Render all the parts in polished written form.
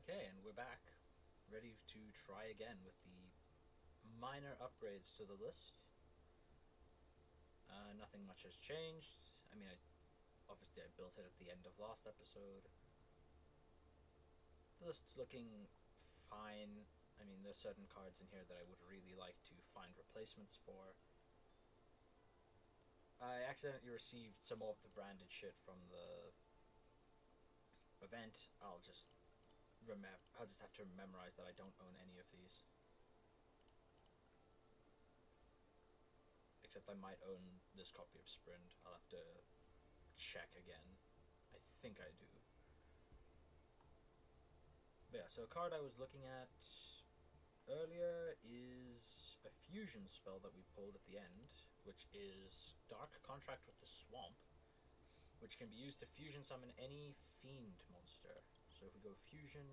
Okay, and we're back, ready to try again with the minor upgrades to the list. Nothing much has changed. I mean, obviously I built it at the end of last episode. The list's looking fine. I mean, there's certain cards in here that I would really like to find replacements for. I accidentally received some more of the branded shit from the event. I'll just have to memorize that I don't own any of these. Except I might own this copy of Sprint. I'll have to check again. I think I do. But yeah, so a card I was looking at earlier is a fusion spell that we pulled at the end, which is Dark Contract with the Swamp, which can be used to fusion summon any fiend monster. So if we go fusion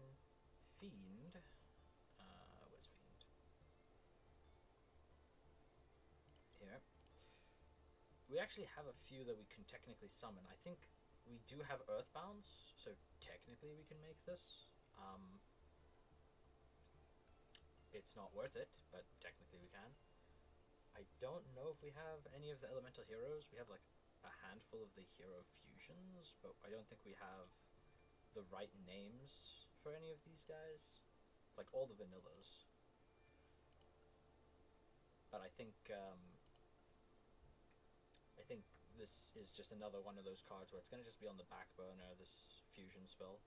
fiend, where's fiend? Here. We actually have a few that we can technically summon. I think we do have Earthbounds, so technically we can make this. It's not worth it, but technically we can. I don't know if we have any of the elemental heroes. We have like a handful of the hero fusions, but I don't think we have the right names for any of these guys. Like all the vanillas. But I think this is just another one of those cards where it's going to just be on the back burner, this fusion spell.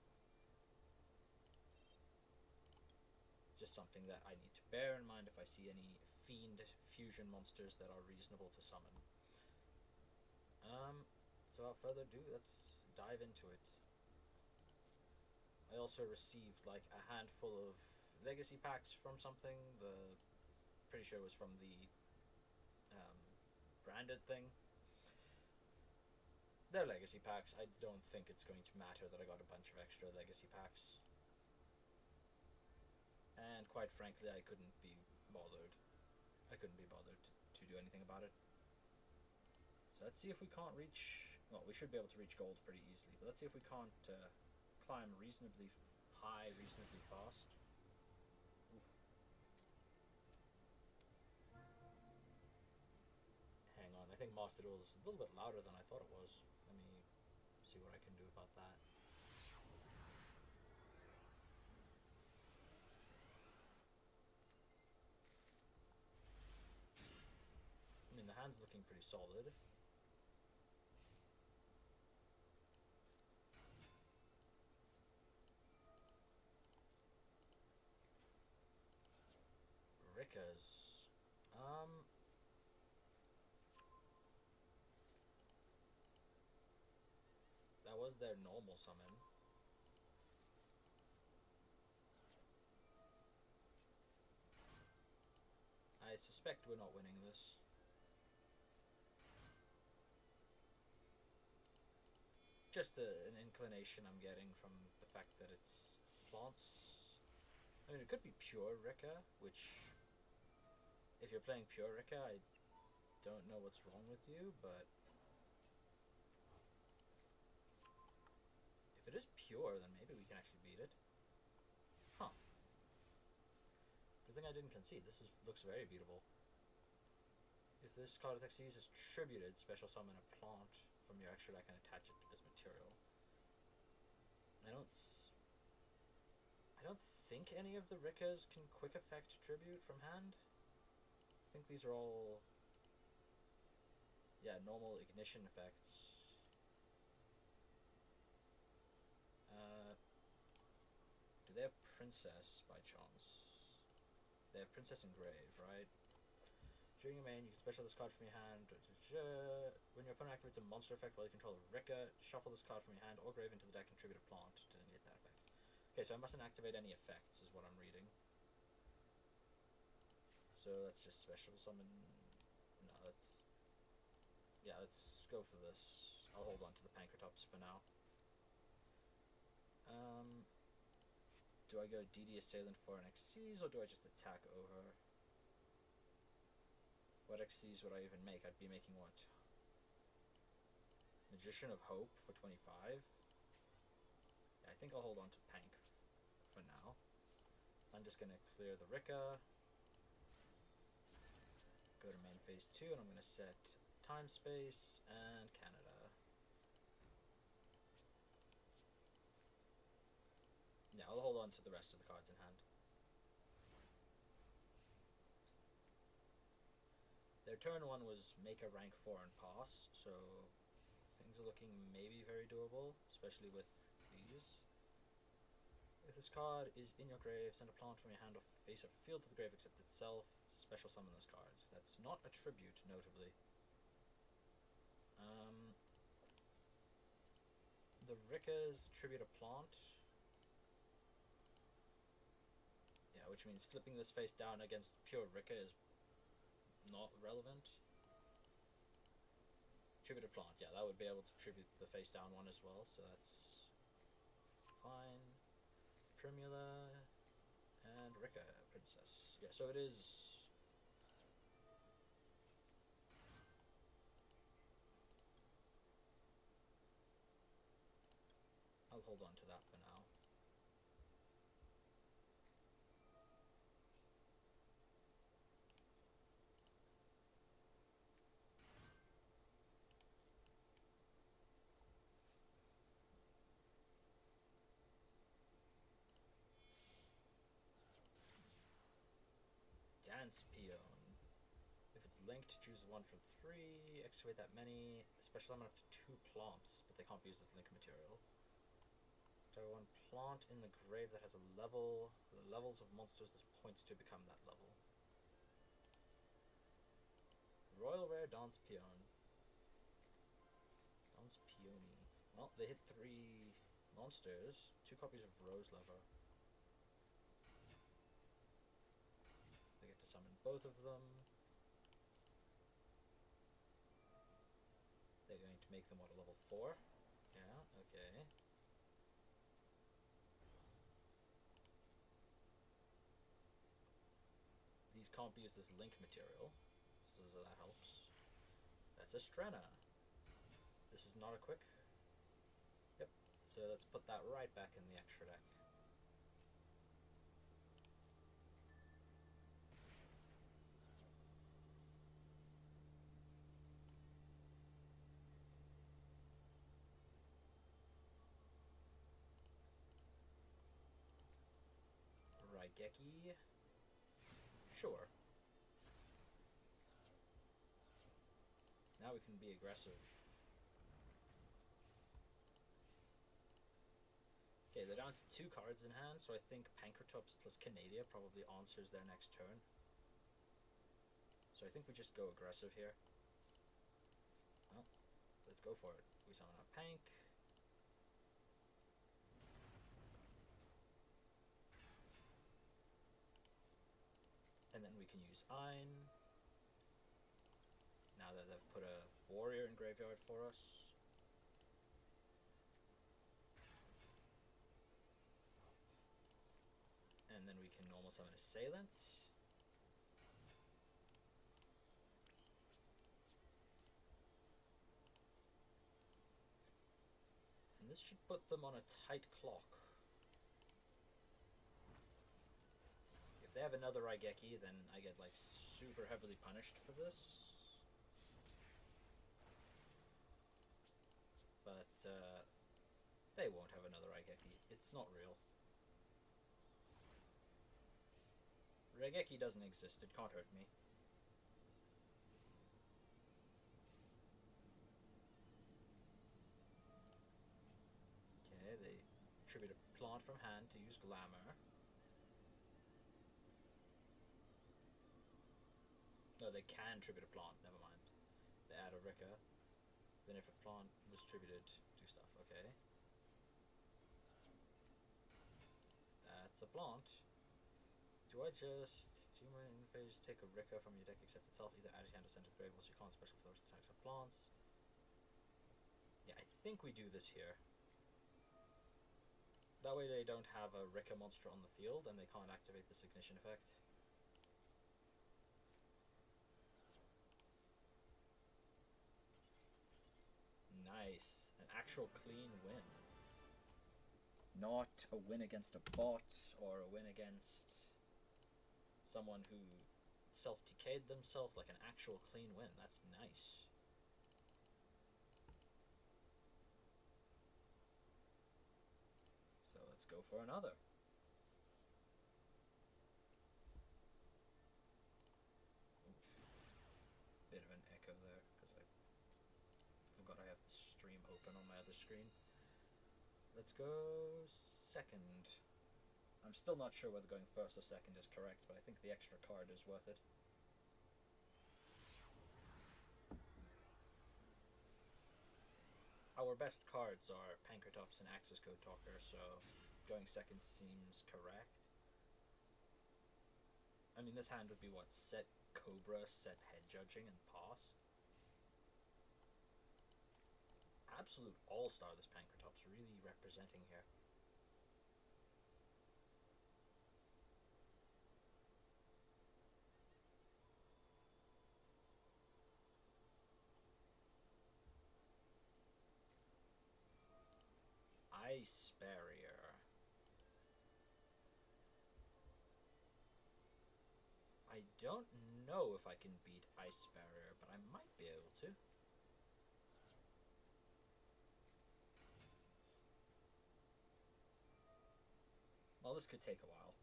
Just something that I need to bear in mind if I see any fiend fusion monsters that are reasonable to summon. So without further ado, let's dive into it. I also received like a handful of legacy packs from something. Pretty sure it was from the branded thing. They're legacy packs. I don't think it's going to matter that I got a bunch of extra legacy packs. And quite frankly, I couldn't be bothered. I couldn't be bothered to do anything about it. So let's see if we can't reach... Well, we should be able to reach gold pretty easily, but let's see if we can't climb reasonably high, reasonably fast. Oof. Hang on, I think Master Duel is a little bit louder than I thought it was. Let me see what I can do about that. I mean, the hand's looking pretty solid. Rickas. That was their normal summon. I suspect we're not winning this. Just an inclination I'm getting from the fact that it's plants. I mean, it could be pure Ricka, which, if you're playing pure Ricka, I don't know what's wrong with you, but if it is pure, then maybe we can actually beat it. Huh. Good thing I didn't concede. This looks very beatable. If this card attack sees is tributed, special summon a plant from your extra deck and attach it as material. I don't think any of the Rickas can quick effect tribute from hand. I think these are all, yeah, normal ignition effects. Do they have Princess by chance? They have Princess Engrave, right? During your main, you can special this card from your hand. When your opponent activates a monster effect while you control a Ricka, shuffle this card from your hand or grave into the deck and tribute a plant to negate that effect. Okay, so I mustn't activate any effects, is what I'm reading. So let's just special summon. No, let's go for this. I'll hold on to the Pankratops for now. Do I go DD Assailant for an Xyz, or do I just attack over? What Xyz would I even make? I'd be making what? Magician of Hope for 25? Yeah, I think I'll hold on to Pank for now. I'm just going to clear the Rika. Go to main phase 2, and I'm going to set time, space, and Canada. Yeah, I'll hold on to the rest of the cards in hand. Their turn 1 was make a rank 4 and pass, so things are looking maybe very doable, especially with these. If this card is in your grave, send a plant from your hand or face-up field to the grave except itself. Special summon this card. That's not a tribute, notably. The Rika's tribute a plant. Yeah, which means flipping this face down against pure Rika is not relevant. Tribute a plant. Yeah, that would be able to tribute the face down one as well, so that's fine. Primula and Rika, Princess. Yeah, so it is. I'll hold on to that for now. Dance Peon. If it's linked, choose one from 3, excavate that many, special summon up to 2 plants, but they can't be used as link material. So one plant in the grave that has a level, the levels of monsters this points to become that level. Royal Rare Dance Peon. Dance Peony. Well, they hit 3 monsters, 2 copies of Rose Lover. They get to summon both of them. They're going to make them what, a level 4? Yeah, okay. These can't be used as link material, so that helps. That's a Strenna. This is not a quick. Yep, so let's put that right back in the extra deck. Raigeki. Sure. Now we can be aggressive. Okay, they're down to 2 cards in hand, so I think Pancratops plus Canadia probably answers their next turn. So I think we just go aggressive here. Well, let's go for it. We summon a Pank. And then we can use Ein. Now that they've put a warrior in graveyard for us. And then we can normal summon Assailant. And this should put them on a tight clock. If they have another Raigeki, then I get like super heavily punished for this. But they won't have another Raigeki. It's not real. Raigeki doesn't exist. It can't hurt me. Okay, they tribute a plant from hand to use Glamour. No, they can tribute a plant, never mind. They add a Rika. Then if a plant was tributed, do stuff, okay. That's a plant. Do I just... Do my phase take a Rika from your deck except itself, either add it hand or send it to the grave, so you can't special for those attacks of plants? Yeah, I think we do this here. That way they don't have a Rika monster on the field and they can't activate this ignition effect. Nice. An actual clean win. Not a win against a bot or a win against someone who self-decayed themselves, like an actual clean win. That's nice. So let's go for another. Bit of an echo there because I forgot I have the stream open on my other screen. Let's go second. I'm still not sure whether going first or second is correct, but I think the extra card is worth it. Our best cards are Pankratops and Axis Code Talker, so going second seems correct. I mean, this hand would be what? Set Cobra, set Head Judging, and pass? Absolute all-star, this Pankratops, really representing here. Ice Barrier. I don't know if I can beat Ice Barrier, but I might be able to. Well, this could take a while.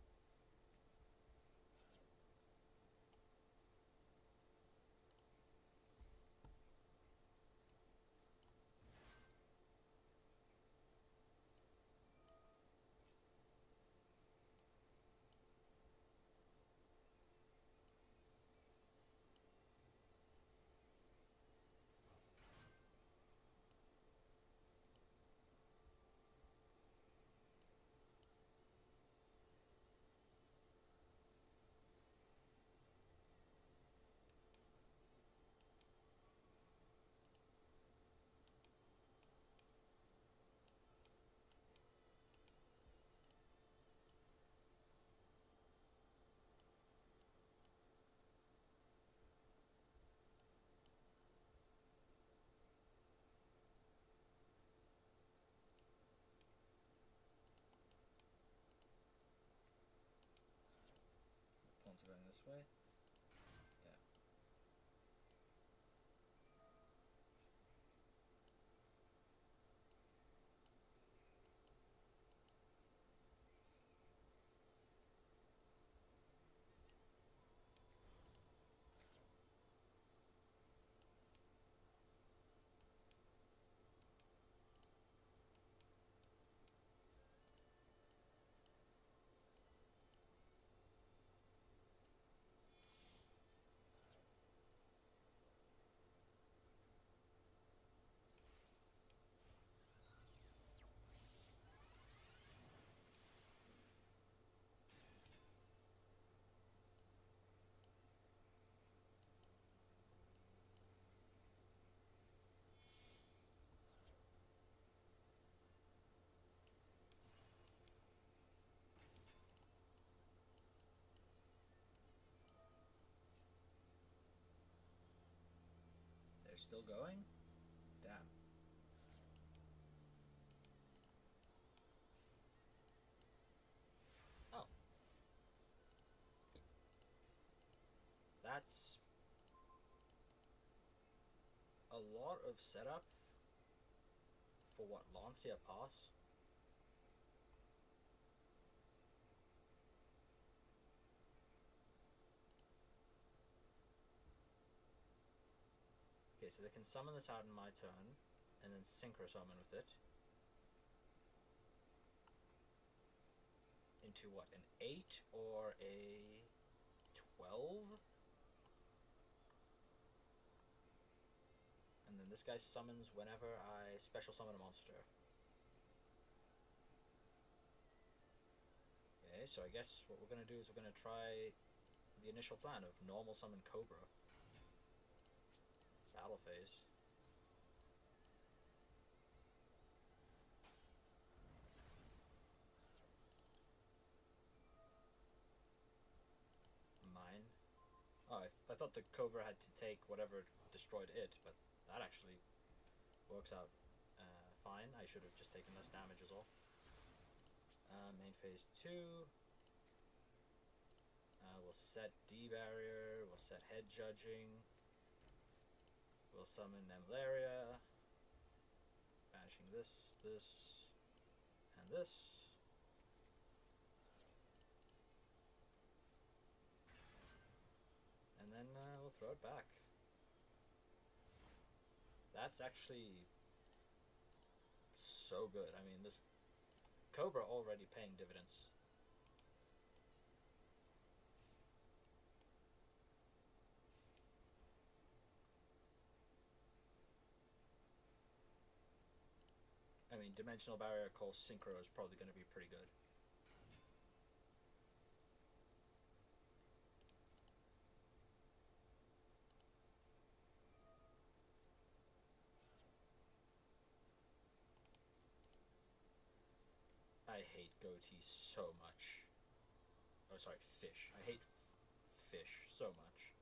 Pawns are going this way. Yeah. They're still going? Damn. Oh. That's a lot of setup for what, Lancia pass? Okay, so they can summon this out in my turn, and then synchro summon with it. Into what, an 8 or a 12? And then this guy summons whenever I special summon a monster. Okay, so I guess what we're going to do is we're going to try the initial plan of normal summon Cobra. Battle phase. Mine. Oh, I thought the Cobra had to take whatever destroyed it, but that actually works out fine. I should have just taken less damage as well. Main phase 2. We'll set D barrier. We'll set head judging. We'll summon Nemlaria. Banishing this, and this. And then we'll throw it back. That's actually so good. I mean, this Cobra already paying dividends. I mean, Dimensional Barrier calls Synchro is probably going to be pretty good. I hate Goatee so much. Oh, sorry, fish. I hate fish so much.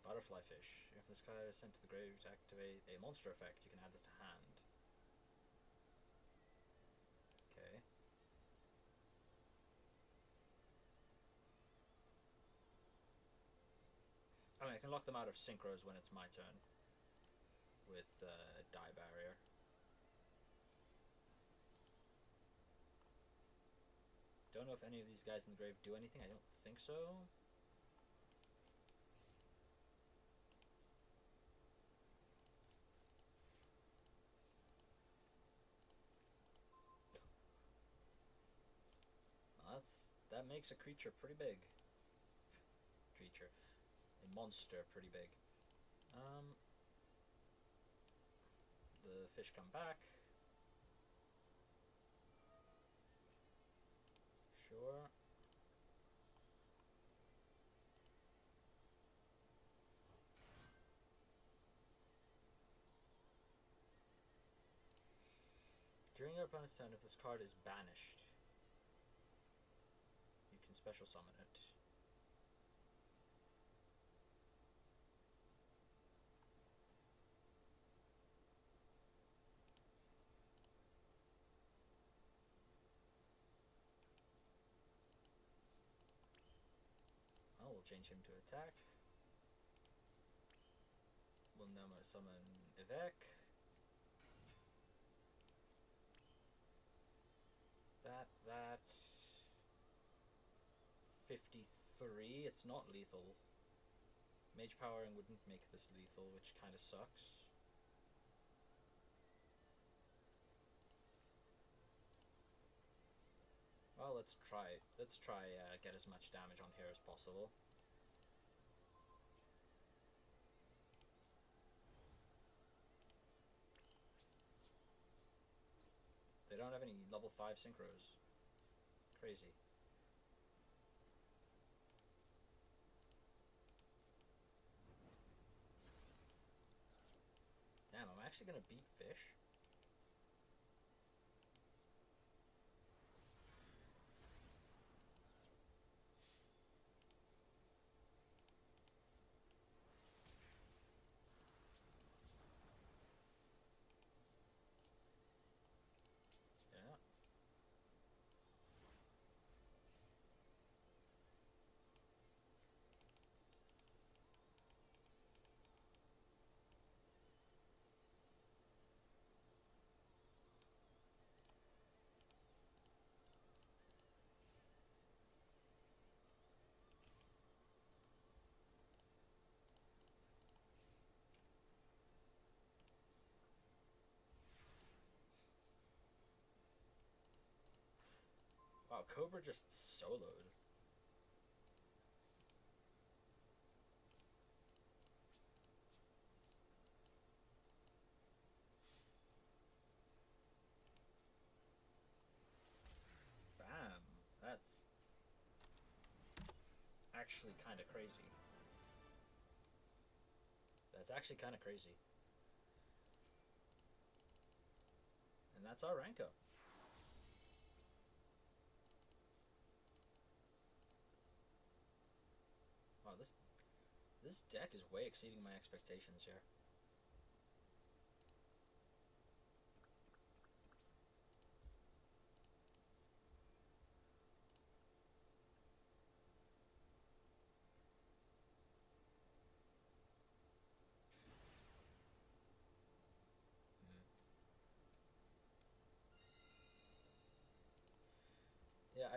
Butterfly fish. If this card is sent to the grave to activate a monster effect, you can add this to hand. Okay. I mean, I can lock them out of synchros when it's my turn with die barrier. Don't know if any of these guys in the grave do anything. I don't think so. Well, that makes a creature pretty big. A monster pretty big. The fish come back. Sure. During your opponent's turn, if this card is banished, you can special summon it. Oh, we'll change him to attack. We'll now summon Evek. That 53. It's not lethal. Mage powering wouldn't make this lethal, which kind of sucks. Well, let's try get as much damage on here as possible. They don't have any level 5 synchros. Crazy. Damn, I'm actually gonna beat fish. Wow, Cobra just soloed. Bam. That's actually kind of crazy. That's actually kind of crazy. And that's our rank up. Wow, this deck is way exceeding my expectations here.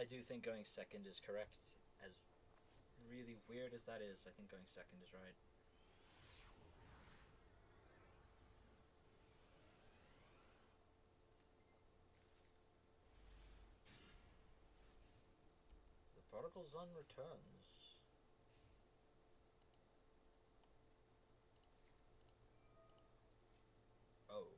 I do think going second is correct. As really weird as that is, I think going second is right. The prodigal son returns. Oh.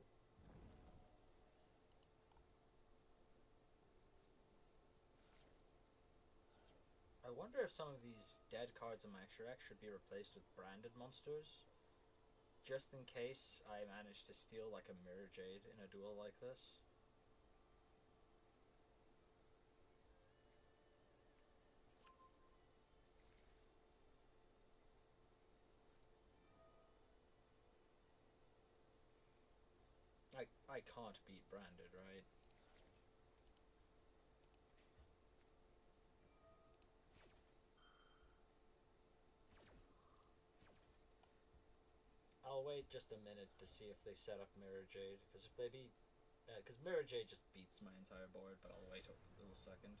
I wonder if some of these dead cards in my extra deck should be replaced with branded monsters. Just in case I manage to steal like a Mirror Jade in a duel like this. I can't beat branded, right? I'll wait just a minute to see if they set up Mirror Jade, because if they beat, because Mirror Jade just beats my entire board, but I'll wait a little second.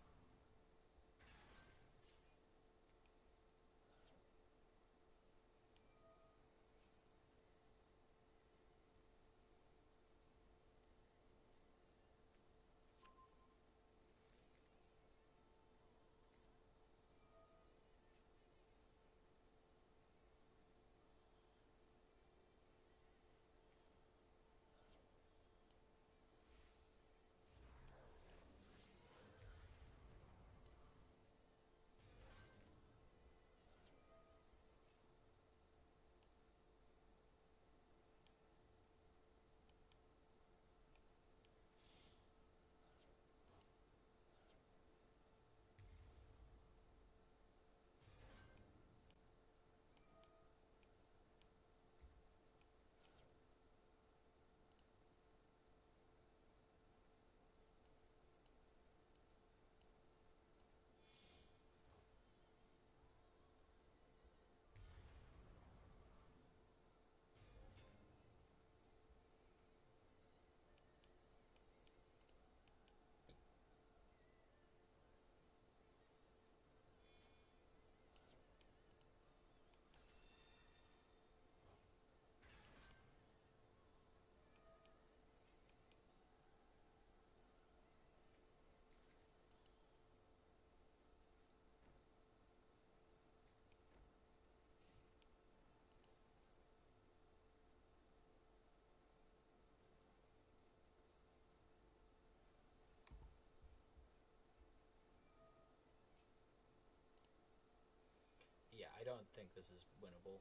Yeah, I don't think this is winnable.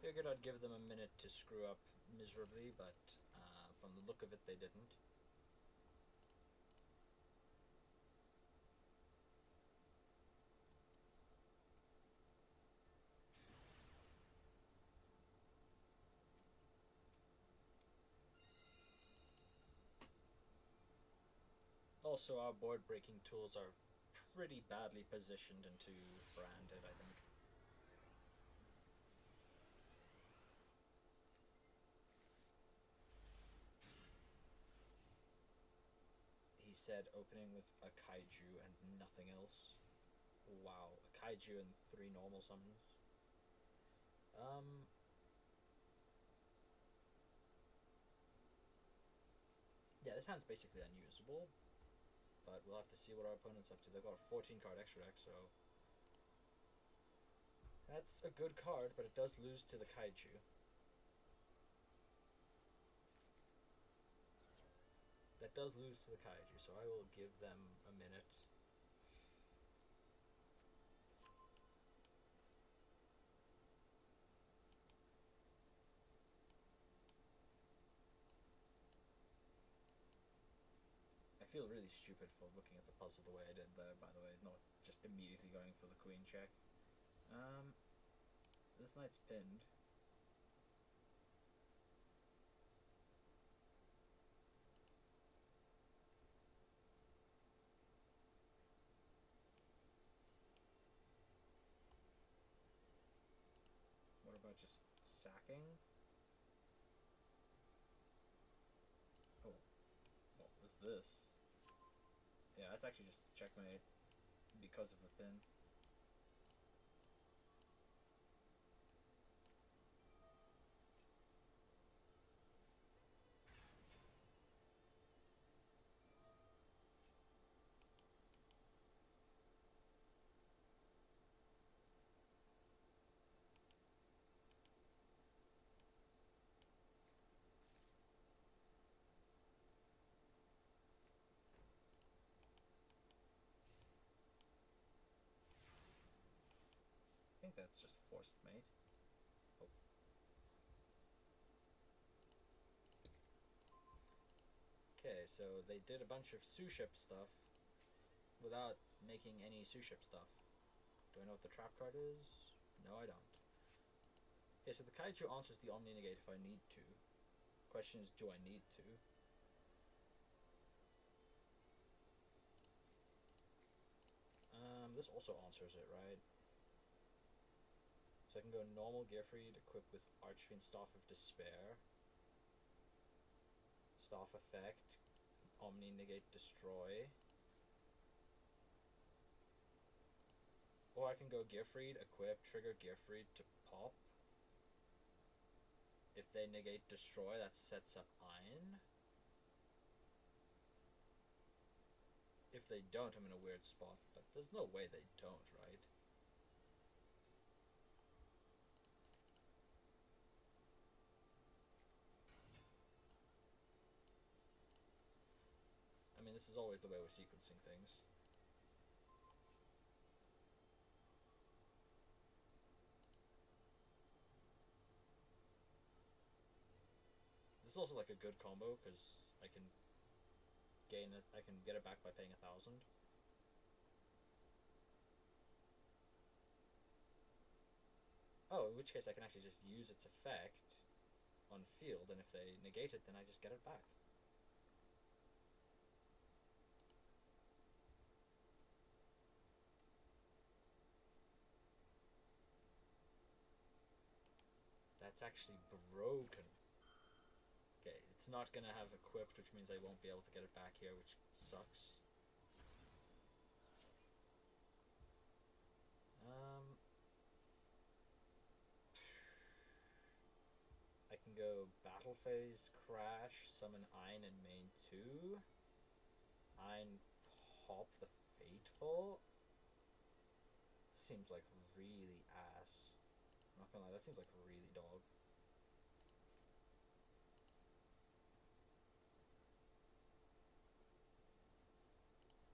Figured I'd give them a minute to screw up miserably, but from the look of it, they didn't. Also, our board breaking tools are pretty badly positioned into branded, I think. He said opening with a kaiju and nothing else. Wow, a kaiju and 3 normal summons. Yeah, this hand's basically unusable, but we'll have to see what our opponent's up to. They've got a 14 card extra deck, so that's a good card, but it does lose to the kaiju. That does lose to the kaiju, so I will give them a minute. I feel really stupid for looking at the puzzle the way I did there, by the way, not just immediately going for the queen check. This knight's pinned. What about just sacking. Oh, what was this? Yeah, that's actually just checkmate because of the pin. I think that's just forced mate. Oh. Okay, so they did a bunch of Suship stuff without making any Suship stuff. Do I know what the trap card is? No, I don't. Okay, so the Kaiju answers the Omni Negate if I need to. Question is, do I need to? This also answers it, right? So I can go normal Gearfried, equipped with Archfiend Staff of Despair. Staff effect, Omni Negate Destroy. Or I can go Gearfried, equip, trigger Gearfried to pop. If they negate Destroy, that sets up Ein. If they don't, I'm in a weird spot, but there's no way they don't, right? I mean, this is always the way we're sequencing things. This is also like a good combo because I can gain it. I can get it back by paying 1,000. Oh, in which case I can actually just use its effect on field, and if they negate it, then I just get it back. That's actually broken. Okay, it's not gonna have equipped, which means I won't be able to get it back here, which sucks. I can go Battle Phase, Crash, summon Ein in main 2. Ein pop the Fateful. Seems like really ass. I'm not gonna lie, that seems like really dog.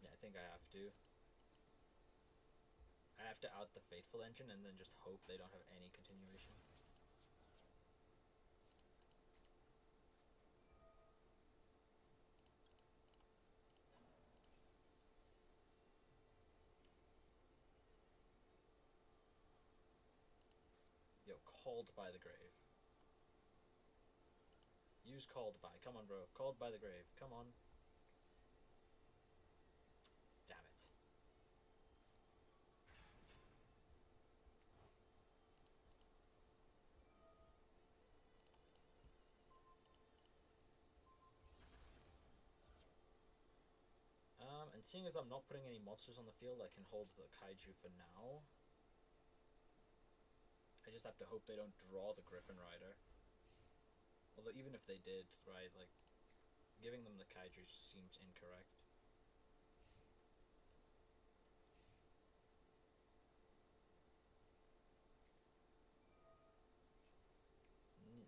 Yeah, I think I have to. I have to out the Fateful engine and then just hope they don't have any continuation. Yo, Called by the Grave. Use Called by. Come on, bro. Called by the Grave. Come on. Damn it. And seeing as I'm not putting any monsters on the field, I can hold the Kaiju for now. I just have to hope they don't draw the Griffin Rider. Although even if they did, right, like, giving them the Kaiju just seems incorrect.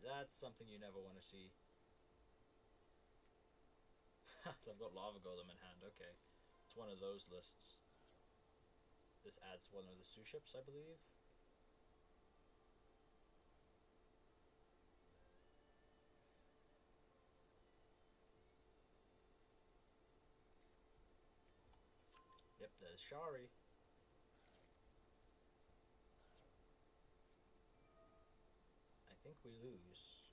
That's something you never want to see. I've got Lava Golem in hand, okay. It's one of those lists. This adds one of the Suships, I believe. Yep, there's Shari. I think we lose.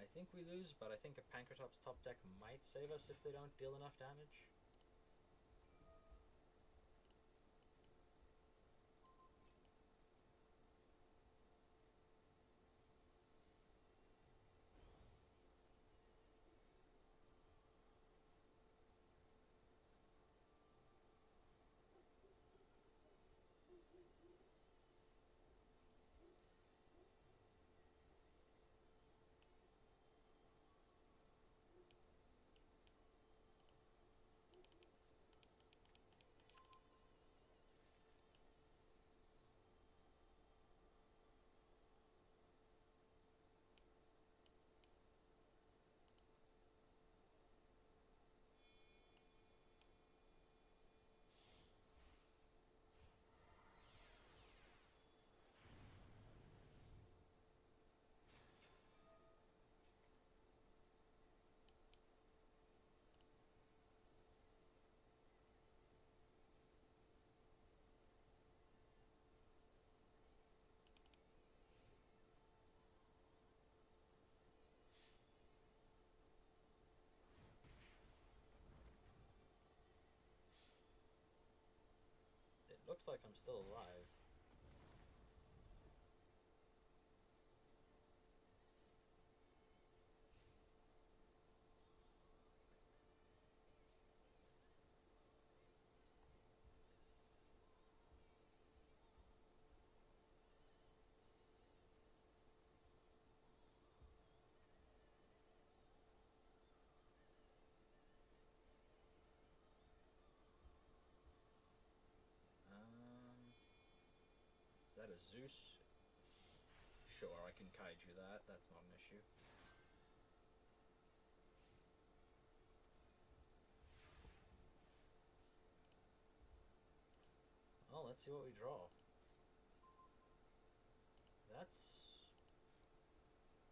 I think we lose, but I think a Pancratops top deck might save us if they don't deal enough damage. Looks like I'm still alive. Is that a Zeus? Sure, I can kaiju that. That's not an issue. Well, let's see what we draw. That's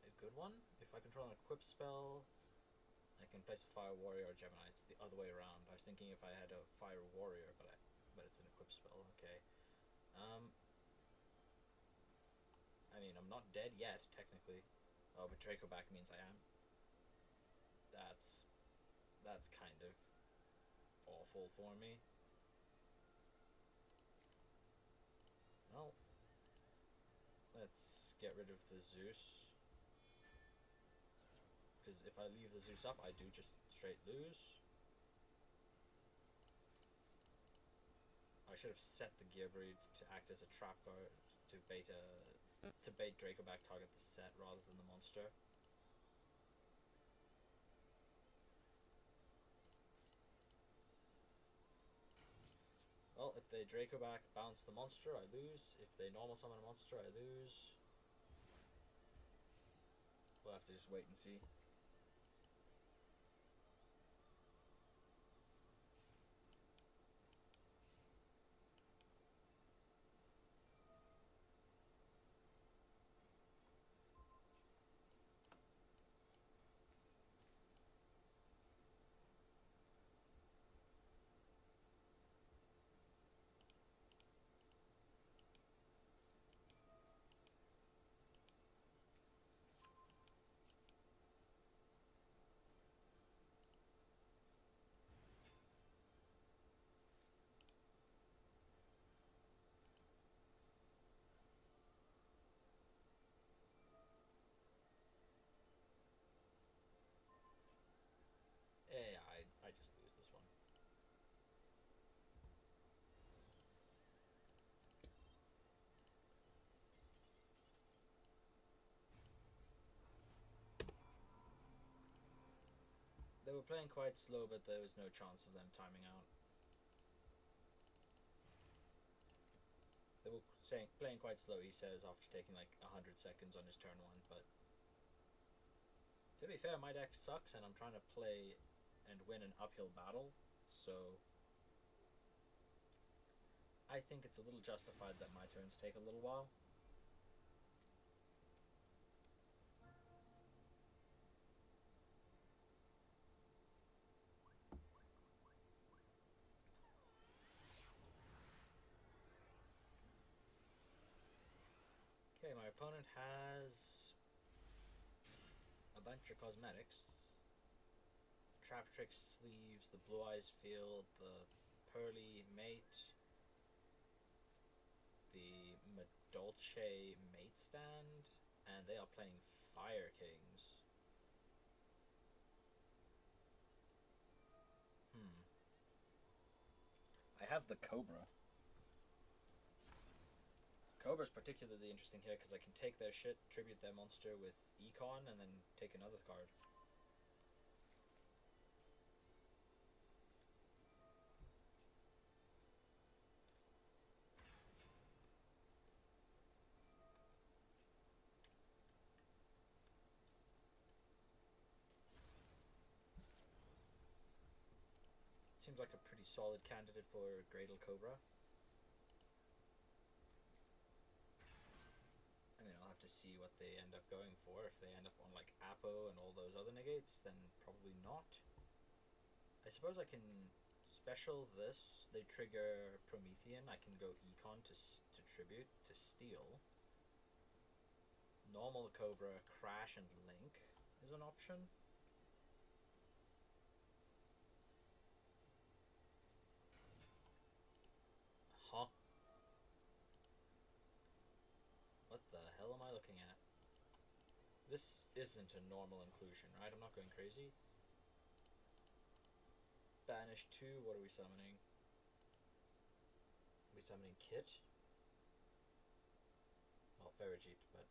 a good one. If I control an equip spell, I can place a Fire Warrior or Gemini. It's the other way around. I was thinking if I had a Fire Warrior, but it's an equip spell. Okay. I mean, I'm not dead yet, technically. Oh, but Draco back means I am. That's kind of awful for me. Well, let's get rid of the Zeus. Because if I leave the Zeus up, I do just straight lose. I should have set the Gearbreed to act as a trap card to bait Draco back target the set rather than the monster. Well, if they Draco back bounce the monster, I lose. If they normal summon a monster, I lose. We'll have to just wait and see. Yeah, I just lose this one. They were playing quite slow, but there was no chance of them timing out. They were playing quite slow, he says, after taking like 100 seconds on his turn one, but to be fair, my deck sucks and I'm trying to play and win an uphill battle, so I think it's a little justified that my turns take a little while. Okay, my opponent has a bunch of cosmetics. Trap Trick Sleeves, the Blue Eyes Field, the Pearly Mate, the Madolche Mate Stand, and they are playing Fire Kings. I have the Cobra. Cobra's particularly interesting here because I can take their shit, tribute their monster with Econ, and then take another card. Seems like a pretty solid candidate for Gradle Cobra. I mean, I'll have to see what they end up going for. If they end up on like Apo and all those other negates, then probably not. I suppose I can special this. They trigger Promethean. I can go Econ to tribute to steal. Normal Cobra, Crash, and Link is an option. Huh? the hell am I looking at? This isn't a normal inclusion, right? I'm not going crazy. Banish 2, what are we summoning? Are we summoning Kit? Well, Ferrijit, but...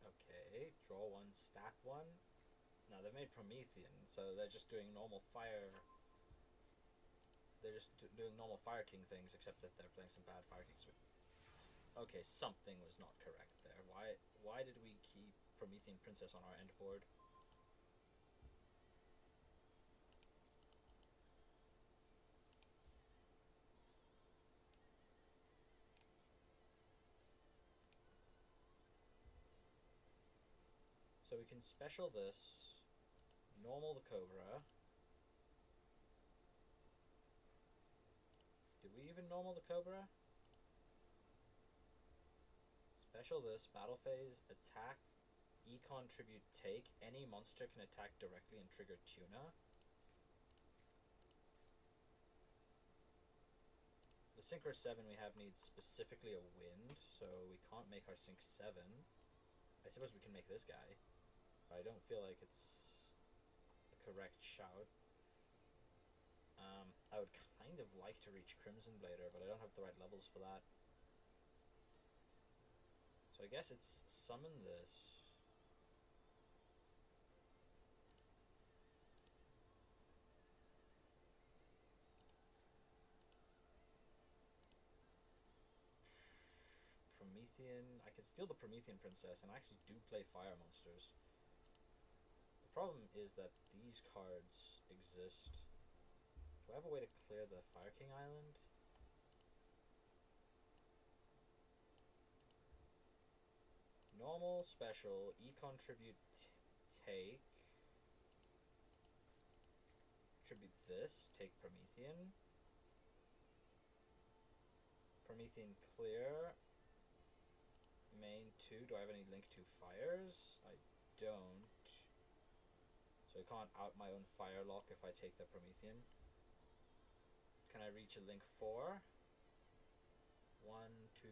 Okay, draw 1, stat 1. Now they've made Promethean, so they're just doing normal fire. They're just doing normal Fire King things, except that they're playing some bad Fire Kings. Okay, something was not correct there. Why did we keep Promethean Princess on our end board? So we can special this, normal the Cobra. Did we even normal the Cobra? Special this, battle phase, attack, econ tribute take. Any monster can attack directly and trigger Tuna. The Synchro 7 we have needs specifically a wind, so we can't make our Sync 7. I suppose we can make this guy, but I don't feel like it's the correct shout. I would kind of like to reach Crimson Blader, but I don't have the right levels for that. So I guess it's summon this. Promethean. I can steal the Promethean Princess, and I actually do play fire monsters. The problem is that these cards exist. Do I have a way to clear the Fire King Island? Normal, special, econ tribute take. Tribute this, take Promethean. Promethean clear. Main 2, do I have any link to fires? I don't. So I can't out my own fire lock if I take the Promethean. Can I reach a link 4? 1, 2,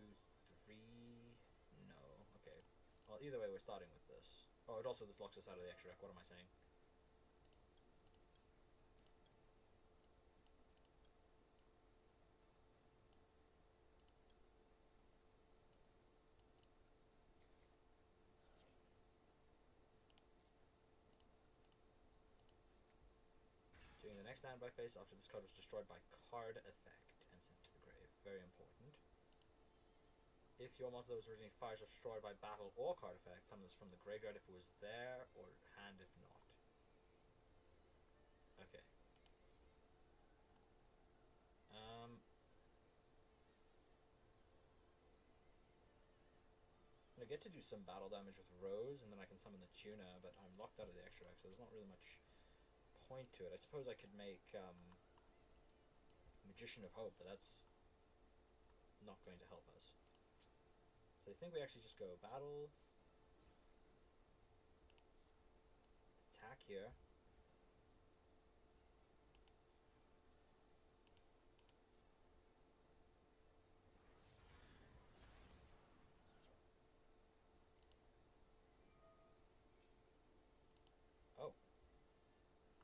3. No. Okay. Well, either way, we're starting with this. Oh, it also this locks us out of the extra deck. What am I saying? Doing the next standby phase after this card was destroyed by card effect and sent to the grave. Very important. If your monster that was originally fires was destroyed by battle or card effect, summon this from the graveyard if it was there, or hand if not. Okay. I get to do some battle damage with Rose, and then I can summon the Tuna, but I'm locked out of the extra deck, so there's not really much point to it. I suppose I could make Magician of Hope, but that's not going to help us. So I think we actually just go battle, attack here. Oh.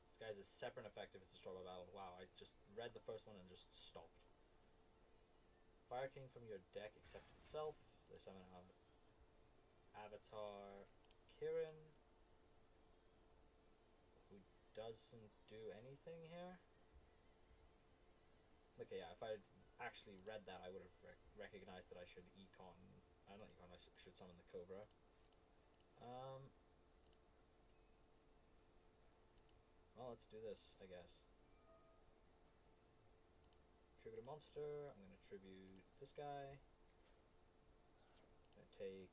This guy has a separate effect if it's destroyed by battle. Wow, I just read the first one and just stopped. Fire King from your deck except itself. They summon out Avatar Kirin, who doesn't do anything here. Okay, yeah, if I had actually read that, I would have recognized that I should econ. Not econ, I should summon the Cobra. Well, let's do this, I guess. Tribute a monster. I'm going to tribute this guy. I'm going to take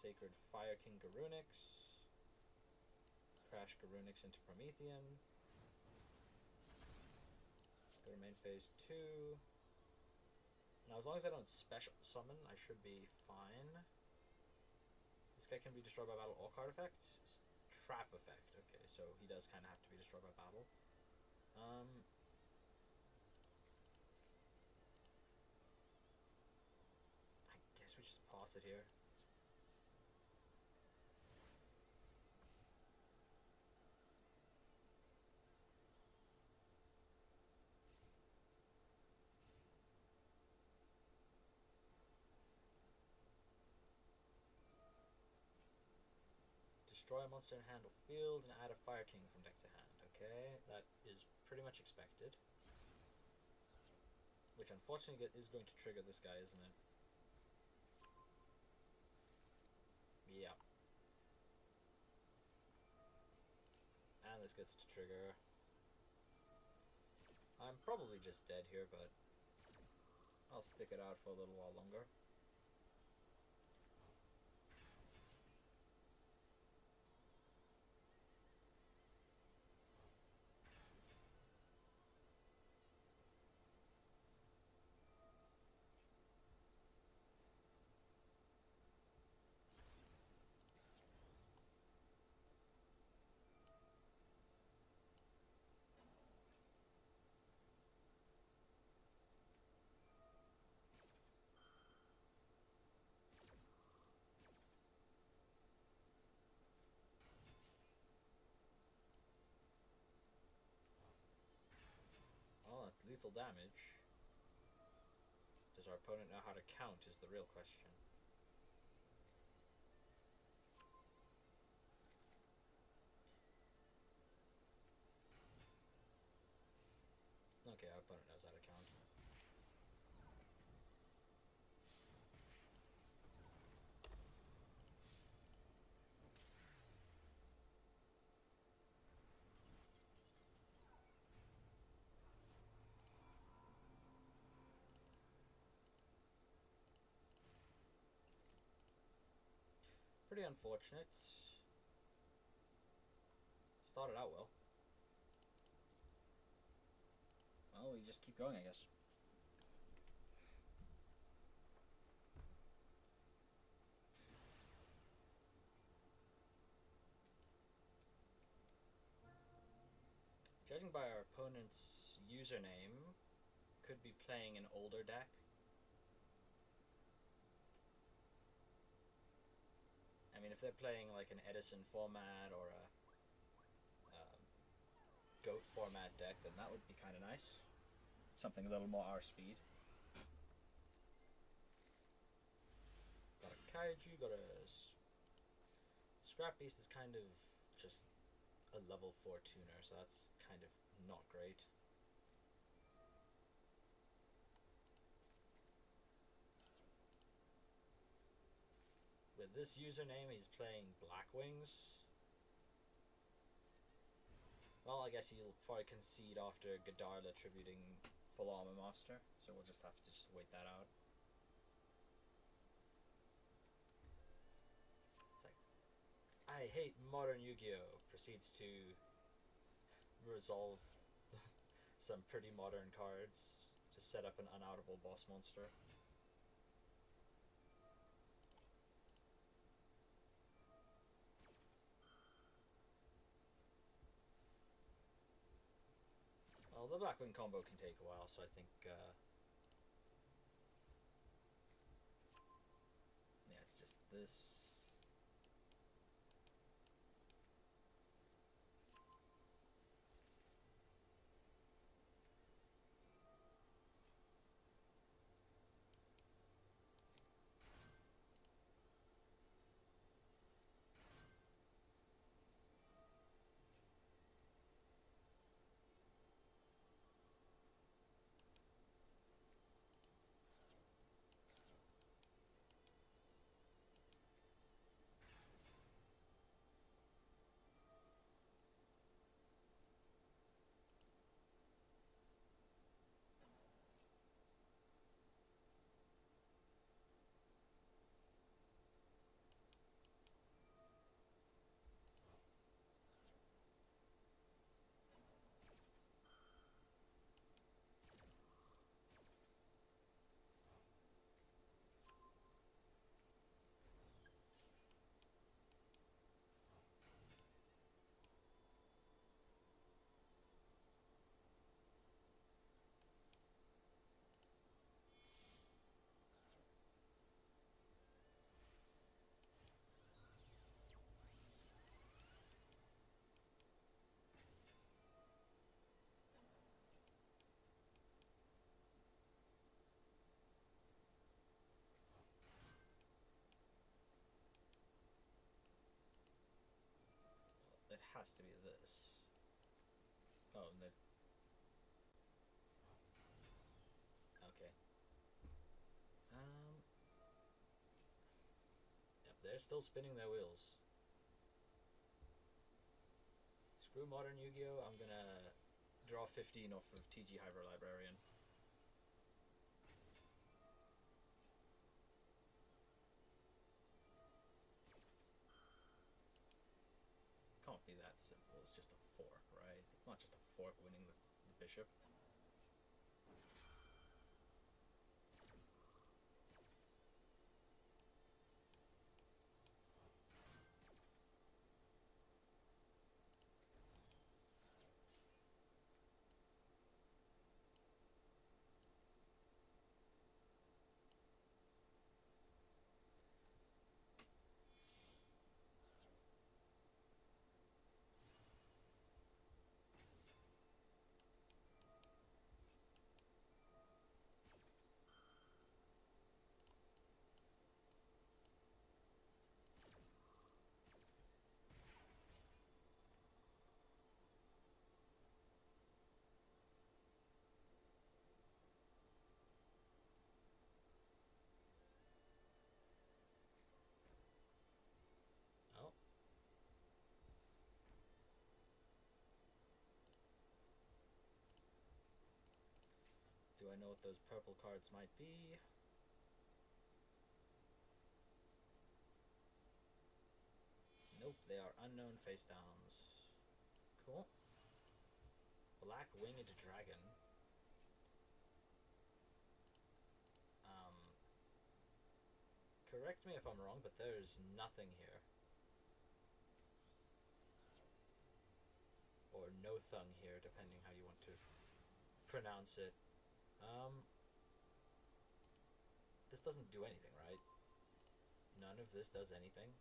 Sacred Fire King Garunix. Crash Garunix into Promethean. Go to main phase 2. Now, as long as I don't special summon, I should be fine. This guy can be destroyed by battle or card effect. Trap effect. Okay, so he does kind of have to be destroyed by battle. I guess we just pause it here. Destroy a monster in hand or field and add a Fire King from deck to hand. Okay, that is pretty much expected. Which unfortunately is going to trigger this guy, isn't it? Yeah. And this gets to trigger. I'm probably just dead here, but I'll stick it out for a little while longer. Oh, that's lethal damage. Does our opponent know how to count is the real question. Okay, our opponent knows how to count. Pretty unfortunate. Started out well. Well, we just keep going, I guess. Judging by our opponent's username, could be playing an older deck. I mean, if they're playing like an Edison format or a Goat format deck, then that would be kind of nice. Something a little more our speed. Got a Kaiju, got a Scrap Beast is kind of just a level 4 tuner, so that's kind of not great. With this username, he's playing Blackwings. Well, I guess he'll probably concede after Godarla tributing Full Armor Master, so we'll just have to just wait that out. It's like, I hate modern Yu-Gi-Oh! Proceeds to resolve some pretty modern cards to set up an unoutable boss monster. Well, the Blackwing combo can take a while, so I think, yeah, it's just this. has to be this. Oh, and okay. Yep, they're still spinning their wheels. Screw Modern Yu-Gi-Oh! I'm gonna draw 15 off of TG Hyper Librarian. Can't be that simple. It's just a fork, right? It's not just a fork winning the bishop. Oh. Do I know what those purple cards might be? Nope, they are unknown face downs. Cool. Black Winged Dragon. Correct me if I'm wrong, but there's nothing here. Or no thung here, depending how you want to pronounce it. This doesn't do anything, right? None of this does anything.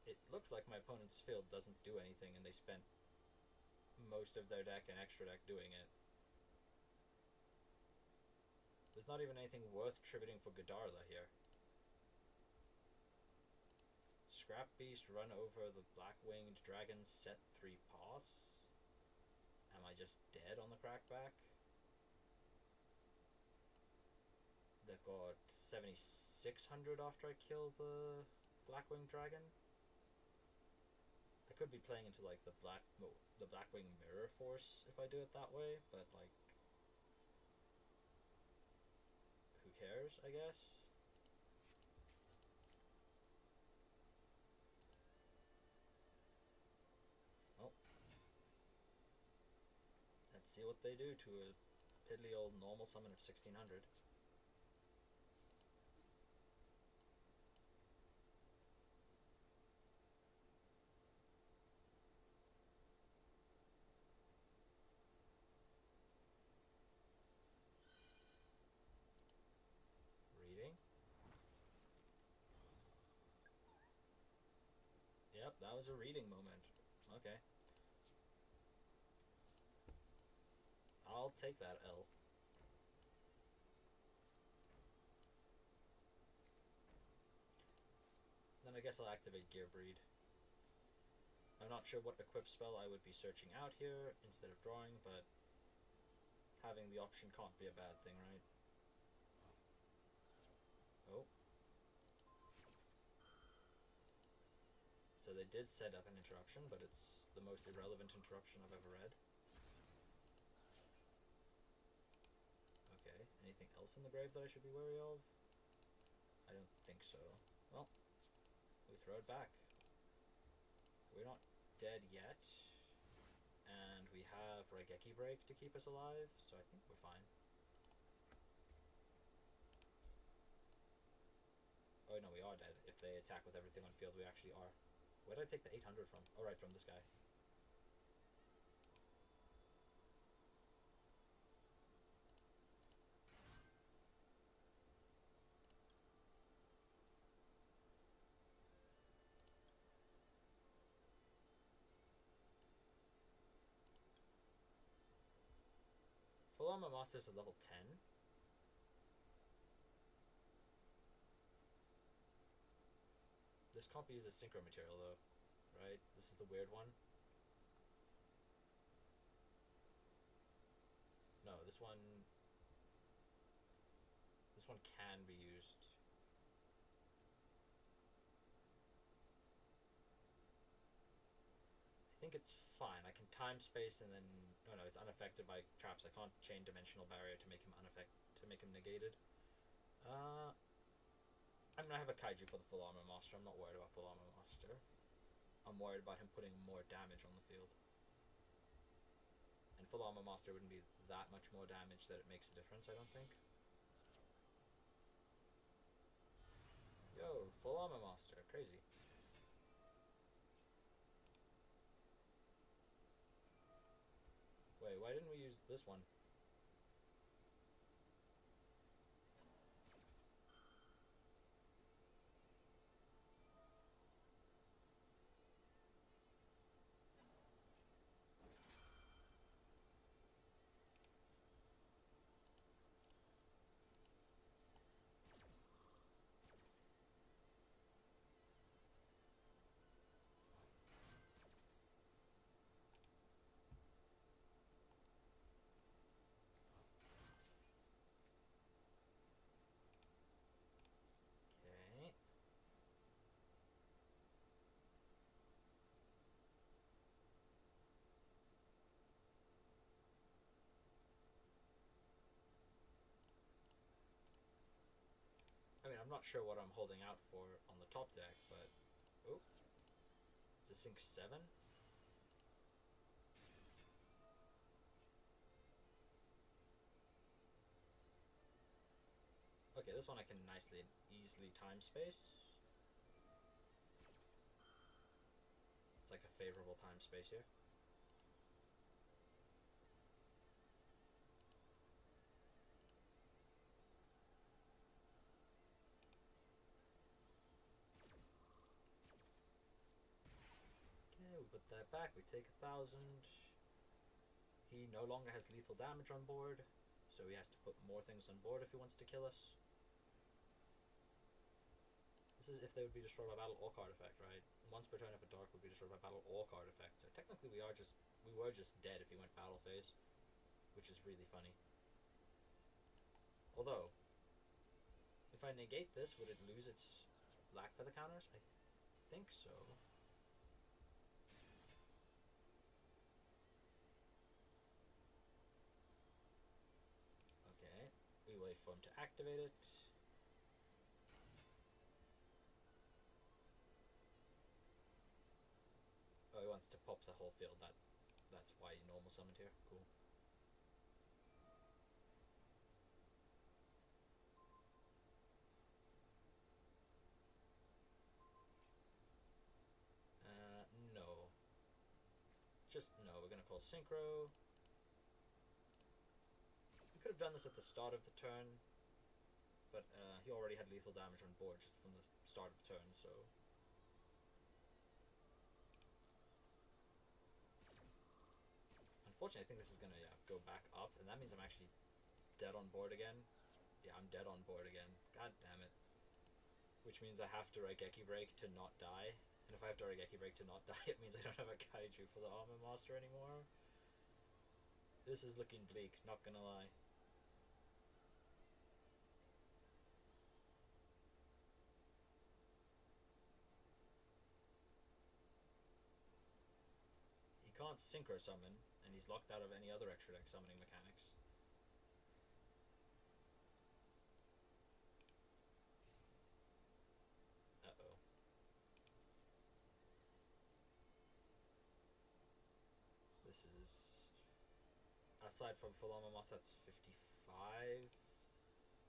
It looks like my opponent's field doesn't do anything, and they spent most of their deck and extra deck doing it. There's not even anything worth tributing for Godarla here. Scrap Beast, run over the Black-Winged Dragon, set 3 pass. Am I just dead on the crackback? They've got 7,600 after I kill the Black-Winged Dragon. I could be playing into like the Blackwing Mirror Force if I do it that way, but like, who cares, I guess? Well, let's see what they do to a piddly old normal summon of 1,600. Yep, that was a reading moment. Okay. I'll take that L. Then I guess I'll activate Gear Breed. I'm not sure what equip spell I would be searching out here instead of drawing, but having the option can't be a bad thing, right? Oh. So they did set up an interruption, but it's the most irrelevant interruption I've ever read. Okay, anything else in the grave that I should be wary of? I don't think so. Well, we throw it back. We're not dead yet, and we have Raigeki Break to keep us alive, so I think we're fine. Oh no, we are dead. If they attack with everything on field, we actually are. Where did I take the 800 from? Oh, right, from this guy. Full Armor Master's at level 10. This can't be used as synchro material though, right? This is the weird one. No, this one can be used. I think it's fine. I can time space and then no, it's unaffected by traps. I can't chain dimensional barrier to make him negated. I mean, I have a kaiju for the Full Armor Master. I'm not worried about Full Armor Master. I'm worried about him putting more damage on the field. And Full Armor Master wouldn't be that much more damage that it makes a difference, I don't think. Yo, Full Armor Master. Crazy. Wait, why didn't we use this one? Okay. I mean, I'm not sure what I'm holding out for on the top deck, but... Oh. It's a sync 7? Okay, this one I can nicely and easily time space. It's like a favorable time space here. Okay, we put that back. We take 1,000. He no longer has lethal damage on board, so he has to put more things on board if he wants to kill us. This is if they would be destroyed by battle or card effect, right? Once per turn if a dark would be destroyed by battle or card effect. So technically we were just dead if he went battle phase, which is really funny. Although, if I negate this, would it lose its black feather counters? I think so. Okay, we wait for him to activate it. Oh, he wants to pop the whole field. That's why he normal summoned here. Cool. No. Just no. We're gonna call synchro. We could have done this at the start of the turn, but he already had lethal damage on board just from the start of turn, so. Unfortunately, I think this is gonna go back up, and that means I'm actually dead on board again. Yeah, I'm dead on board again. God damn it. Which means I have to Raigeki Break to not die. And if I have to Raigeki Break to not die, it means I don't have a kaiju for the Armor Master anymore. This is looking bleak, not gonna lie. He can't synchro summon, and he's locked out of any other extra deck summoning mechanics. Uh-oh. This is... Aside from Full Armor Master, that's 55.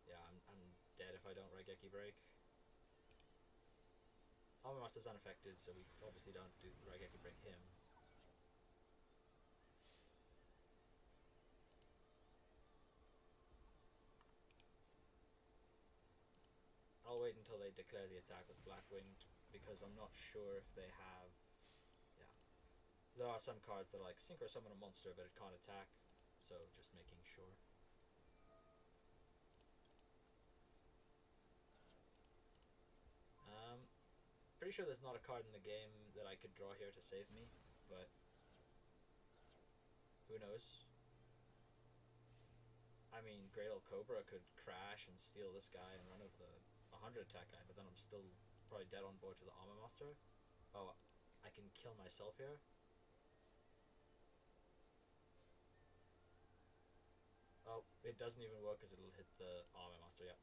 Yeah, I'm dead if I don't Raigeki Break. Armor Master's unaffected, so we obviously don't do Raigeki Break him. I'll wait until they declare the attack with Blackwinged, because I'm not sure if they have... Yeah. There are some cards that are like, synchro summon a monster, but it can't attack. So just making sure. Pretty sure there's not a card in the game that I could draw here to save me, but who knows? I mean, Great Old Cobra could crash and steal this guy and run over the 100 attack guy, but then I'm still probably dead on board to the Armor Monster. Oh, I can kill myself here. Oh, it doesn't even work because it'll hit the Armor Monster. Yep,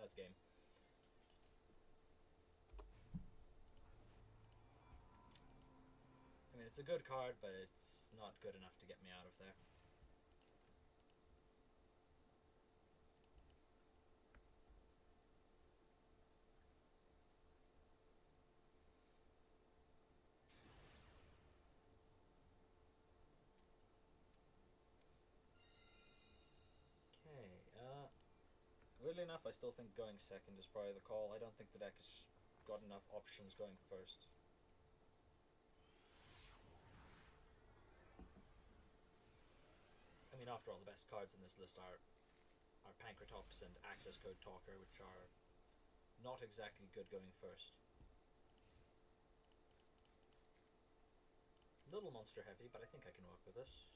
that's game. I mean, it's a good card, but it's not good enough to get me out of there. Weirdly enough, I still think going second is probably the call. I don't think the deck has got enough options going first. I mean, after all, the best cards in this list are Pankratops and Access Code Talker, which are not exactly good going first. Little monster heavy, but I think I can work with this.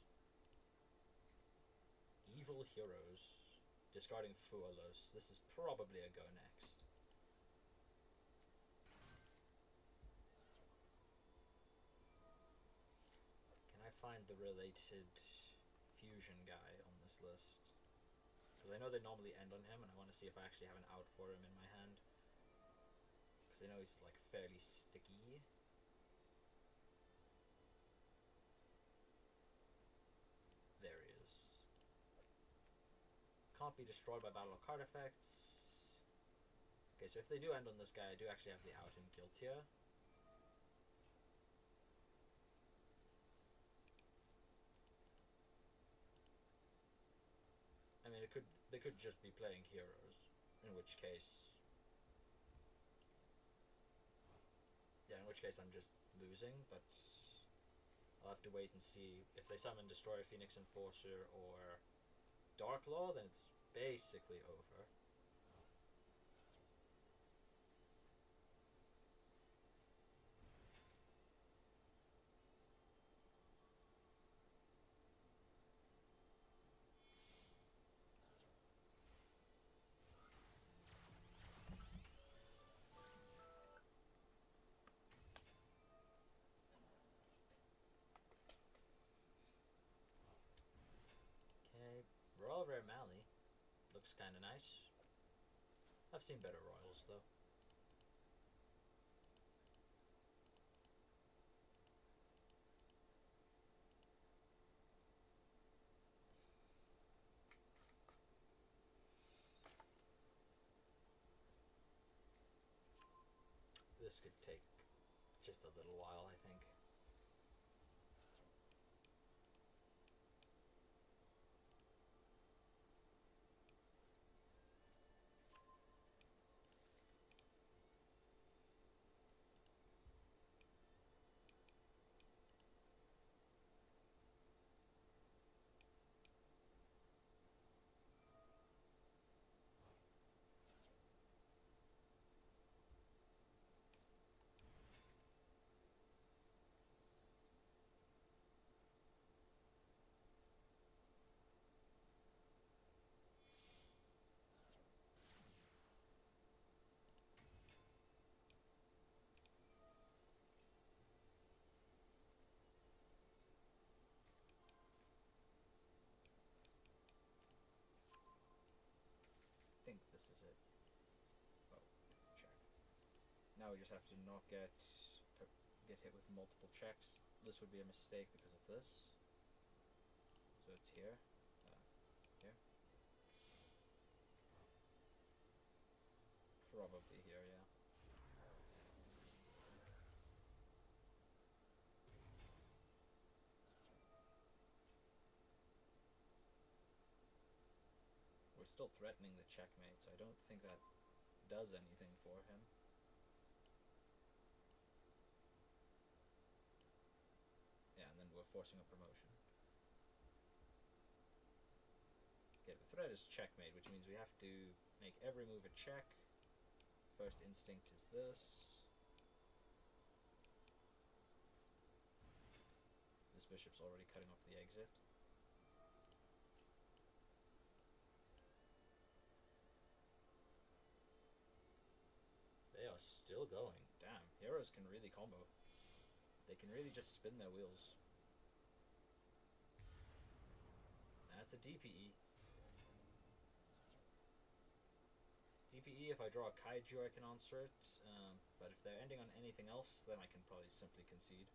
Evil Heroes. Discarding Fualos. This is probably a go next. Can I find the related fusion guy on this list? Because I know they normally end on him, and I want to see if I actually have an out for him in my hand. Because I know he's like fairly sticky. There he is. Can't be destroyed by battle or card effects. Okay, so if they do end on this guy, I do actually have the out in Guiltia. I mean, they could just be playing heroes, in which case, yeah, in which case I'm just losing. But I'll have to wait and see if they summon Destroyer, Phoenix Enforcer, or Dark Law. Then it's basically over. Okay, Royal Rare Mally looks kind of nice. I've seen better Royals though. This could take just a little while, I think. I think this is it. Oh, let's check. Now we just have to not get hit with multiple checks. This would be a mistake because of this. So it's here. Here. Probably here, yeah. We're still threatening the checkmate, so I don't think that does anything for him. Yeah, and then we're forcing a promotion. Okay, the threat is checkmate, which means we have to make every move a check. First instinct is this. This bishop's already cutting off the exit. They are still going. Damn, heroes can really combo. They can really just spin their wheels. That's a DPE. DPE, if I draw a kaiju, I can answer it. But if they're ending on anything else, then I can probably simply concede.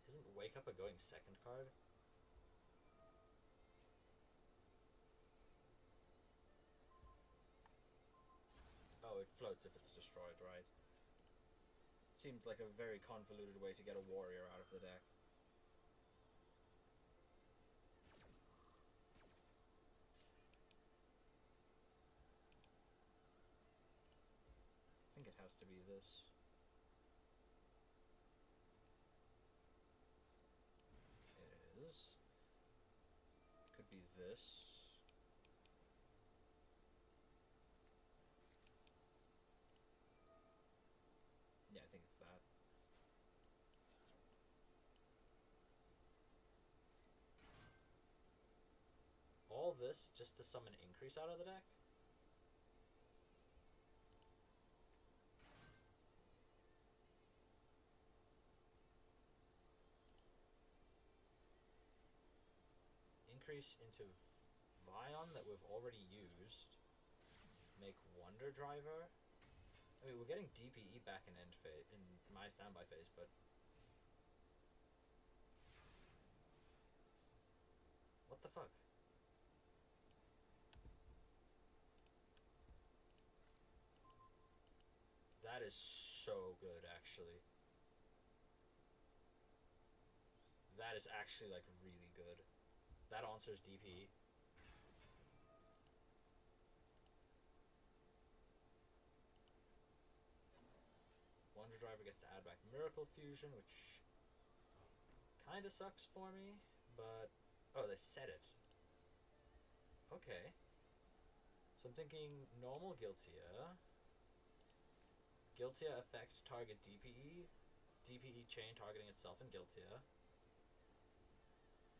Isn't Wake Up a going second card? Oh, it floats if it's destroyed, right? Seems like a very convoluted way to get a warrior out of the deck. I think it has to be this. It is. Could be this. Yeah, I think it's that. All this just to summon Increase out of the deck? Increase into Vion that we've already used. Make Wonder Driver. I mean, we're getting DPE back in end phase, in my standby phase, but what the fuck? That is so good, actually. That is actually, like, really good. That answers DPE. Wonder Driver gets to add back Miracle Fusion, which kind of sucks for me, but... Oh, they said it. Okay. So I'm thinking normal Guiltia. Guiltia effect target DPE. DPE chain targeting itself in Guiltia.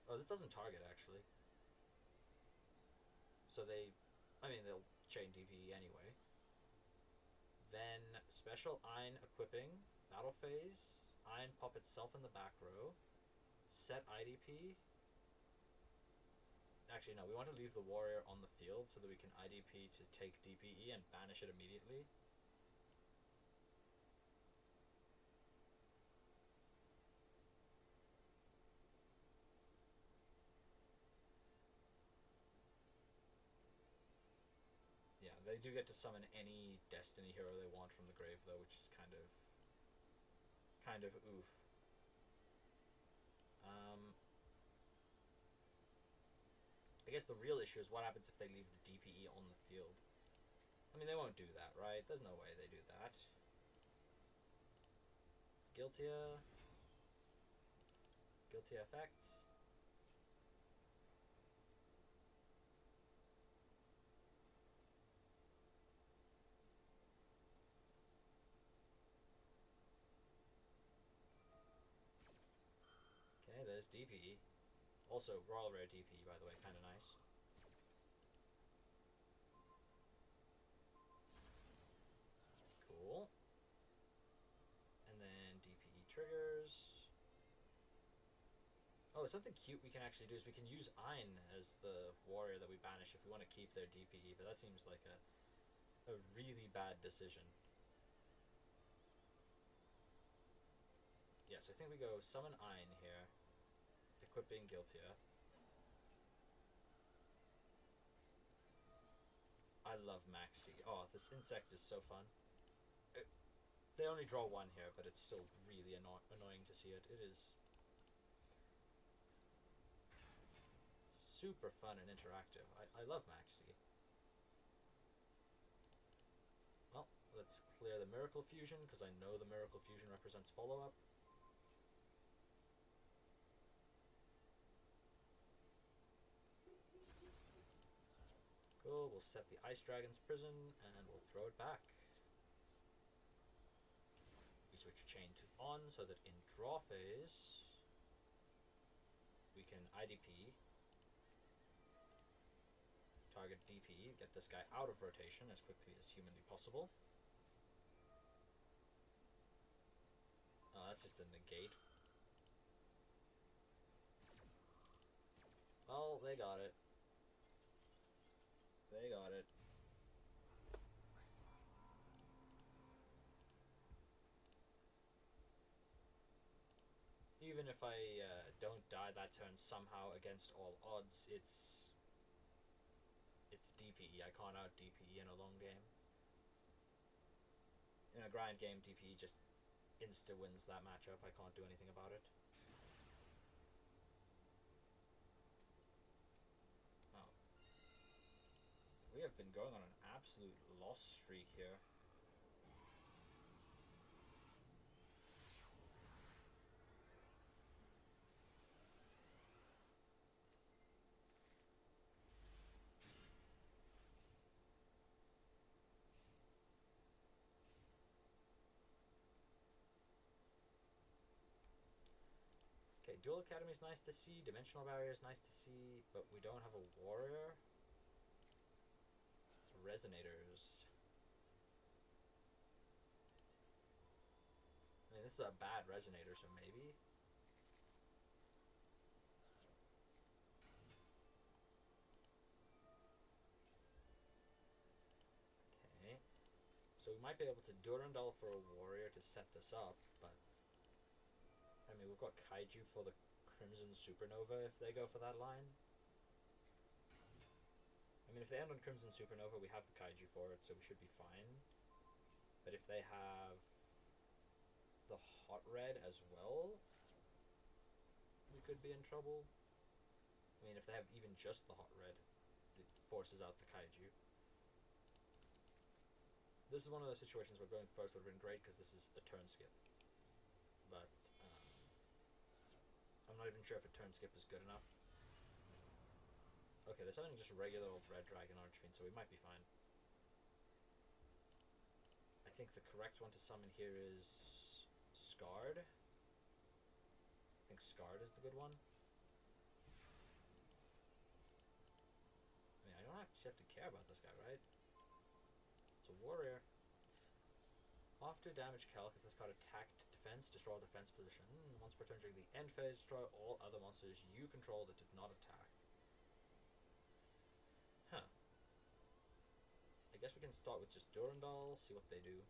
Oh, this doesn't target, actually. So they... I mean, they'll chain DPE anyway. Then special Ein equipping, battle phase, Ein pop itself in the back row, set IDP. Actually, no, we want to leave the warrior on the field so that we can IDP to take DPE and banish it immediately. Yeah, they do get to summon any Destiny hero they want from the grave, though, which is kind of oof. I guess the real issue is what happens if they leave the DPE on the field. I mean, they won't do that, right? There's no way they do that. Guiltia. Guiltia effect. Okay, there's DPE. Also, Royal Rare DPE, by the way, kind of nice. Cool. And then Oh, something cute we can actually do is we can use Ein as the warrior that we banish if we want to keep their DPE, but that seems like a really bad decision. Yeah, so I think we go summon Ein here, equipping Guiltia. I love Maxi. Oh, this insect is so fun. They only draw one here, but it's still really annoying to see it. It is super fun and interactive. I love Maxi. Well, let's clear the Miracle Fusion, because I know the Miracle Fusion represents follow-up. Cool, we'll set the Ice Dragon's Prison, and we'll throw it back. We switch chain to on, so that in draw phase, we can IDP, target DP, get this guy out of rotation as quickly as humanly possible. Oh, that's just a negate. Well, they got it. They got it. Even if I don't die that turn somehow against all odds, it's DPE. I can't out DPE in a long game. In a grind game, DPE just insta wins that matchup. I can't do anything about it. Oh. We have been going on an absolute loss streak here. Okay, Duel Academy is nice to see, Dimensional Barrier is nice to see, but we don't have a warrior. Resonators. I mean, this is a bad resonator, so maybe. Okay. So we might be able to Durandal for a warrior to set this up, but I mean, we've got Kaiju for the Crimson Supernova if they go for that line. I mean, if they end on Crimson Supernova, we have the Kaiju for it, so we should be fine. But if they have the Hot Red as well, we could be in trouble. I mean, if they have even just the Hot Red, it forces out the Kaiju. This is one of those situations where going first would have been great, because this is a turn skip. But I'm not even sure if a turn skip is good enough. Okay, they're summoning just regular old Red Dragon Archfiend, so we might be fine. I think the correct one to summon here is Scarred. I think Scarred is the good one. I mean, I don't actually have to care about this guy, right? It's a warrior. After damage calc, if this card attacked defense, destroy all defense position. Once per turn during the end phase, destroy all other monsters you control that did not attack. Huh. I guess we can start with just Durandal, see what they do.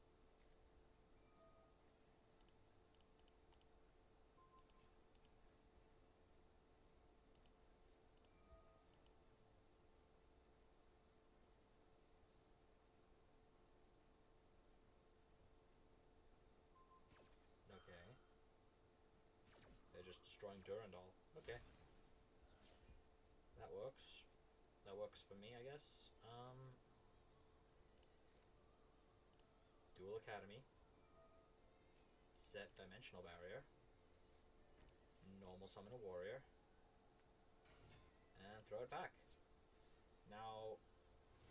Okay. They're just destroying Durandal. Okay. That works. That works for me, I guess. Duel Academy. Set Dimensional Barrier. Normal summon a warrior. And throw it back. Now,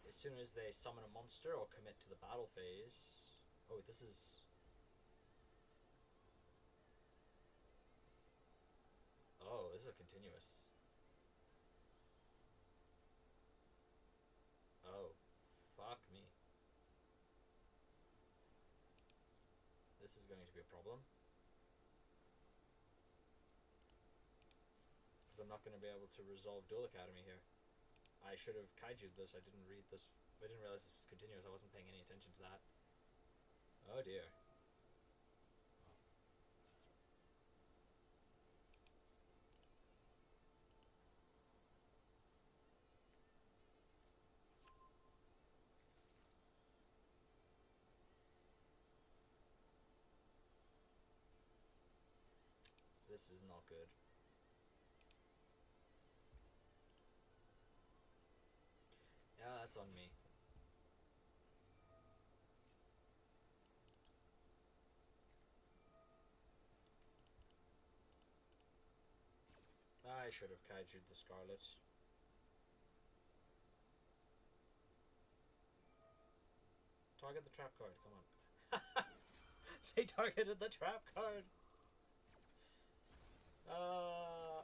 as soon as they summon a monster or commit to the battle phase... Oh, this is... Oh, this is a continuous. Oh, fuck me. This is going to be a problem. I'm not going to be able to resolve Duel Academy here. I should have kaiju'd this. I didn't read this. I didn't realize this was continuous. I wasn't paying any attention to that. Oh dear. This is not good. Yeah, that's on me. I should have kaiju'd the Scarlet. Target the trap card, come on. They targeted the trap card!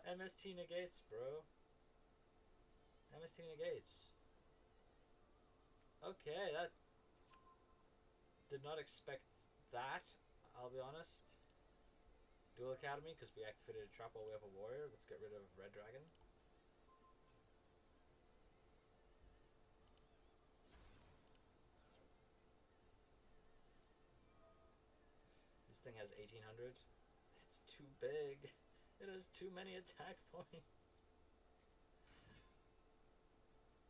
MST negates, bro. MST negates. Okay, that... Did not expect that, I'll be honest. Duel Academy, because we activated a trap while we have a warrior. Let's get rid of Red Dragon. This thing has 1800. It's too big. It has too many attack points.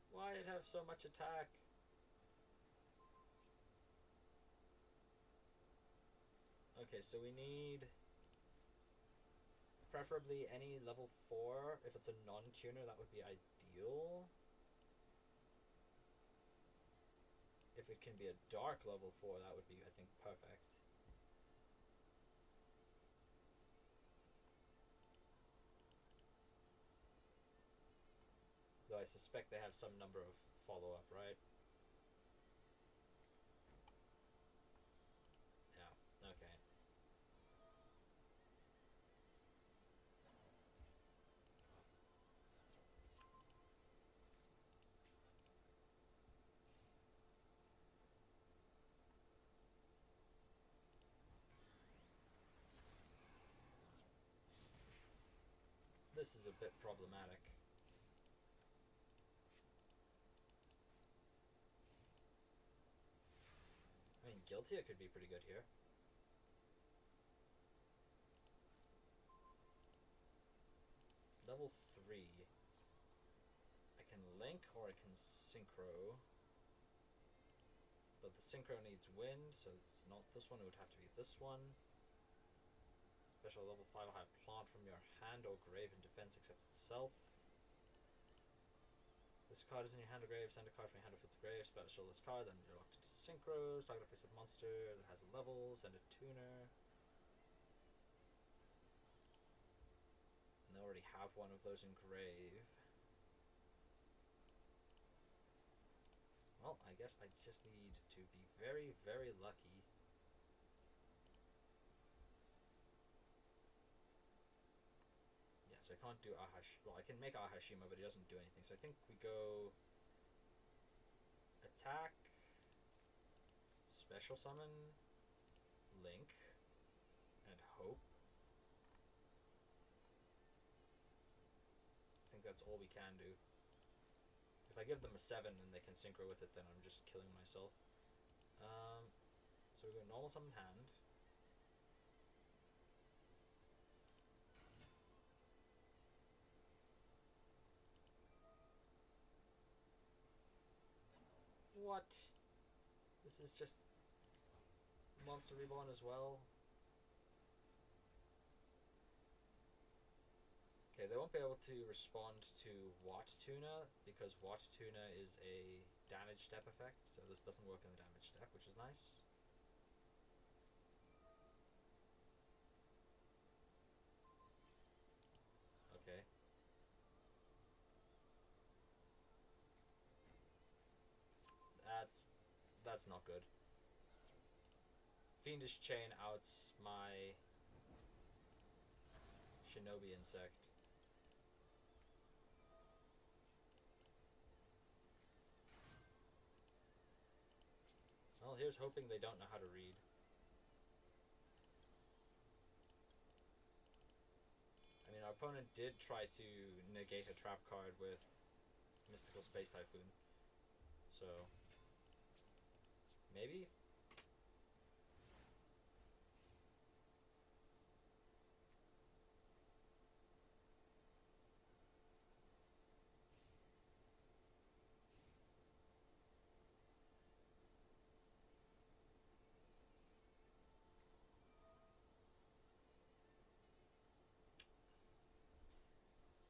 Why it have so much attack? Okay, so we need preferably any level 4. If it's a non-tuner, that would be ideal. If it can be a dark level 4, that would be, I think, perfect. Though I suspect they have some number of follow-up, right? Yeah, okay. This is a bit problematic. I mean, Guiltia could be pretty good here. Level 3. I can link or I can synchro. But the synchro needs wind, so it's not this one, it would have to be this one. Special level 5 high plant from your hand or grave in defense except itself. This card is in your hand or grave, send a card from your hand if it's a grave, special this card, then you're locked into synchros, target a face-up monster that has a level, send a tuner. And they already have one of those in grave. Well, I guess I just need to be very, very lucky. Yeah, so I can't do well, I can make Ahashima, but he doesn't do anything. So I think we go attack, special summon, link, and hope. I think that's all we can do. If I give them a 7 and they can synchro with it, then I'm just killing myself. So we go normal summon hand. What? This is just Monster Reborn as well. Okay, they won't be able to respond to Watt Tuna because Watt Tuna is a damage step effect, so this doesn't work in the damage step, which is nice. Okay. That's not good. Fiendish Chain outs my Shinobi Insect. Well, here's hoping they don't know how to read. I mean, our Our opponent did try to negate a trap card with Mystical Space Typhoon. So, maybe?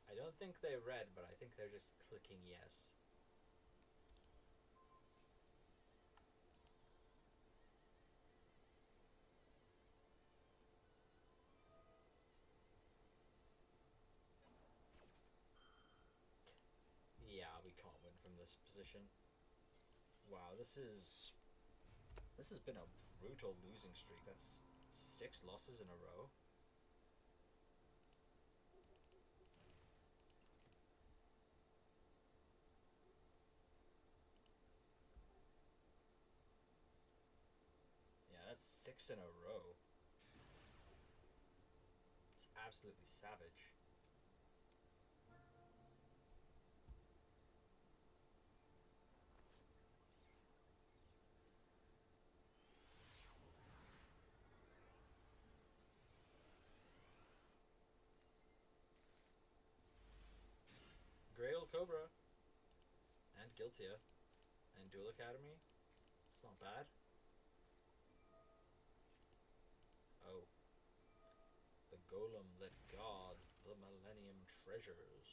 I don't think they read, but I think they're just clicking yes. Yeah, we can't win from this position. Wow, this has been a brutal losing streak. That's 6 losses in a row. Yeah, that's 6 in a row. It's absolutely savage. Grail Cobra and Guiltia and Duel Academy. It's not bad. Oh. The golem that guards the Millennium Treasures.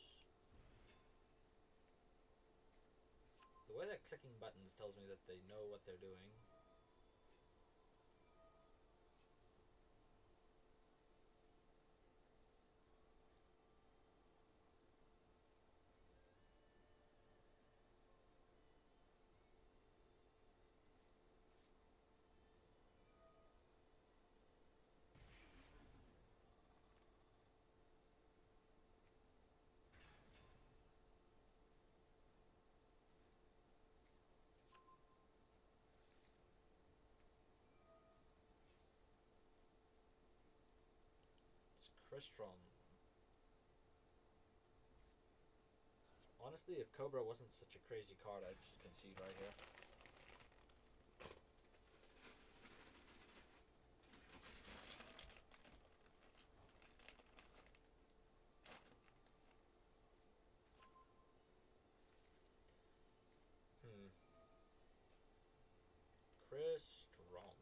The way that clicking buttons tells me that they know what they're doing. It's Crystron. Honestly, if Cobra wasn't such a crazy card, I'd just concede right here. Crystron.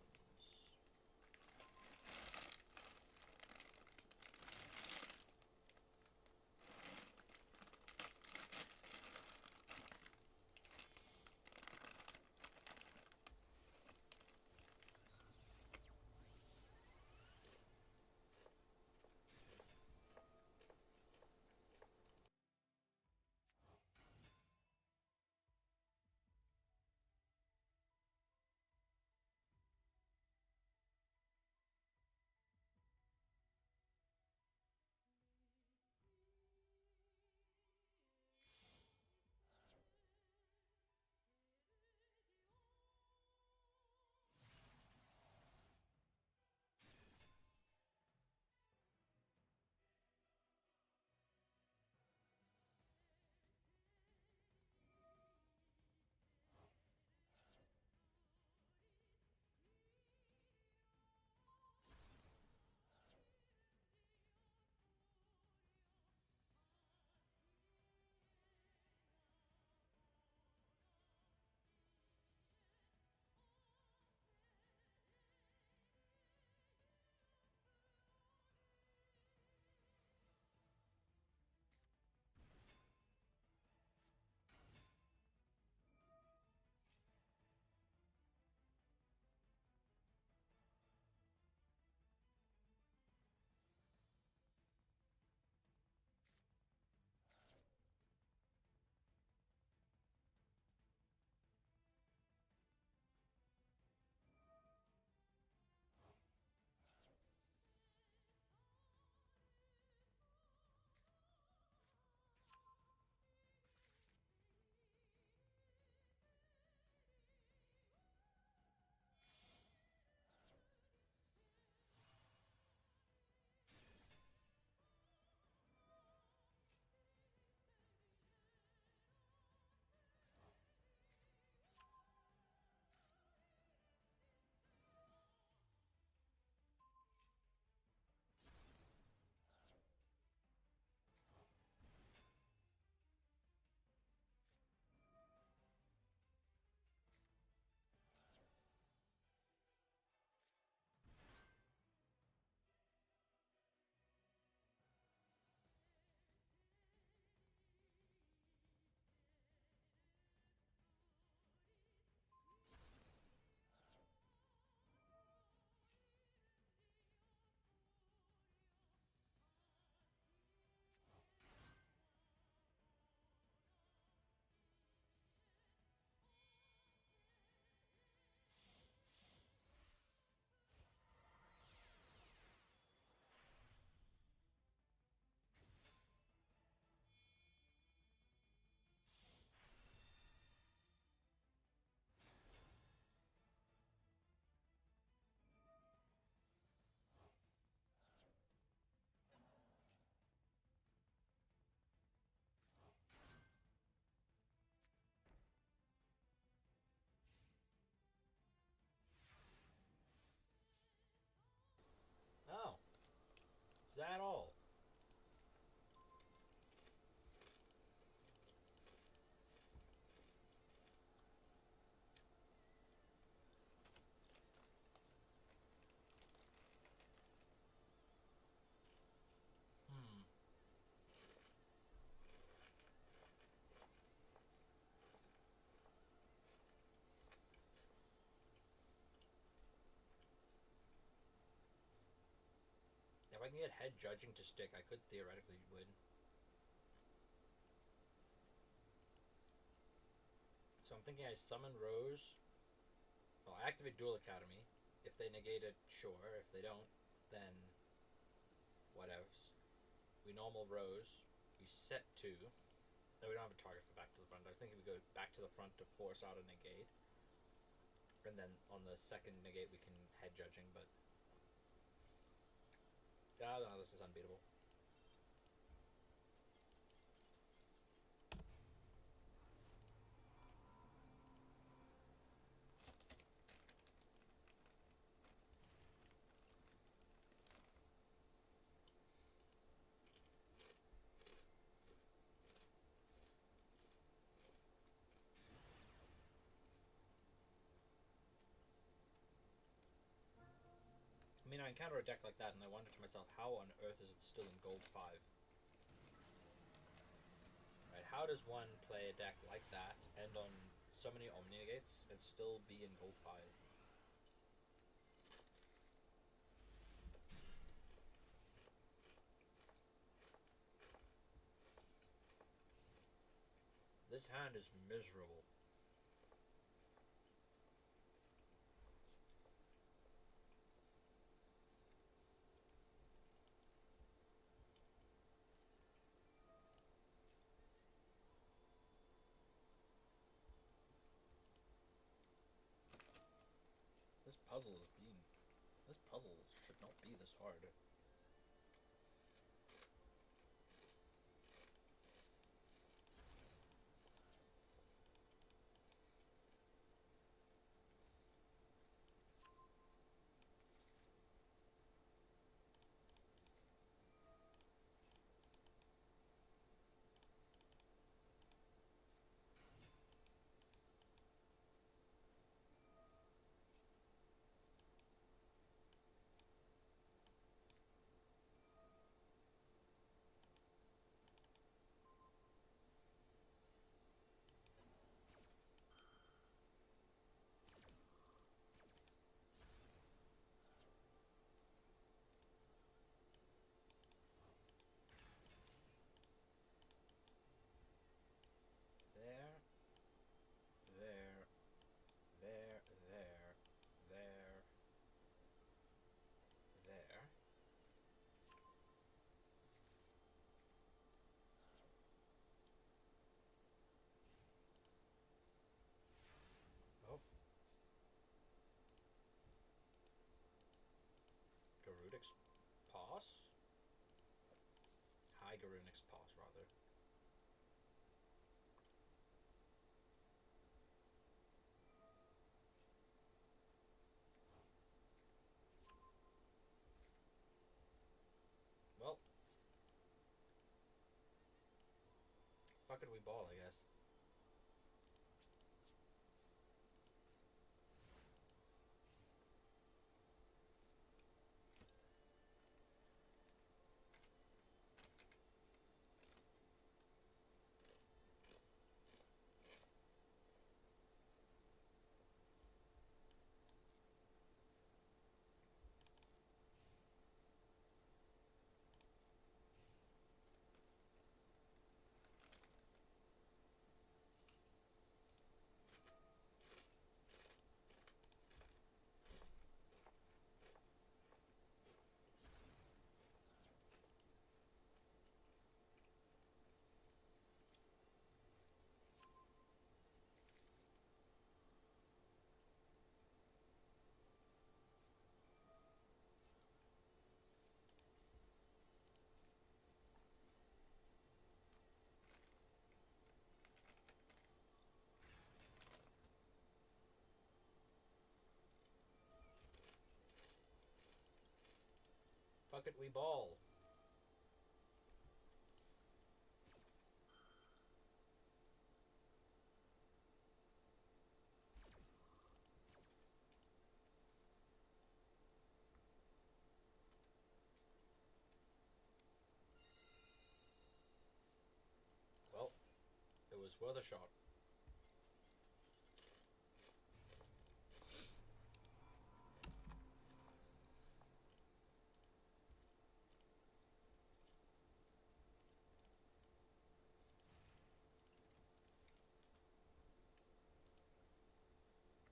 at all. Hmm. If I can get head judging to stick, I could theoretically win. So I'm thinking I summon Rose. Well, I activate Duel Academy. If they negate it, sure. If they don't, then whatevs. We normal Rose. We set 2. No, we don't have a target for back to the front. I was thinking we go back to the front to force out a negate. And then on the second negate we can head judging, but... Oh, no, this is unbeatable. I mean, I encounter a deck like that, and I wonder to myself, how on earth is it still in gold 5? Right? How does one play a deck like that, end on so many Omni negates, and still be in gold 5? This hand is miserable. This puzzle should not be this hard. There, there, there, there, there, there. Oh. Garudic's Pass? High Garudic's Pass, rather. Well. Fuck it, we ball, I guess. Fuck it, we ball. was worth a shot.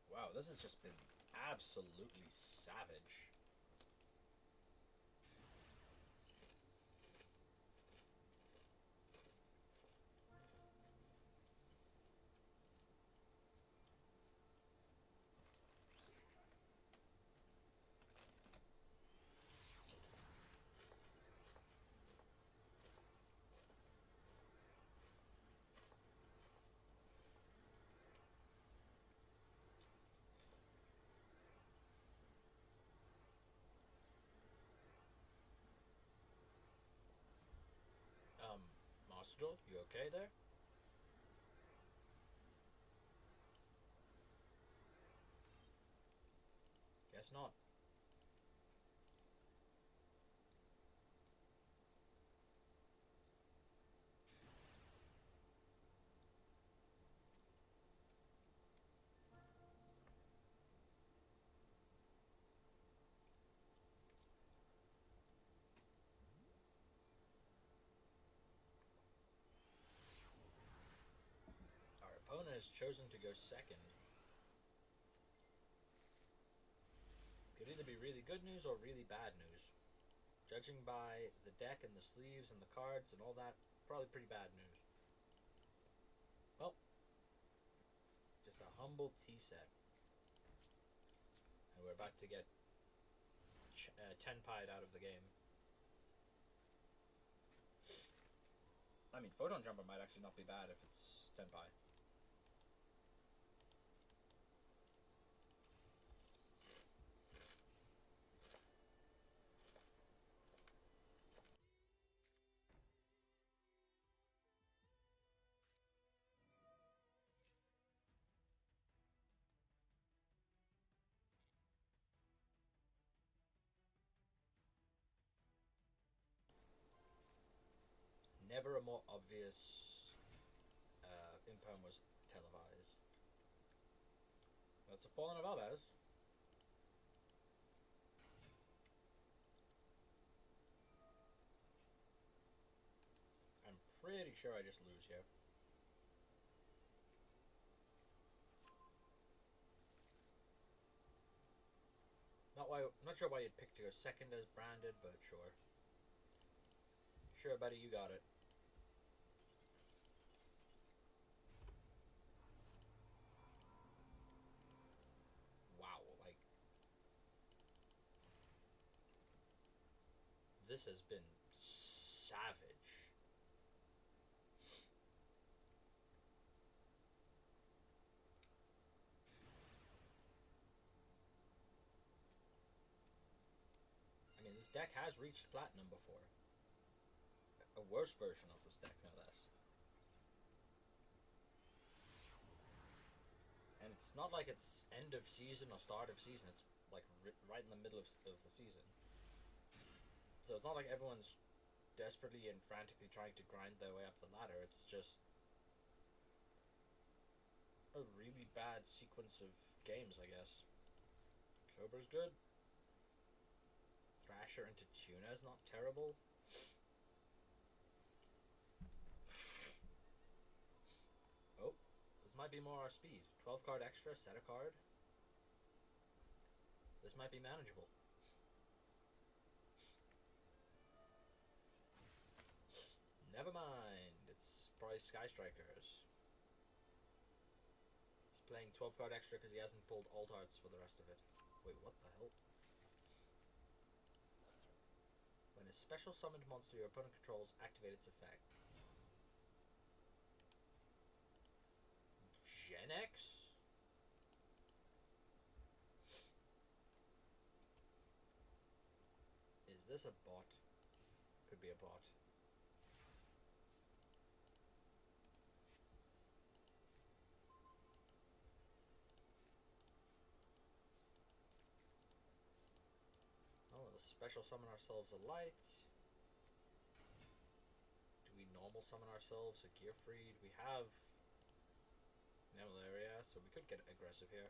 Wow, this has just been absolutely savage. Master Duel, you okay there? Guess not. Our opponent has chosen to go second. Could either be really good news or really bad news. Judging by the deck and the sleeves and the cards and all that, probably pretty bad news. Well, just a humble tea set. And we're about to get 10-pied out of the game. I mean, Photon Jumper might actually not be bad if it's 10-pie. Never a more obvious imperm was televised. That's a Fallen of Albaz. I'm pretty sure I just lose here. Not sure why you'd pick to go second as branded, but sure. Sure, buddy, you got it. Wow, like... This has been savage. I mean, this deck has reached platinum before. A worse version of this deck, no less. And it's not like it's end of season or start of season. It's like right in the middle of the season. So it's not like everyone's desperately and frantically trying to grind their way up the ladder. It's just a really bad sequence of games, I guess. Cobra's good. Thrasher into Tuna is not terrible. Oh, this might be more our speed. 12 card extra, set a card. This might be manageable. Never mind, it's probably Sky Strikers. He's playing 12 card extra because he hasn't pulled alt arts for the rest of it. Wait, what the hell? When a special summoned monster your opponent controls activate its effect. Gen X? Is this a bot? Could be a bot. Oh, we'll special summon ourselves a light. Do we normal summon ourselves a Gearfried? We have Naval area, so we could get aggressive here.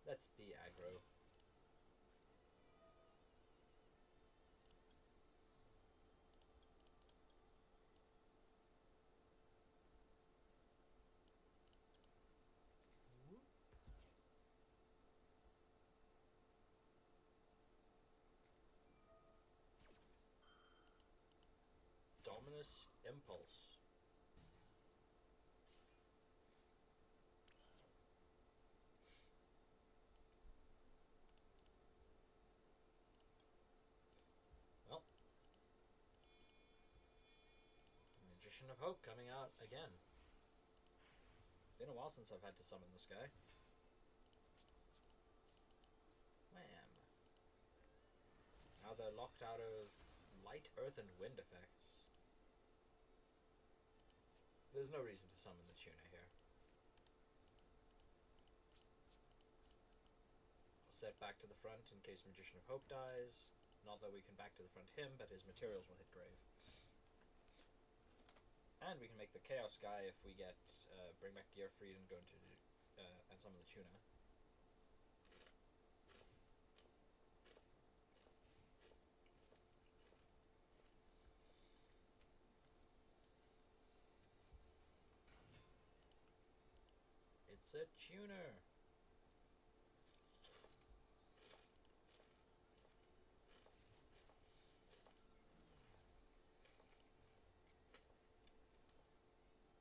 Let's be aggro. Dominus Impulse. Well, Magician of Hope coming out again. Been a while since I've had to summon this guy. Wham. Now they're locked out of light, earth, and wind effects. There's no reason to summon the tuna here. I'll set back to the front in case Magician of Hope dies. Not that we can back to the front him, but his materials will hit grave. And we can make the Chaos guy if we get bring back Gearfried and go into and summon the tuna. It's a tuner.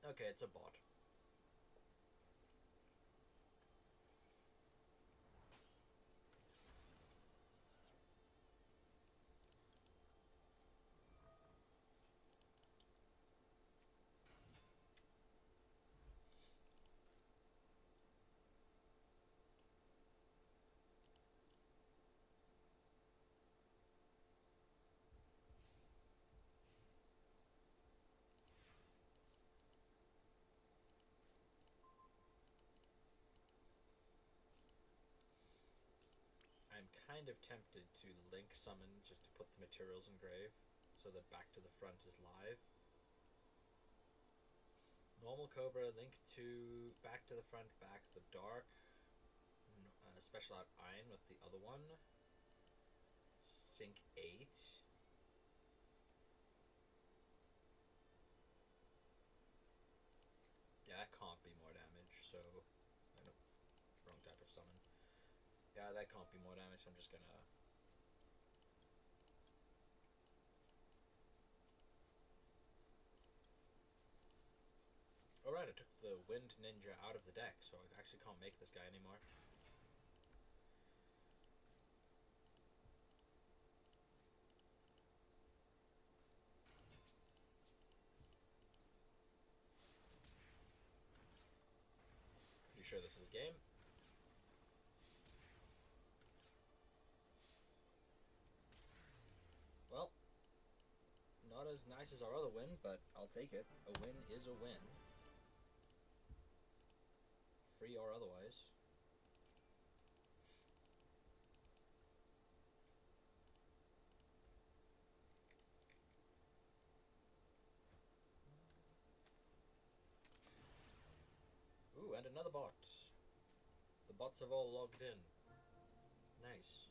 Okay, it's a bot. I'm kind of tempted to link summon just to put the materials in grave so that back to the front is live. Normal Cobra, link to back to the front, back the dark. Special out Iron with the other one. Sync 8. Yeah, that can't be more damage, so I know, wrong type of summon. Yeah, that can't be more damage, so I'm just gonna... Alright, I took the Wind Ninja out of the deck, so I actually can't make this guy anymore. Pretty sure this is game. Well, not as nice as our other win, but I'll take it. A win is a win. Free or otherwise. Ooh, and another bot. The bots have all logged in. Nice.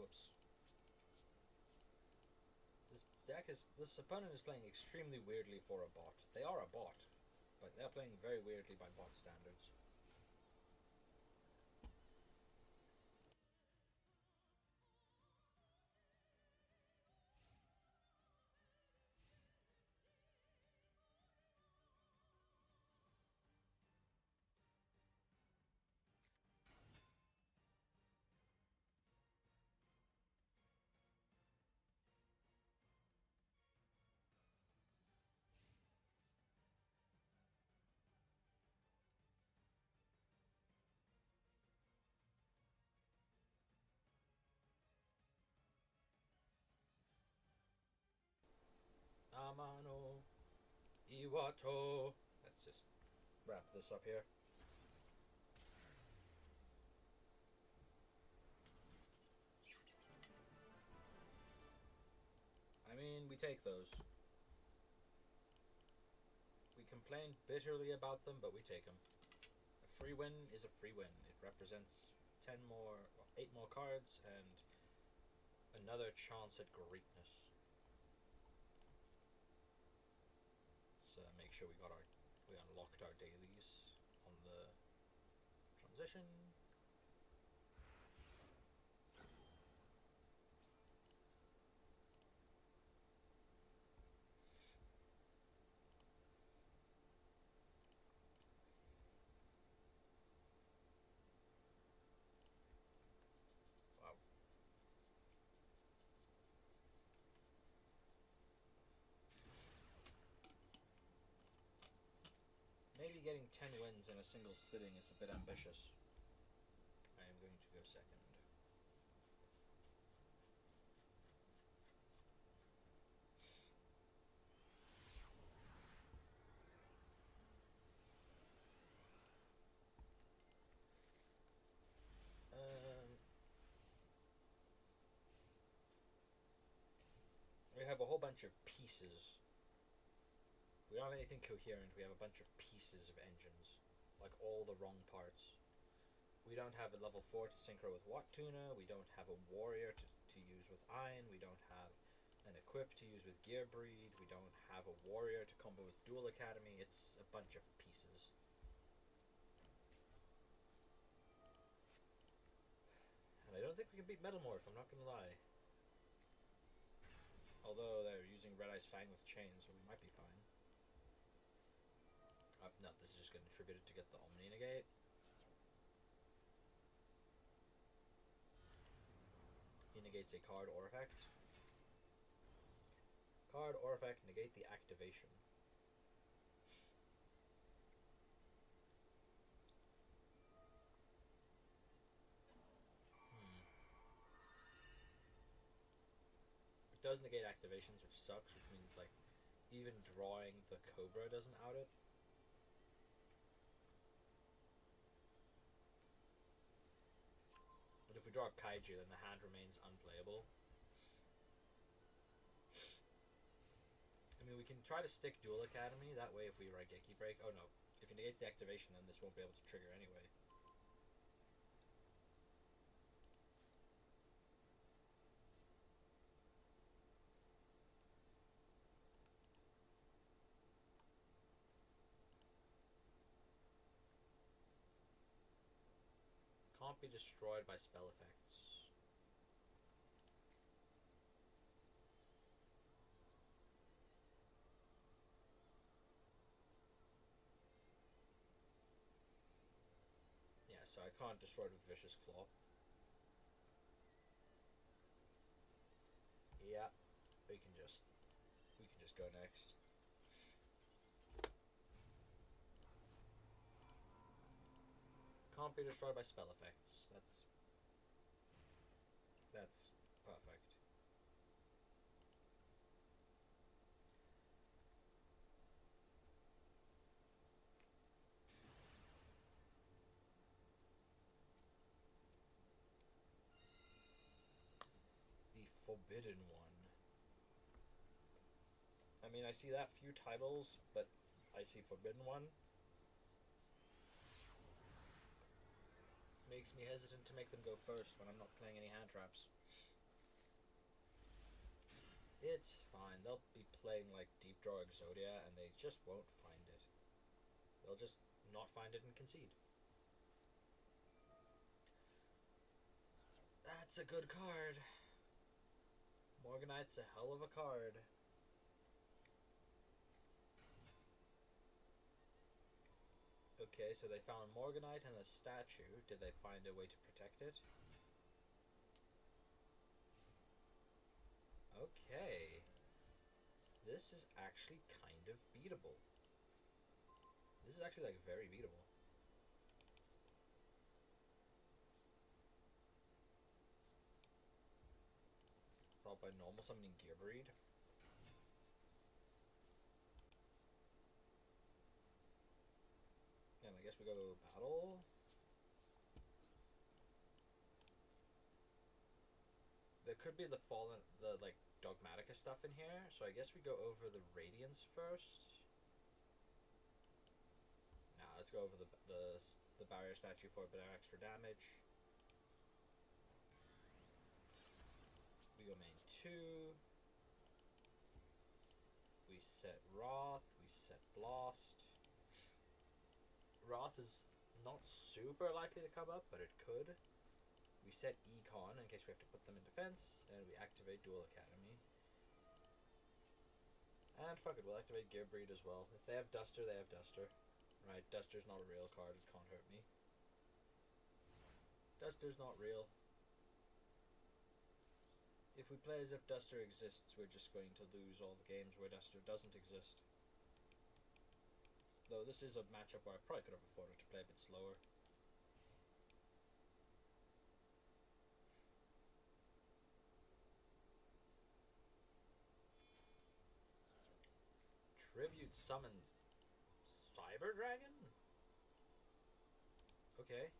Whoops. This opponent is playing extremely weirdly for a bot. They are a bot, but they're playing very weirdly by bot standards. Amano Iwato. Let's just wrap this up here. I mean, we take those. We complain bitterly about them, but we take them. A free win is a free win. It represents 8 more cards and another chance at greatness. Let's make sure we unlocked our dailies on the transition. Wow. Maybe getting 10 wins in a single sitting is a bit ambitious. I am going to go second. We have a whole bunch of pieces. We don't have anything coherent. We have a bunch of pieces of engines, like all the wrong parts. We don't have a level 4 to synchro with Wattuna. We don't have a warrior to use with Ein. We don't have an equip to use with Gearbreed. We don't have a warrior to combo with Duel Academy. It's a bunch of pieces. And I don't think we can beat Metalmorph, I'm not gonna lie. Although they're using Red Ice Fang with Chain, so we might be fine. No, this is just going to tribute it to get the Omni negate. He negates a card or effect. Card or effect negate the activation. It does negate activations, which sucks, which means like even drawing the Cobra doesn't out it. But if we draw a Kaiju, then the hand remains unplayable. I mean, we can try to stick Duel Academy, that way if we Raigeki Break... Oh no, if he negates the activation, then this won't be able to trigger anyway. Can't be destroyed by spell effects. Yeah, so I can't destroy it with Vicious Claw. Yeah, we can just go next. Can't be destroyed by spell effects. That's perfect. The Forbidden One. I mean, I see that few titles, but I see Forbidden One. Makes me hesitant to make them go first when I'm not playing any hand traps. It's fine. They'll be playing like Deep Draw Exodia and they just won't find it. They'll just not find it and concede. That's a good card. Morganite's a hell of a card. Okay, so they found Morganite and a statue. Did they find a way to protect it? Okay. This is actually kind of beatable. This is actually like very beatable. Solved by normal summoning Gearbreed. And I guess we go battle. There could be the fallen, the like Dogmatica stuff in here, so I guess we go over the Radiance first. Nah, let's go over the barrier statue for a bit of extra damage. We go main 2. We set Wrath. We set Blast. Wrath is not super likely to come up, but it could. We set Econ in case we have to put them in defense, and we activate Duel Academy. And fuck it, we'll activate Gearbreed as well. If they have Duster, they have Duster. Right, Duster's not a real card, it can't hurt me. Duster's not real. If we play as if Duster exists, we're just going to lose all the games where Duster doesn't exist. Though this is a matchup where I probably could have afforded to play a bit slower. Tribute summons Cyber Dragon? Okay.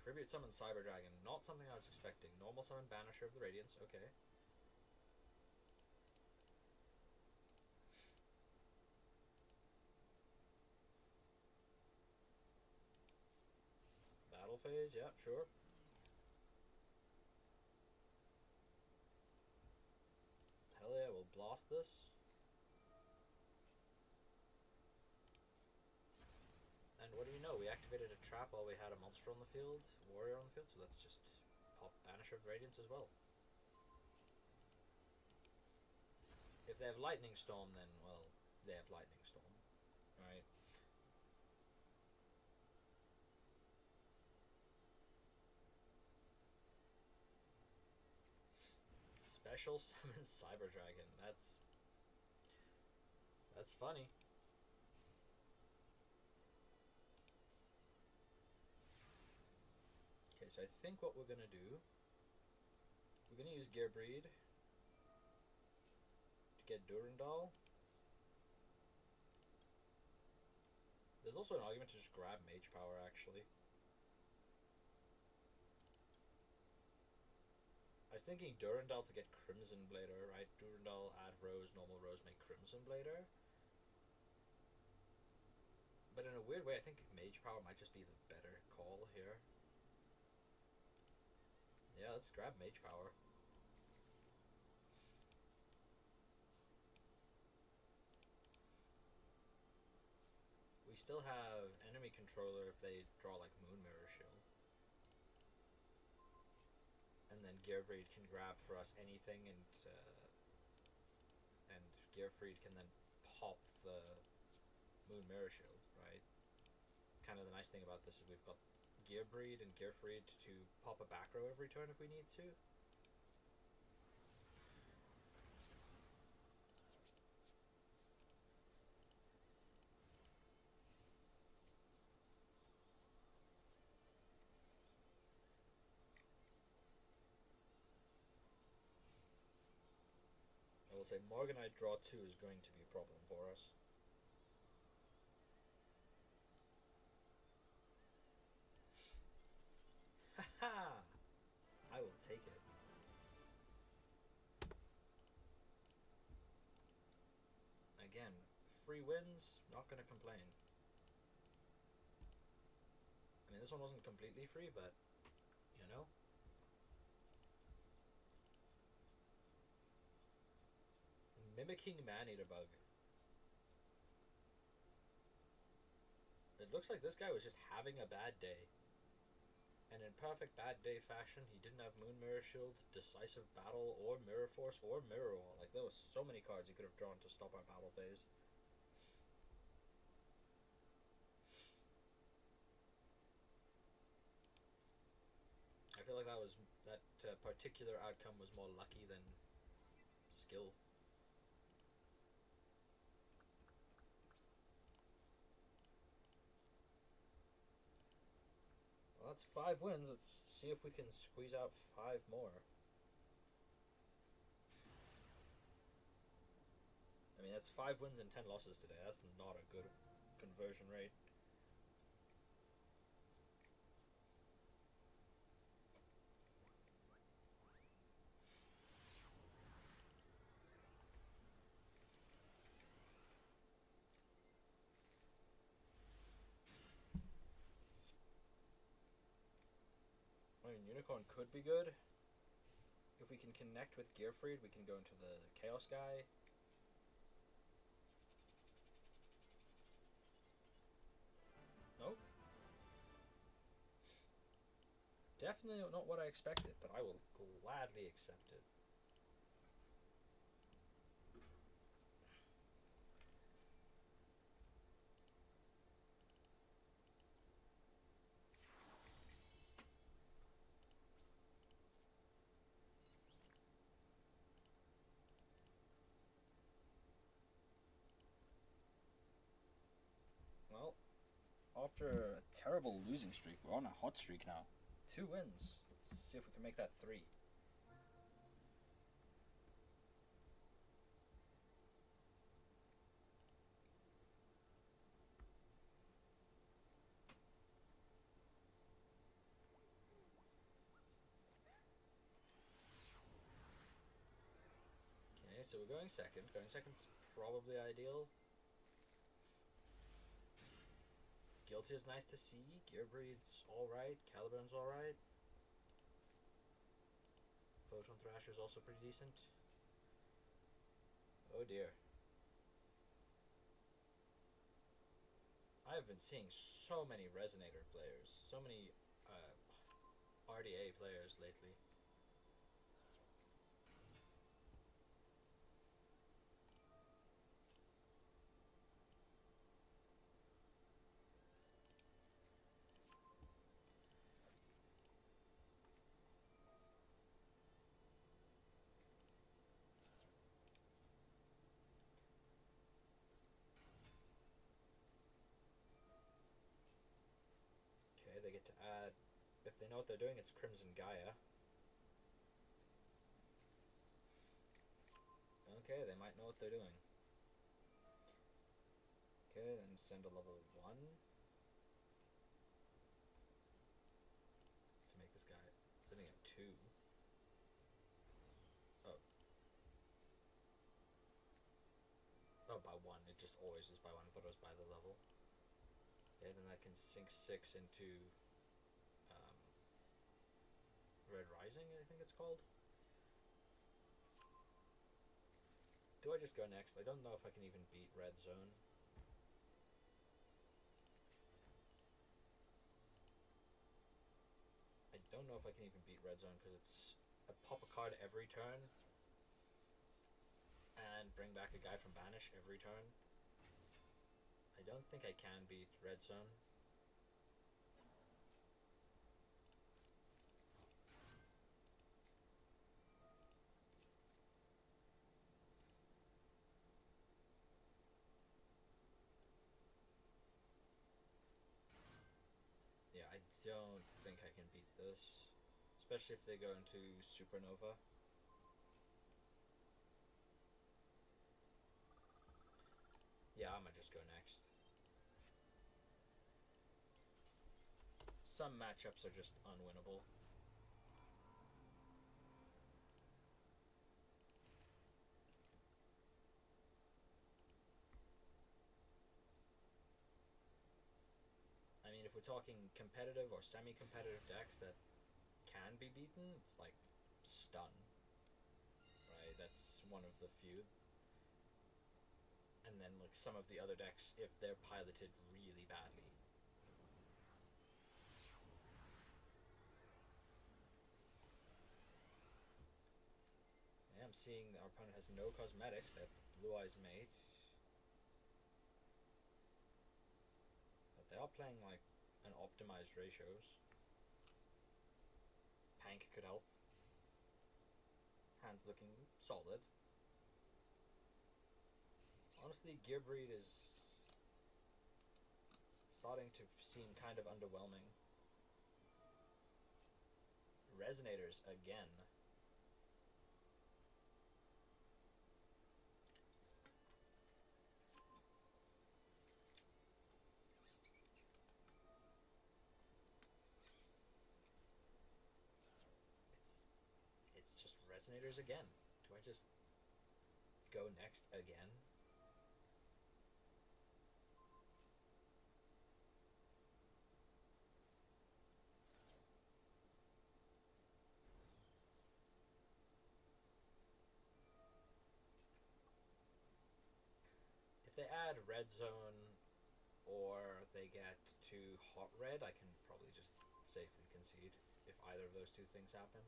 Tribute summon Cyber Dragon. Not something I was expecting. Normal summon Banisher of the Radiance. Okay. Battle phase. Yeah, sure. Hell yeah, we'll blast this. And what do you know? We activated a trap while we had a monster on the field, warrior on the field, so let's just pop Banisher of Radiance as well. If they have Lightning Storm, then, well, they have Lightning Storm, right? Special summon Cyber Dragon. That's funny. Okay, so I think what we're gonna do, we're gonna use Gearbreed to get Durandal. There's also an argument to just grab Mage Power, actually. I was thinking Durandal to get Crimson Blader, right? Durandal, add Rose, normal Rose, make Crimson Blader. But in a weird way, I think Mage Power might just be the better call here. Yeah, let's grab Mage Power. We still have enemy controller if they draw like Moon Mirror Shield. And then Gearbreed can grab for us anything, and Gearfried can then pop the Moon Mirror Shield, right? Kind of the nice thing about this is we've got Gearbreed and Gearfried to pop a back row every turn if we need to. I will say Morganite draw 2 is going to be a problem for us. Haha! I will take it. Again, free wins, not gonna complain. I mean, this this one wasn't completely free, but, you know. Mimicking Man-Eater Bug. It looks like this guy was just having a bad day. And in perfect bad day fashion, he didn't have Moon Mirror Shield, Decisive Battle, or Mirror Force, or Mirror Wall. Like, there was so many cards he could have drawn to stop our battle phase. I feel like that particular outcome was more lucky than skill. Well, that's 5 wins. Let's see if we can squeeze out 5 more. I mean, that's 5 wins and 10 losses today. That's not a good conversion rate. I mean, Unicorn could be good. If we can connect with Gearfried, we can go into the Chaos guy. Nope. Definitely not what I expected, but I will gladly accept it. Well, after a terrible losing streak, we're on a hot streak now. 2 wins. Let's see if we can make that 3. Okay, so we're going second. Going second's probably ideal. Guilty is nice to see. Gearbreed's alright. Caliburn's alright. Photon Thrasher's also pretty decent. Oh dear. I have been seeing so many Resonator players. So many RDA players lately. Okay, they get to add... If they know what they're doing, it's Crimson Gaia. Okay, they might know what they're doing. Okay, then send a level 1. To make this guy... Sending at 2. Oh. Oh, by 1. It just always is by 1. I thought it was by the level. Okay, then that can sink 6 into... Red Rising, I think it's called. Do I just go next? I don't know if I can even beat Red Zone. I don't know if I can even beat Red Zone because it's I pop a card every turn and bring back a guy from Banish every turn. I don't think I can beat Red Zone. Yeah, I don't think I can beat this. Especially if they go into Supernova. Yeah, I'm gonna just go next. Some matchups are just unwinnable. we're talking competitive or semi-competitive decks that can be beaten, it's like stun, right? That's one of the few. And then like some of the other decks, if they're piloted really badly. Yeah, I'm seeing our opponent has no cosmetics. They have the Blue Eyes Mate. But they are playing like an optimized ratios. Pank could help. Hand's looking solid. Honestly, Gearbreed is starting to seem kind of underwhelming. Resonators again. It's just Resonators again. Do I just go next again? If they add Red Zone or they get to Hot Red, I can probably just safely concede if either of those two things happen.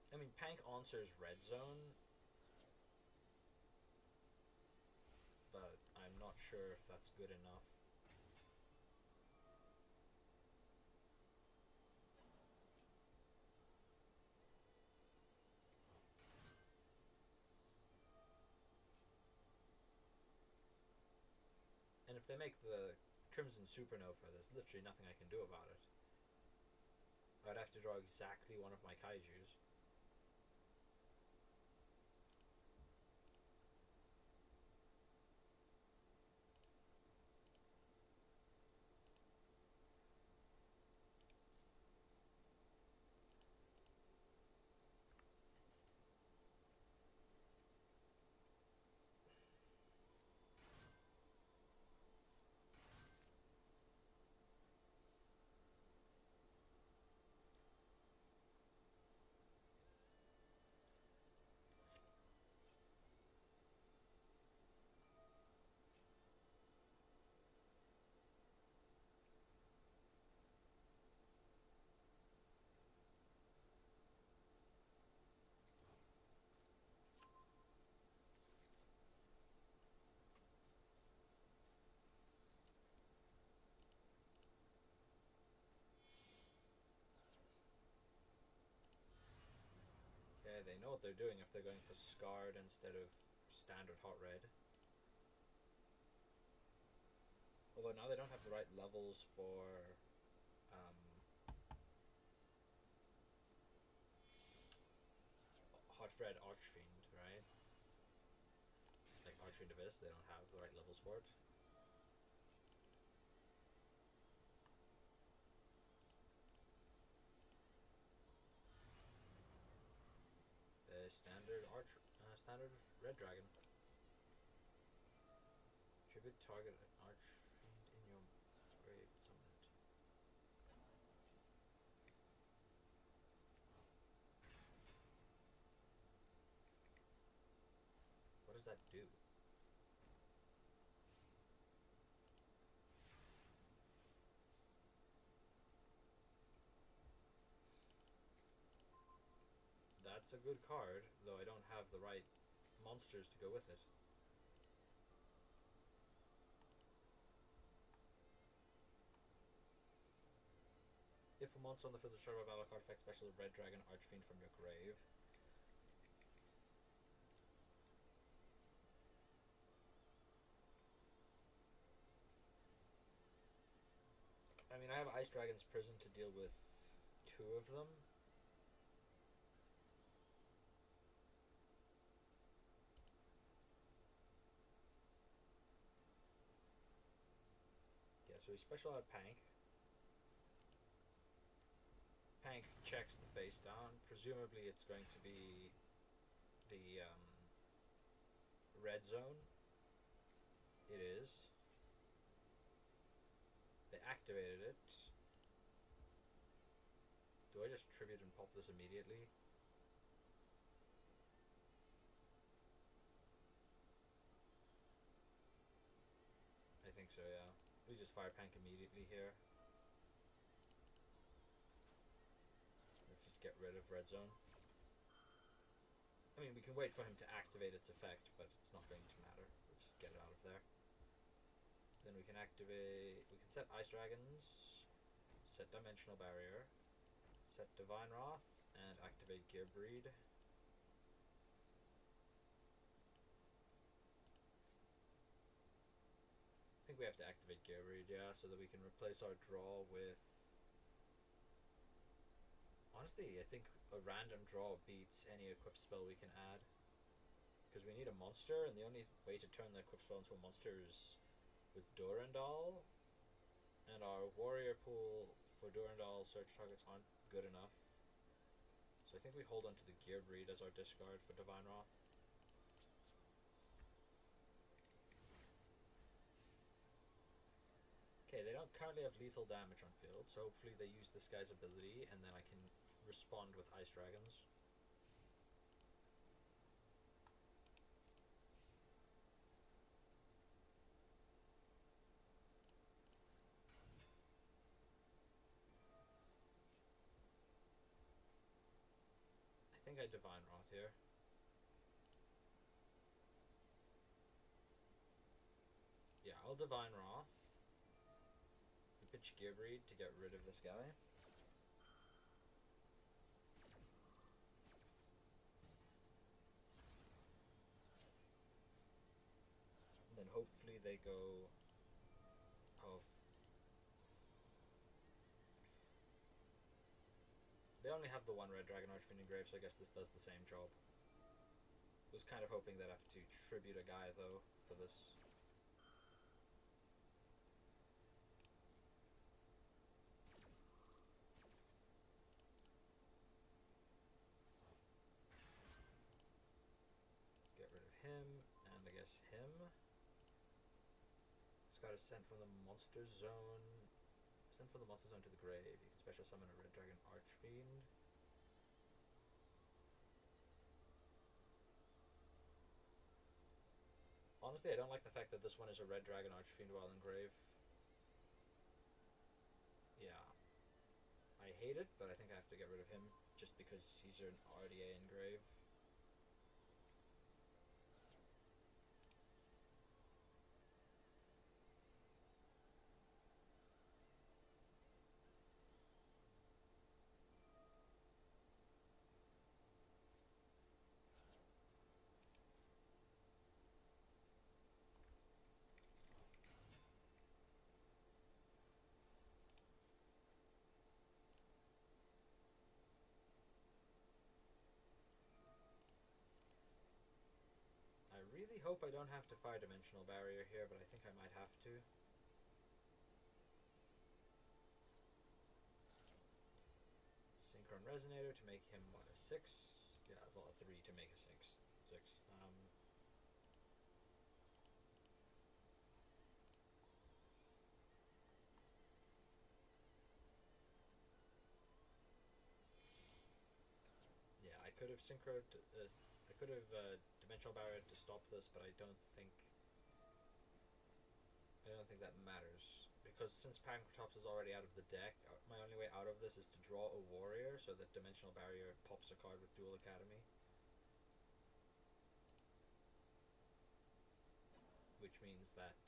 I mean, Pank answers Red Zone, but I'm not sure if that's good enough. And if they make the Crimson Supernova, there's literally nothing I can do about it. I'd have to draw exactly one of my Kaijus. Okay, they know what they're doing if they're going for Scarred instead of standard Hot Red. Although now they don't have the right levels for Hot Red Archfiend, right? Like Archfiend Abyss, they don't have the right levels for it. The standard standard Red Dragon. Tribute target an Archfiend in your grave, summon it. What does that do? That's a good card, though I don't have the right monsters to go with it. If a monster on the field of Shadow Battle card effect special Red Dragon Archfiend from your grave. I mean, I have Ice Dragon's Prison to deal with two of them. Yeah, so we special out Pank. Pank checks the face down. Presumably it's going to be the Red Zone. It is. activated it. Do I just tribute and pop this immediately? I think so, yeah. We just fire Pank immediately here. Let's just get rid of red zone. I mean, we can wait for him to activate its effect, but it's not going to matter. Let's just get it out of there. Then we can activate... We can set Ice Dragons, set Dimensional Barrier, set Divine Wrath, and activate Gear Breed. I think we have to activate Gear Breed, yeah, so that we can replace our draw with... Honestly, I think a random draw beats any equip spell we can add. Because we need a monster, and the only way to turn the equip spell into a monster is with Durandal. And our warrior pool for Durandal search targets aren't good enough. So I think we hold on to the Gear Breed as our discard for Divine Wrath. Okay, they don't currently have lethal damage on field, so hopefully they use this guy's ability, and then I can respond with Ice Dragons. I think I Divine Wrath here. Yeah, I'll Divine Wrath. We pitch Gear Breed to get rid of this guy. And then hopefully they go... Oh. They only have the one red Dragon Archfiend engraved, so I guess this does the same job. Was kind of hoping that I have to tribute a guy, though, for this. Get rid of him, and I guess him. This guy is sent from the monster zone. Sent from the monster zone to the grave. You can special summon a red dragon archfiend. Honestly, I don't like the fact that this one is a red dragon archfiend while in grave. Yeah. I hate it, but I think I have to get rid of him just because he's an RDA in grave. I really hope I don't have to fire Dimensional Barrier here, but I think I might have to. Synchron Resonator to make him, what, a 6? Yeah, well, a 3 to make a 6. Yeah, I could have synchroed... I could have Dimensional Barrier to stop this, but I don't think that matters. Because since Pancratops is already out of the deck, my only way out of this is to draw a warrior so that Dimensional Barrier pops a card with Duel Academy. Which means that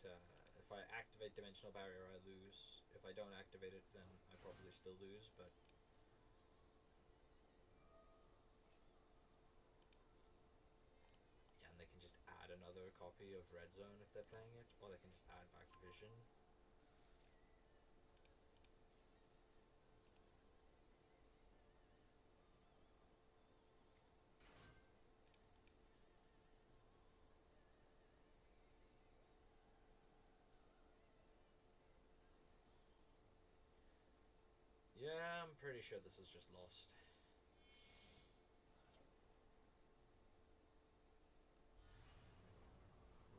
if I activate Dimensional Barrier, I lose. If I don't activate it, then I probably still lose, but... Yeah, and they can just add another copy of Red Zone if they're playing it, or they can just add back Vision. Yeah, I'm pretty sure this is just lost.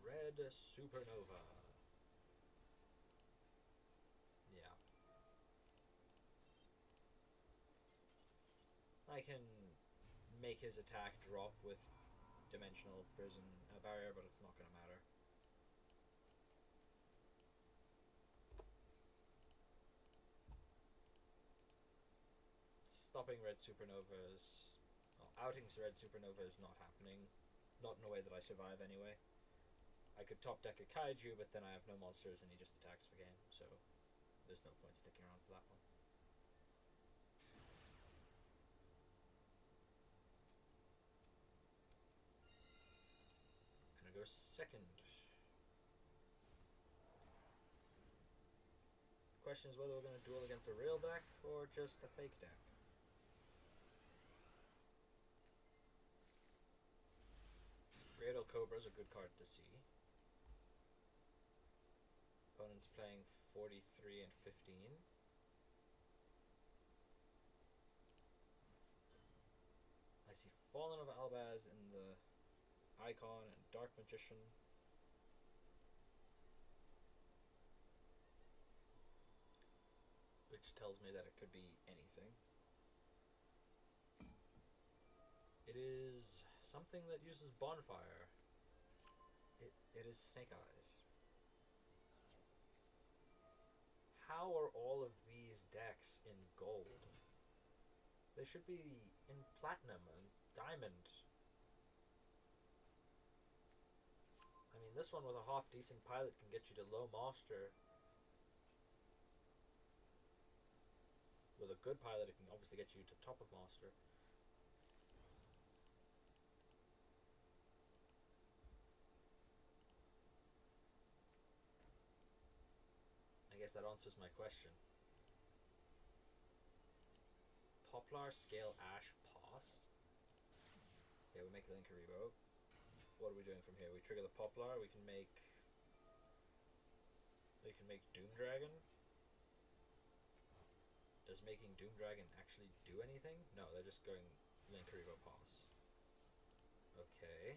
Red Supernova. Yeah. I can make his attack drop with Dimensional Prison Barrier, but it's not going to matter. Stopping Red Supernovas, well, outing Red Supernova is not happening. Not in a way that I survive anyway. I could top deck a Kaiju, but then I have no monsters and he just attacks for game, so there's no point sticking around for that one. Gonna go second. Question is whether we're going to duel against a real deck or just a fake deck. Great Cobra is a good card to see. Opponent's playing 43 and 15. I see Fallen of Albaz in the Icon and Dark Magician. Which tells me that it could be anything. It is something that uses Bonfire. It is Snake Eyes. How are all of these decks in gold? They should be in platinum and diamond. I mean, this one with a half decent pilot can get you to low master. With a good pilot, it can obviously get you to top of master. I guess that answers my question. Poplar, Scale, Ash, Pass. Okay, we make Linkuriboh. What are we doing from here? We trigger the Poplar, we can make Doom Dragon. Does making Doom Dragon actually do anything? No, they're just going Linkuriboh Pass. Okay.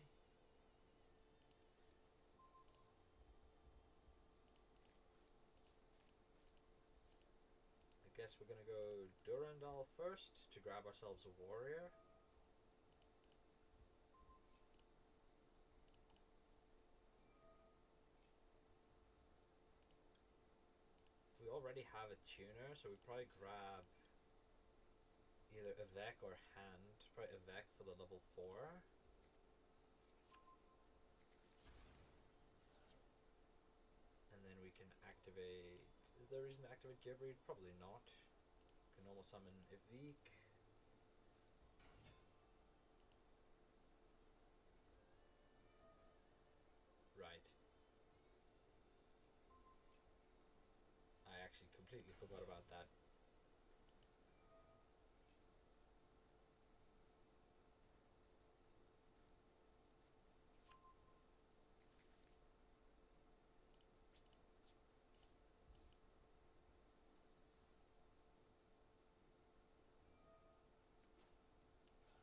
I guess we're gonna go Durandal first to grab ourselves a warrior. We already have a tuner, so we'd probably grab either Avec or Hand. Probably Avec for the level 4. And then we can activate... Is there a reason to activate Gibreed? Probably not. Can normal summon Evique. Right. I actually completely forgot about that.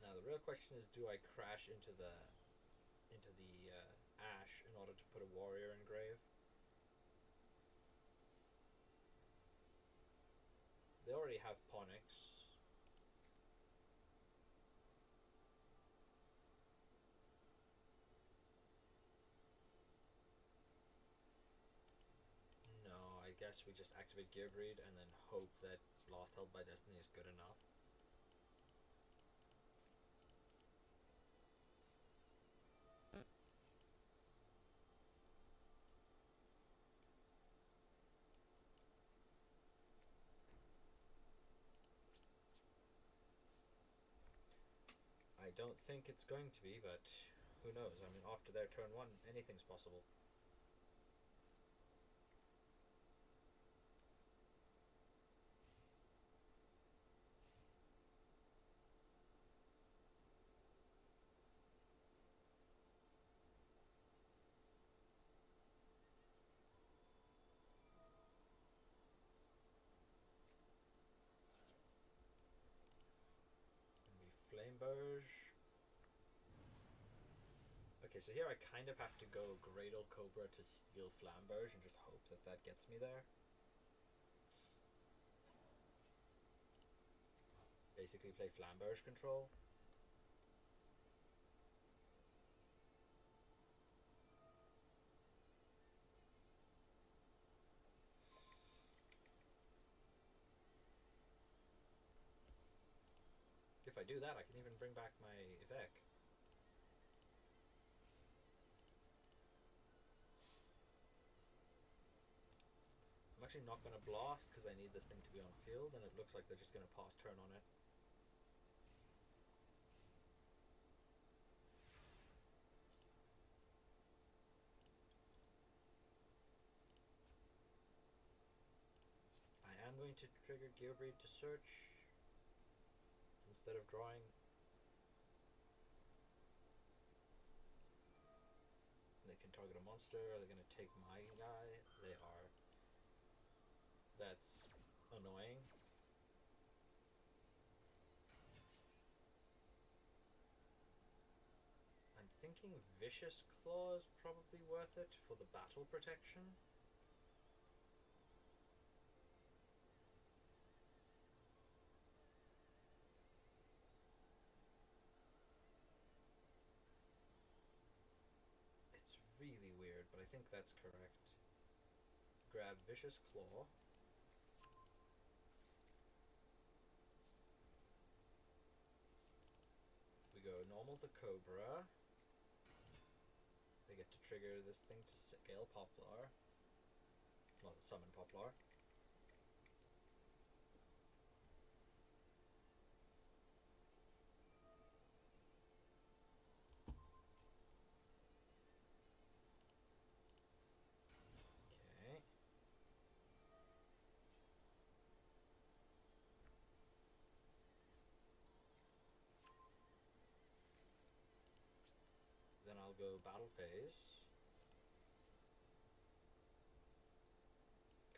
Now the real question is, do I crash into the Ash in order to put a warrior in grave? They already have Ponix. No, I guess we just activate Gibreed and then hope that Lost Held by Destiny is good enough. I don't think it's going to be, but who knows? I mean, after their turn 1, anything's possible. Flamberge. Okay, so here I kind of have to go Greater Cobra to steal Flamberge and just hope that that gets me there. basically play Flamberge control. If I do that, I can even bring back my Evec. I'm actually not going to blast because I need this thing to be on field, and it looks like they're just going to pass turn on it. I am going to trigger Gearbreed to search instead of drawing. They can target a monster. Are they going to take my guy? They are. That's annoying. I'm thinking Vicious Claw is probably worth it for the battle protection. It's really weird, but I think that's correct. Grab Vicious Claw. We go normal to Cobra. They get to trigger this thing to scale Poplar. Well, summon Poplar. Okay. Then I'll go Battle Phase.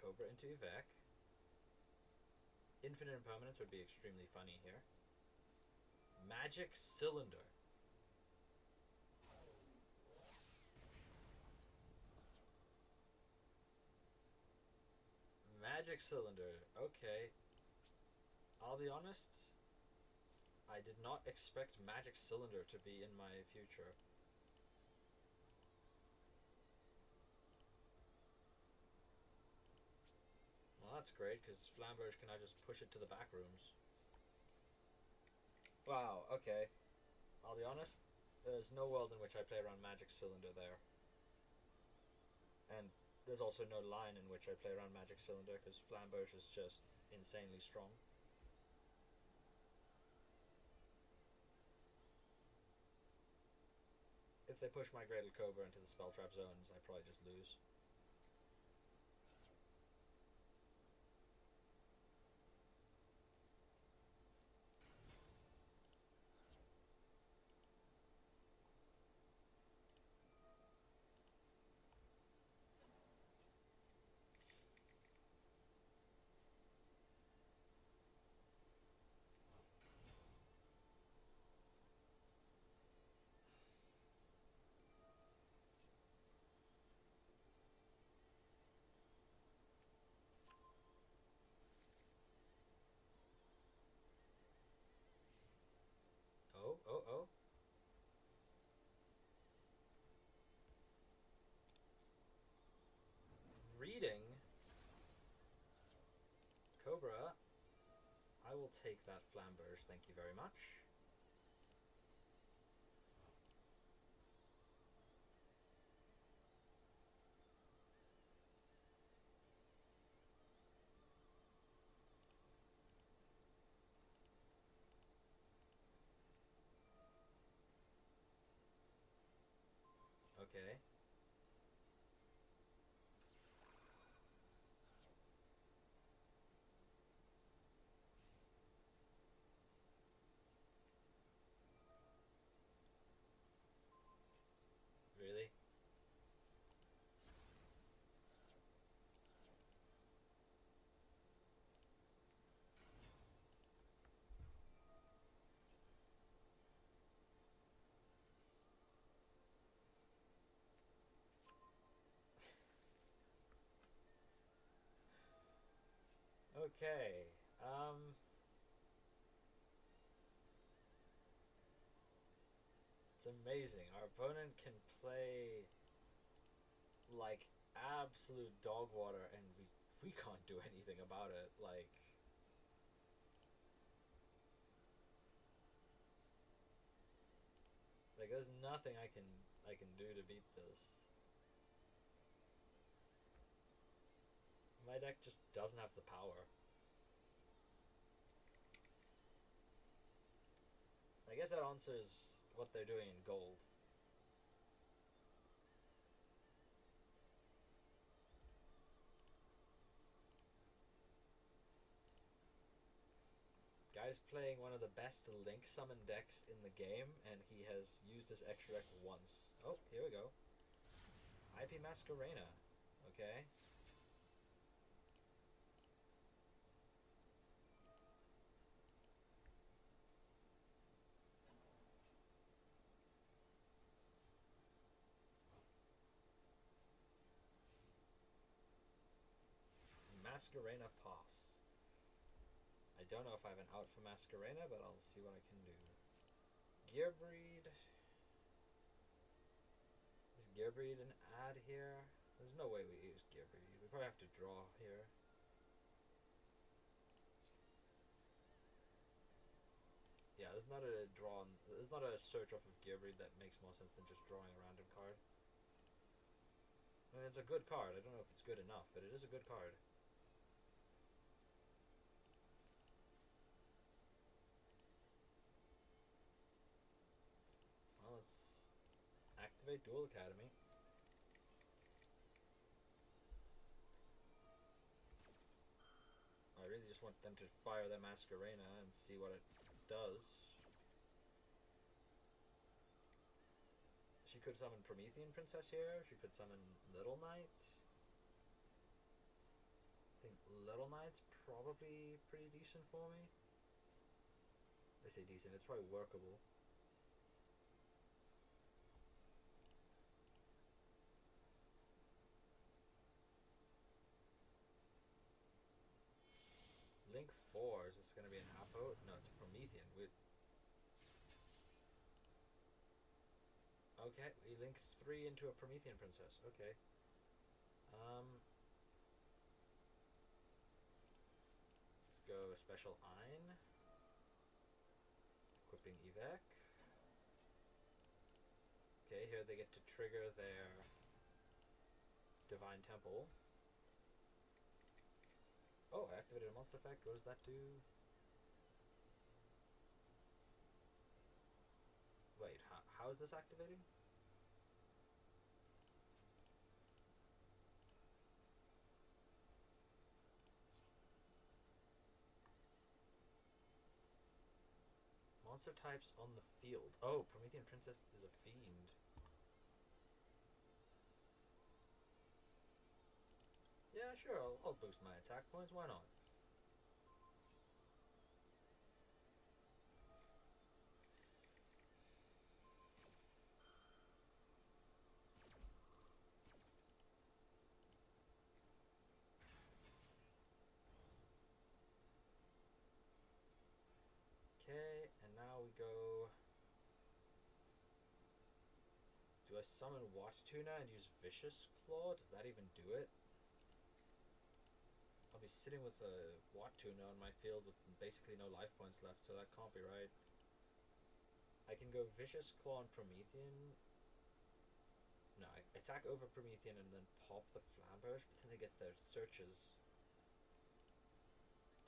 Cobra into Evec. Infinite Impermanence would be extremely funny here. Magic Cylinder. Magic Cylinder. Okay. I'll be honest. I did not expect Magic Cylinder to be in my future. Well, that's great, because Flamberge can now just push it to the back rooms. Wow, okay. I'll be honest, there's no world in which I play around Magic Cylinder there. And there's also no line in which I play around Magic Cylinder, because Flamberge is just insanely strong. If they push my Gradle Cobra into the spell trap zones, I probably just lose. Oh. Reading. Cobra. I will take that Flamberge, thank you very much. Okay. Really? Okay. amazing. Our opponent can play like absolute dog water, and we can't do anything about it. Like there's nothing I can do to beat this. My deck just doesn't have the power. I guess that answers what they're doing in gold. Guy's playing one of the best Link summon decks in the game, and he has used his extra deck once. Oh, here we go. IP Masquerena. Okay. Masquerena pass. I don't know if I have an out for Masquerena, but I'll see what I can do. Gearbreed. Is Gearbreed an ad here? There's no way we use Gearbreed. We probably have to draw here. Yeah, there's not a draw. There's not a search off of Gearbreed that makes more sense than just drawing a random card. I mean, it's a good card. I don't know if it's good enough, but it is a good card. Well, let's activate Duel Academy. I really just want them to fire their Masquerena and see what it does. She could summon Promethean Princess here. She could summon Little Knight. I think Little Knight's probably pretty decent for me. I say decent, it's probably workable. Link 4, is this going to be an Apo? No, it's a Promethean. Okay, we link 3 into a Promethean Princess. Okay. Let's go Special Ein. Equipping Evac. Okay, here they get to trigger their Divine Temple. Oh, I activated a monster effect. What does that do? Wait, how is this activating? Monster types on the field. Oh, Promethean Princess is a fiend. Yeah, sure, I'll boost my attack points. Why not? Okay, and now we go... Do I summon Watchtuna and use Vicious Claw? Does that even do it? I'll be sitting with a Watchtuna on my field with basically no life points left, so that can't be right. I can go Vicious Claw on Promethean. No, I attack over Promethean and then pop the Flamberge, but then they get their searches.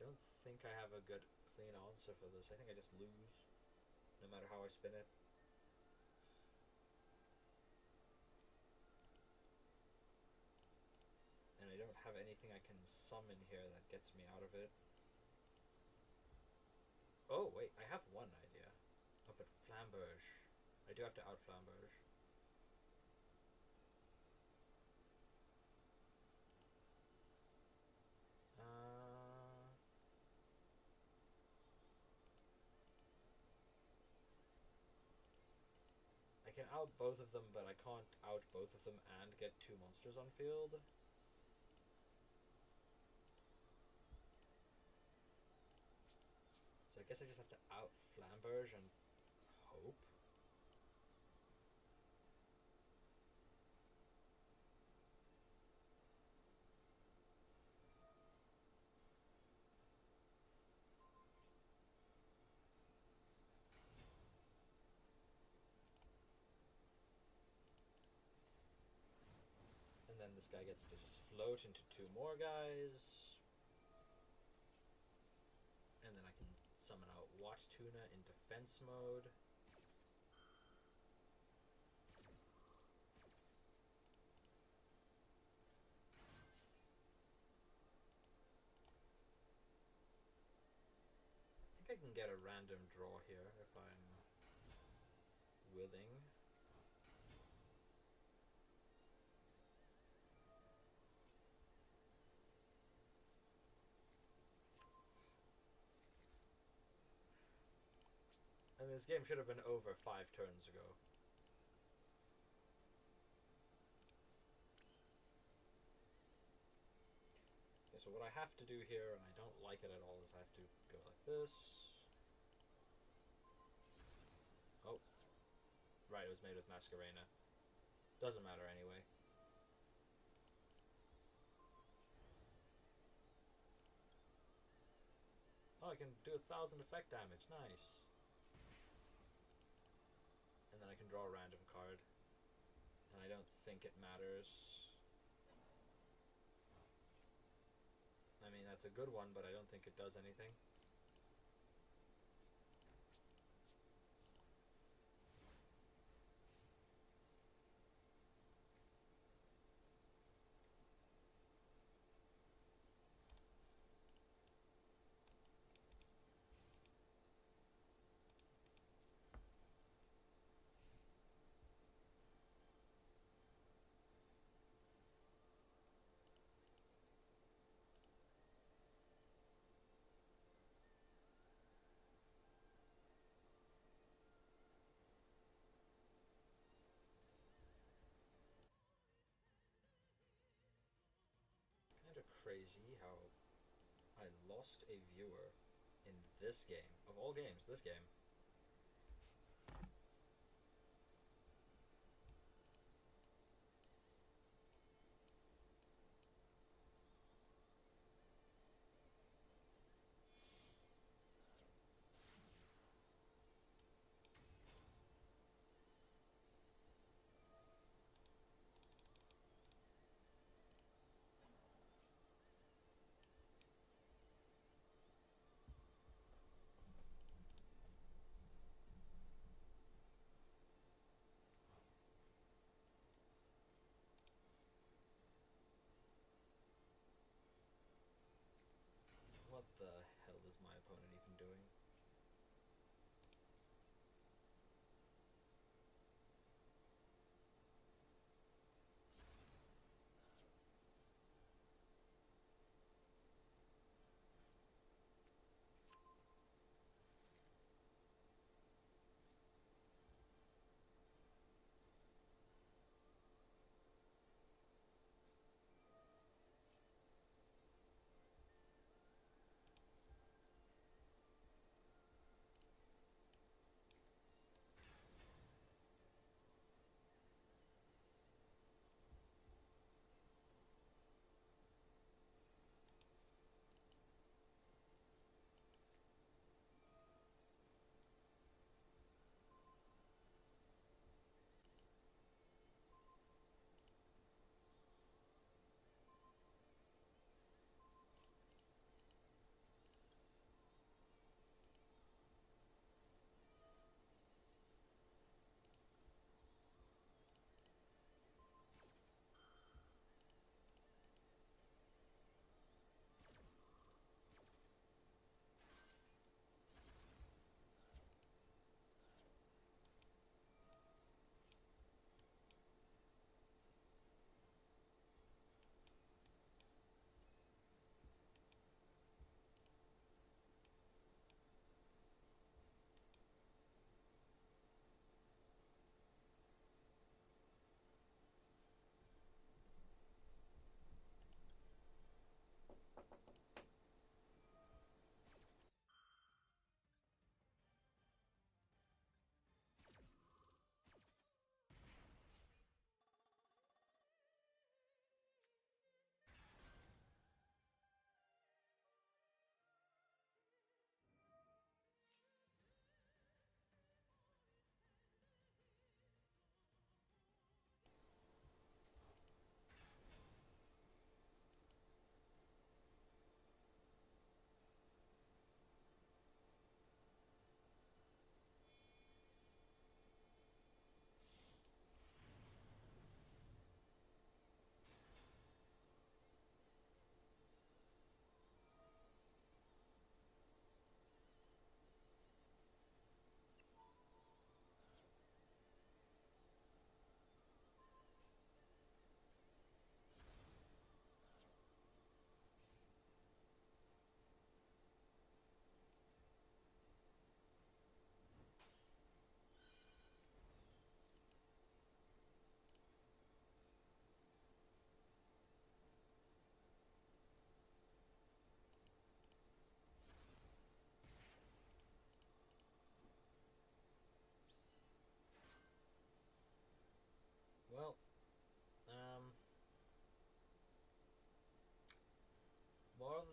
I don't think I have a good clean answer for this. I think I just lose, no matter how I spin it. And I don't have anything I can summon here that gets me out of it. Oh, wait, I have one idea. Oh, but Flamberge. I do have to out Flamberge. I can out both of them, but I can't out both of them and get 2 monsters on field. So I guess I just have to out Flamberge and hope. this guy gets to just float into 2 more guys. And then I can summon out Watch Tuna in defense mode. I think I can get a random draw here if I'm willing. I mean, this game should have been over 5 turns ago. Okay, so what I have to do here, and I don't like it at all, is I have to go like this. Oh. Right, it was made with Masquerena. Doesn't matter anyway. Oh, I can do 1,000 effect damage. Nice. And then I can draw a random card. And I don't think it matters. I mean, that's a good one, but I don't think it does anything. Kind of crazy how I lost a viewer in this game. Of all games, this game.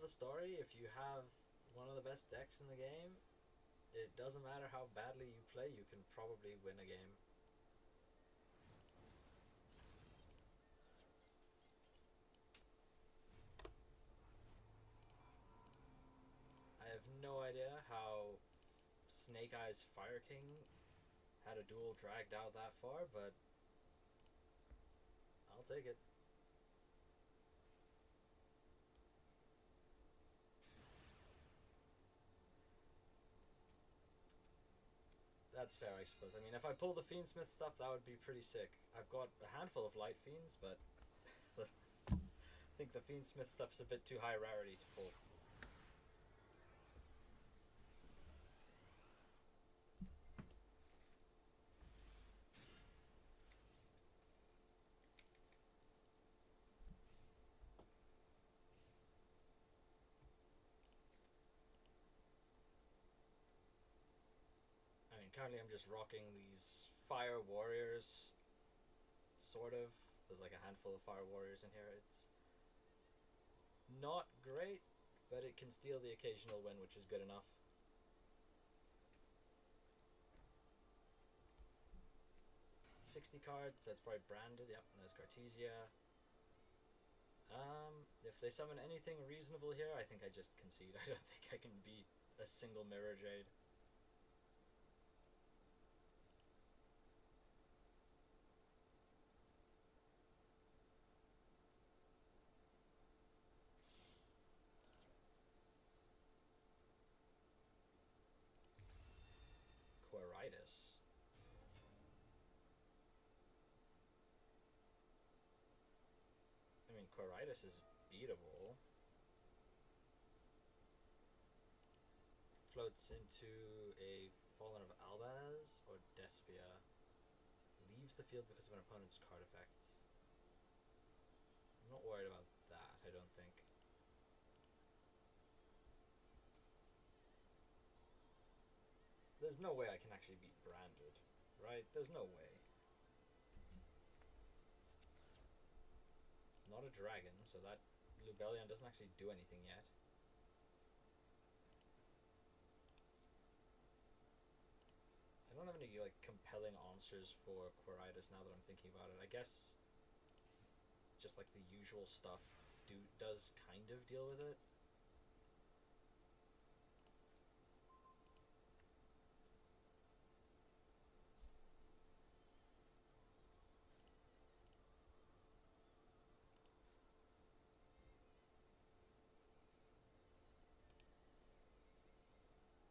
the story, if you have one of the best decks in the game, it doesn't matter how badly you play, you can probably win a game. I have no idea how Snake Eyes Fire King had a duel dragged out that far, but I'll take it. That's fair, I suppose. I mean, if I pull the Fiendsmith stuff, that would be pretty sick. I've got a handful of Light Fiends, but I think the Fiendsmith stuff's a bit too high rarity to pull. I mean, currently I'm just rocking these Fire Warriors, sort of. There's like a handful of Fire Warriors in here. It's not great, but it can steal the occasional win, which is good enough. $60 cards, so it's probably branded. Yep, and there's Cartesia. If they summon anything reasonable here, I think I just concede. I don't think I can beat a single Mirror Jade. Quiritis. I mean, Quiritis is beatable. Floats into a Fallen of Albaz or Despia. Leaves the field because of an opponent's card effect. I'm not worried about that, I don't think. There's no way I can actually beat branded, right? There's no way. It's not a dragon, so that Lubellion doesn't actually do anything yet. I don't have any like compelling answers for Quiritis now that I'm thinking about it. I guess just like the usual stuff does kind of deal with it.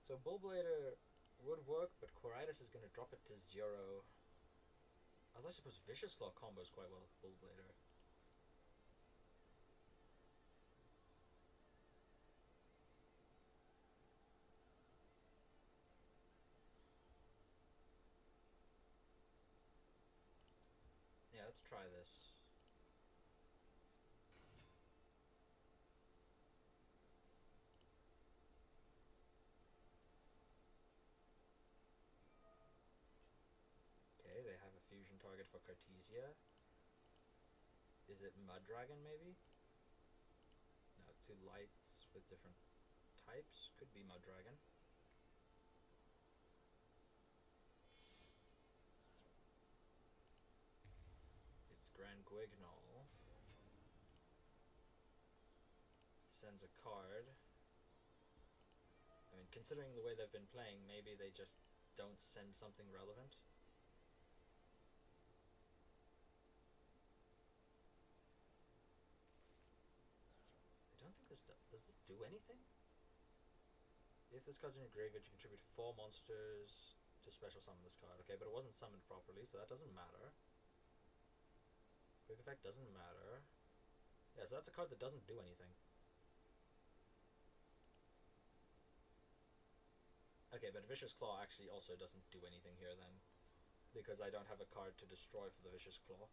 So Bullblader would work, but Quiritis is going to drop it to 0. Although I suppose Vicious Claw combos quite well with Bullblader. Yeah, let's try this. Okay, they have a fusion target for Cartesia. Is it Mud Dragon, maybe? No, 2 lights with different types. Could be Mud Dragon. It's Grand Guignol. Sends a card. I mean, considering the way they've been playing, maybe they just don't send something relevant. I don't think this does this do anything? If this card's in your graveyard, you contribute 4 monsters to special summon this card. Okay, but it wasn't summoned properly, so that doesn't matter. Quick effect doesn't matter. Yeah, so that's a card that doesn't do anything. Okay, but Vicious Claw actually also doesn't do anything here then, because I don't have a card to destroy for the Vicious Claw.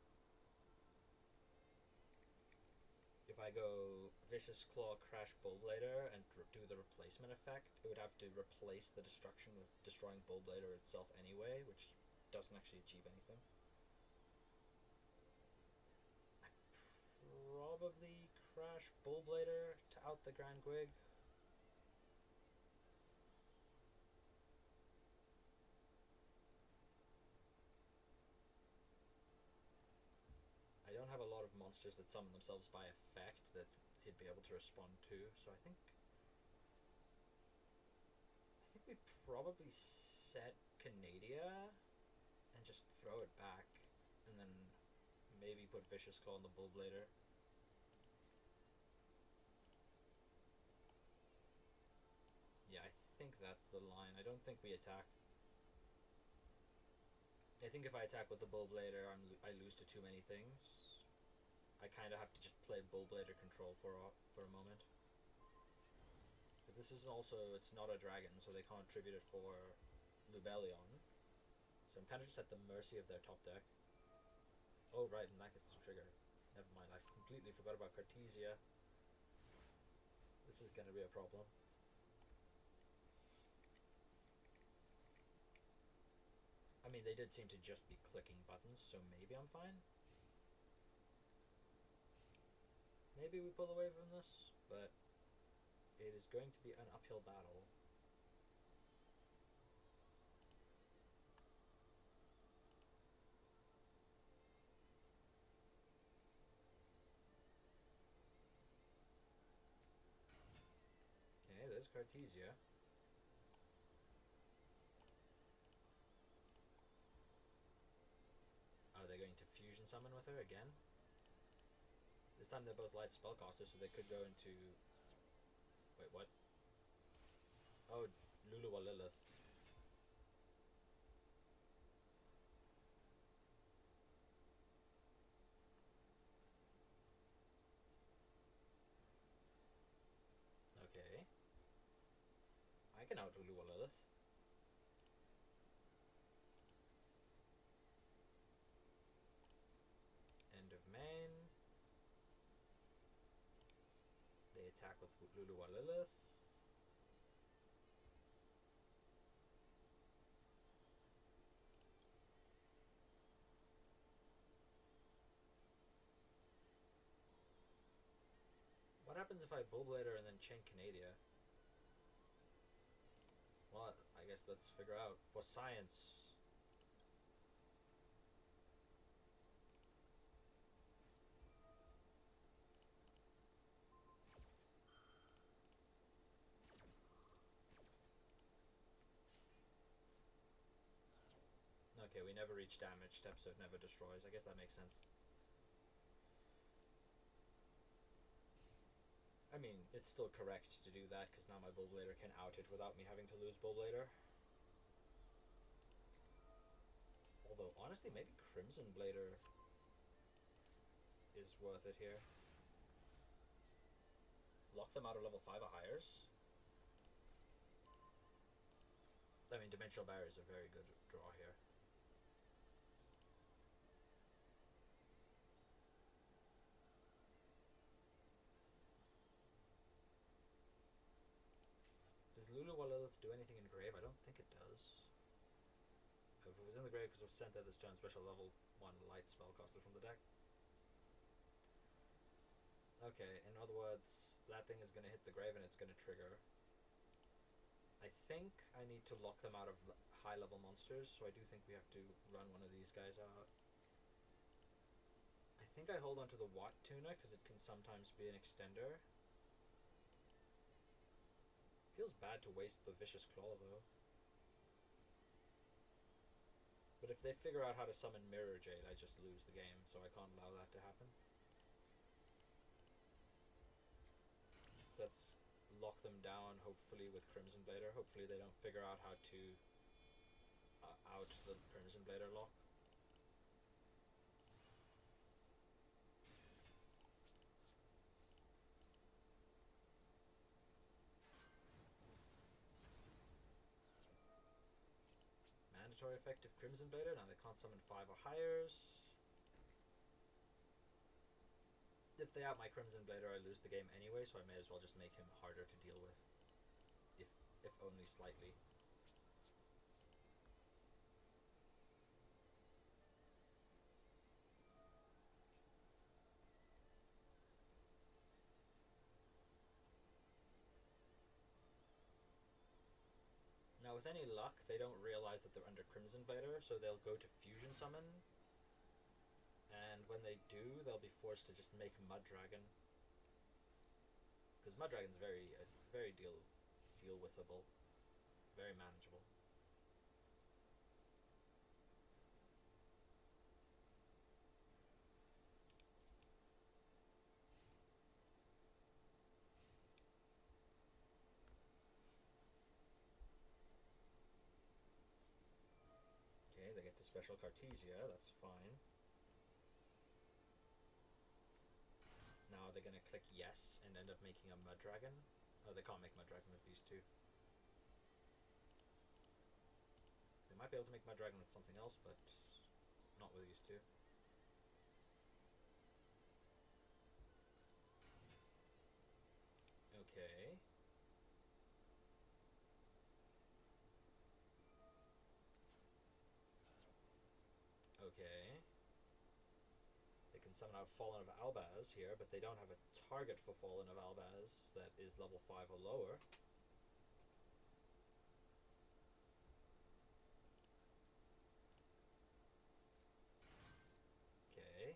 If I go Vicious Claw, Crash Bullblader, and do the replacement effect, it would have to replace the destruction with destroying Bullblader itself anyway, which doesn't actually achieve anything. I probably Crash Bullblader to out the Grand Gwig. I don't have a lot of monsters that summon themselves by effect that he'd be able to respond to, so I think we probably set Canadia and just throw it back, and then maybe put Vicious Claw on the Bullblader. Yeah, I think that's the line. I don't think we attack. I think if I attack with the Bullblader, I lose to too many things. I kind of have to just play Bullblader control for a moment. But this is also, it's not a dragon, so they can't tribute it for Lubellion. So I'm kind of just at the mercy of their top deck. Oh right, and that gets the trigger. Never mind, I completely forgot about Cartesia. This is going to be a problem. I mean, they did seem to just be clicking buttons, so maybe I'm fine. Maybe we pull away from this, but it is going to be an uphill battle. Okay, there's Cartesia. Are they going to fusion summon with her again? This time they're both light spellcasters, so they could go into... Wait, what? Oh, Luluwa Lilith. Okay. I can out Luluwa Lilith. End of main. They attack with Luluwa Lilith. What happens if I Bullblader and then chain Canadia? Well, I guess let's figure out. For science. Okay, we never reach damage step, so it never destroys. I guess that makes sense. I mean, it's still correct to do that, because now my Bullblader can out it without me having to lose Bullblader. Although, honestly, maybe Crimson Blader is worth it here. Lock them out of level 5 or higher. I mean, Dimensional Barrier is a very good draw here. Does Luluwa Lilith do anything in grave? I don't think it does. If it was in the grave because it was sent at this turn, special level 1 light spellcaster from the deck. Okay, in other words, that thing is going to hit the grave and it's going to trigger. I think I need to lock them out of high level monsters, so I do think we have to run one of these guys out. I think I hold on to the Watt Tuna because it can sometimes be an extender. Feels bad to waste the Vicious Claw though. But if they figure out how to summon Mirror Jade, I just lose the game, so I can't allow that to happen. So let's lock them down, hopefully, with Crimson Blader. Hopefully they don't figure out how to out the Crimson Blader lock. Mandatory effective Crimson Blader. Now they can't summon 5 or higher. If they out my Crimson Blader, I lose the game anyway, so I may as well just make him harder to deal with. If only slightly. Now, with any luck, they don't realize that they're under Crimson Blader, so they'll go to Fusion Summon. And when they do, they'll be forced to just make Mud Dragon. Because Mud Dragon's very deal withable. Very manageable. Okay, they get to Special Cartesia, that's fine. Now they're gonna click yes and end up making a Mud Dragon. Oh, they can't make Mud Dragon with these two. They might be able to make Mud Dragon with something else, but not with these two. Okay. Okay. They can summon out Fallen of Albaz here, but they don't have a target for Fallen of Albaz that is level 5 or lower. Okay.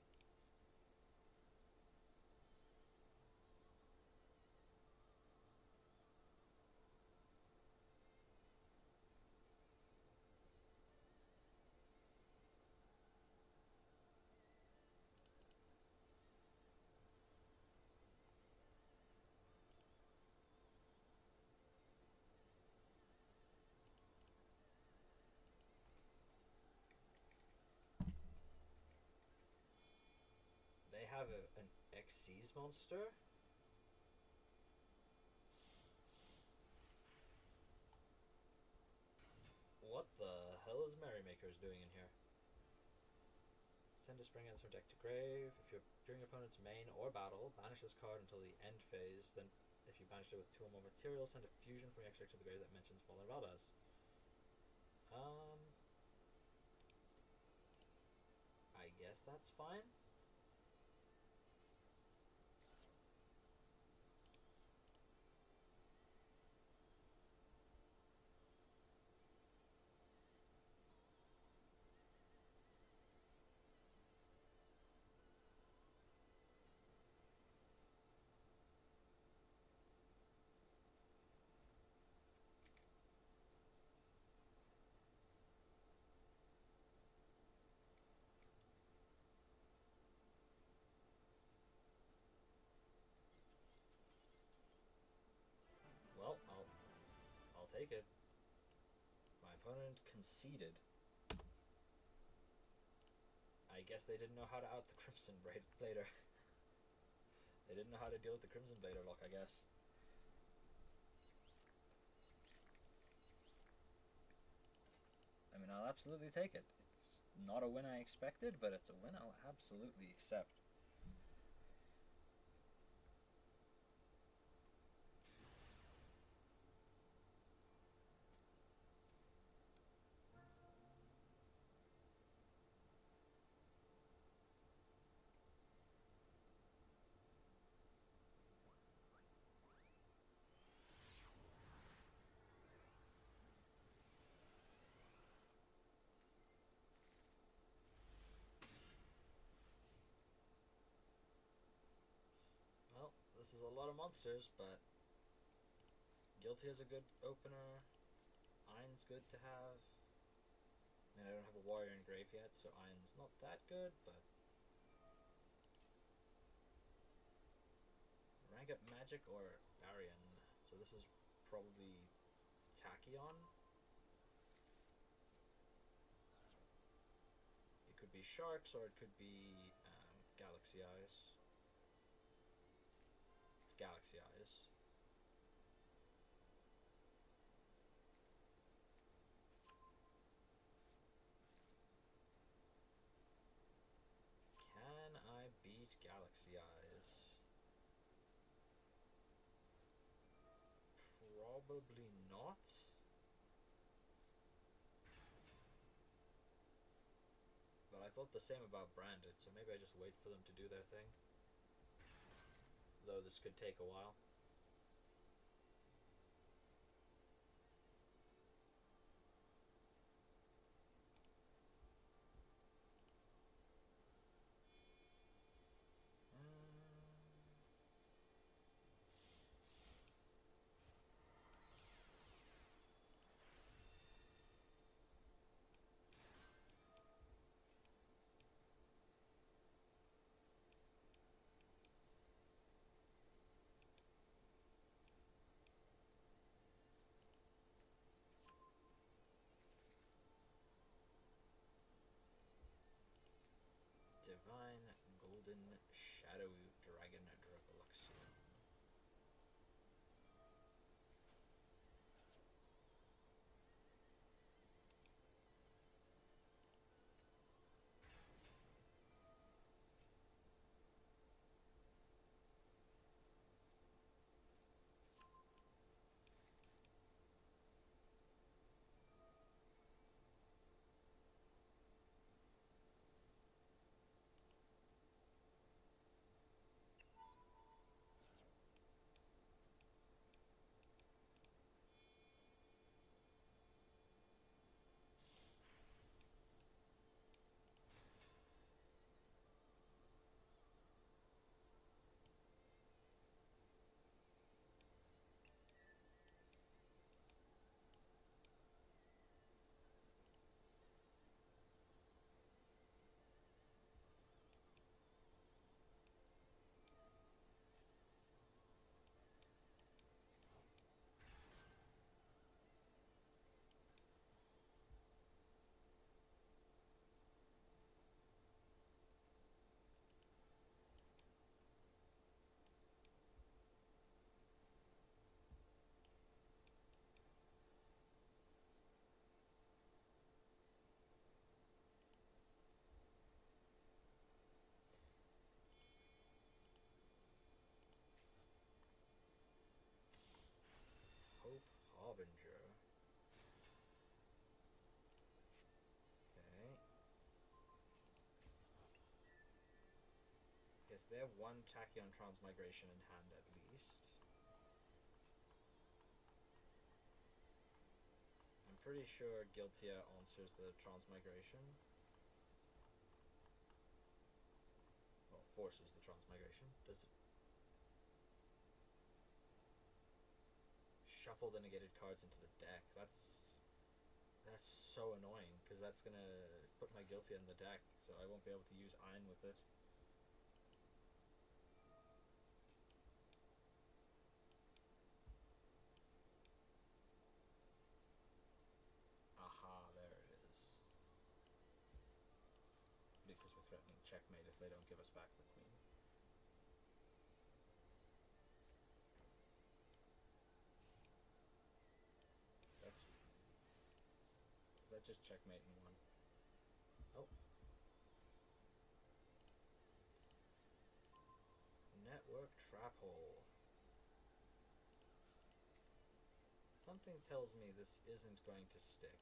They have an Xyz monster. What the hell is Merrymaker's doing in here? Send a Spring Answer deck to grave. If you're during your opponent's main or battle, banish this card until the end phase. Then, if you banished it with 2 or more materials, send a fusion from your extract to the grave that mentions Fallen of Albaz. I guess that's fine. Well, I'll take it. My opponent conceded. I guess they didn't know how to out the Crimson Blader. They didn't know how to deal with the Crimson Blader lock, I guess. I mean, I'll absolutely take it. It's not a win I expected, but it's a win I'll absolutely accept. Well, this is a lot of monsters, but Guilty is a good opener. Iron's good to have. I mean, I don't have a warrior in grave yet, so Iron's not that good, but rank up Magic or Arian. So this is probably Tachyon. It could be Sharks or it could be Galaxy Eyes. It's Galaxy Eyes. Can I beat Galaxy Eyes? Probably not. But I thought the same about Branded, so maybe I just wait for them to do their thing. Though this could take a while. Golden Shadow Dragon Drabluxion. Hope Harbinger. Okay. Guess they have one Tachyon Transmigration in hand at least. I'm pretty sure Giltia answers the Transmigration. Well, forces the Transmigration. Does it shuffle the negated cards into the deck? That's so annoying, because that's gonna put my Giltia in the deck, so I won't be able to use Iron with it. Aha, there it is. Because we're threatening checkmate if they don't give us back the queen. Is that just checkmate in one? Oh. Network trap hole. Something tells me this isn't going to stick.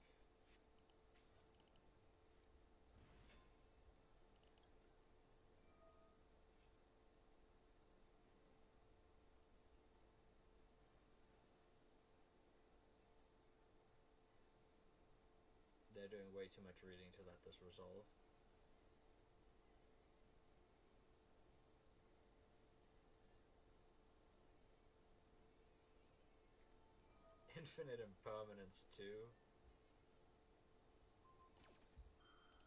They're doing way too much reading to let this resolve. Infinite impermanence too.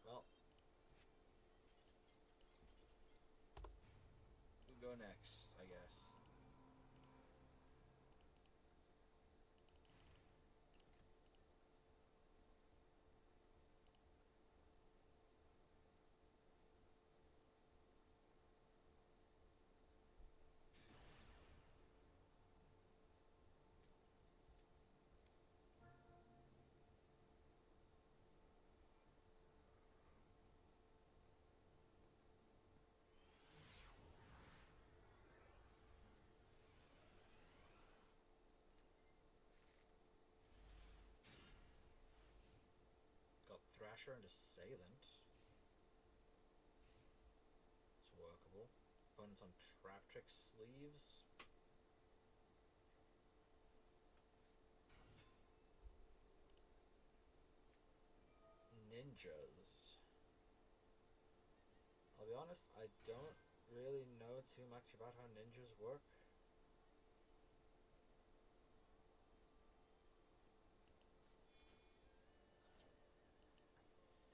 Well, we go next, I guess. Got Thrasher and Assailant. It's workable. Opponents on Trap Trick Sleeves. Ninjas. I'll be honest, I don't really know too much about how ninjas work.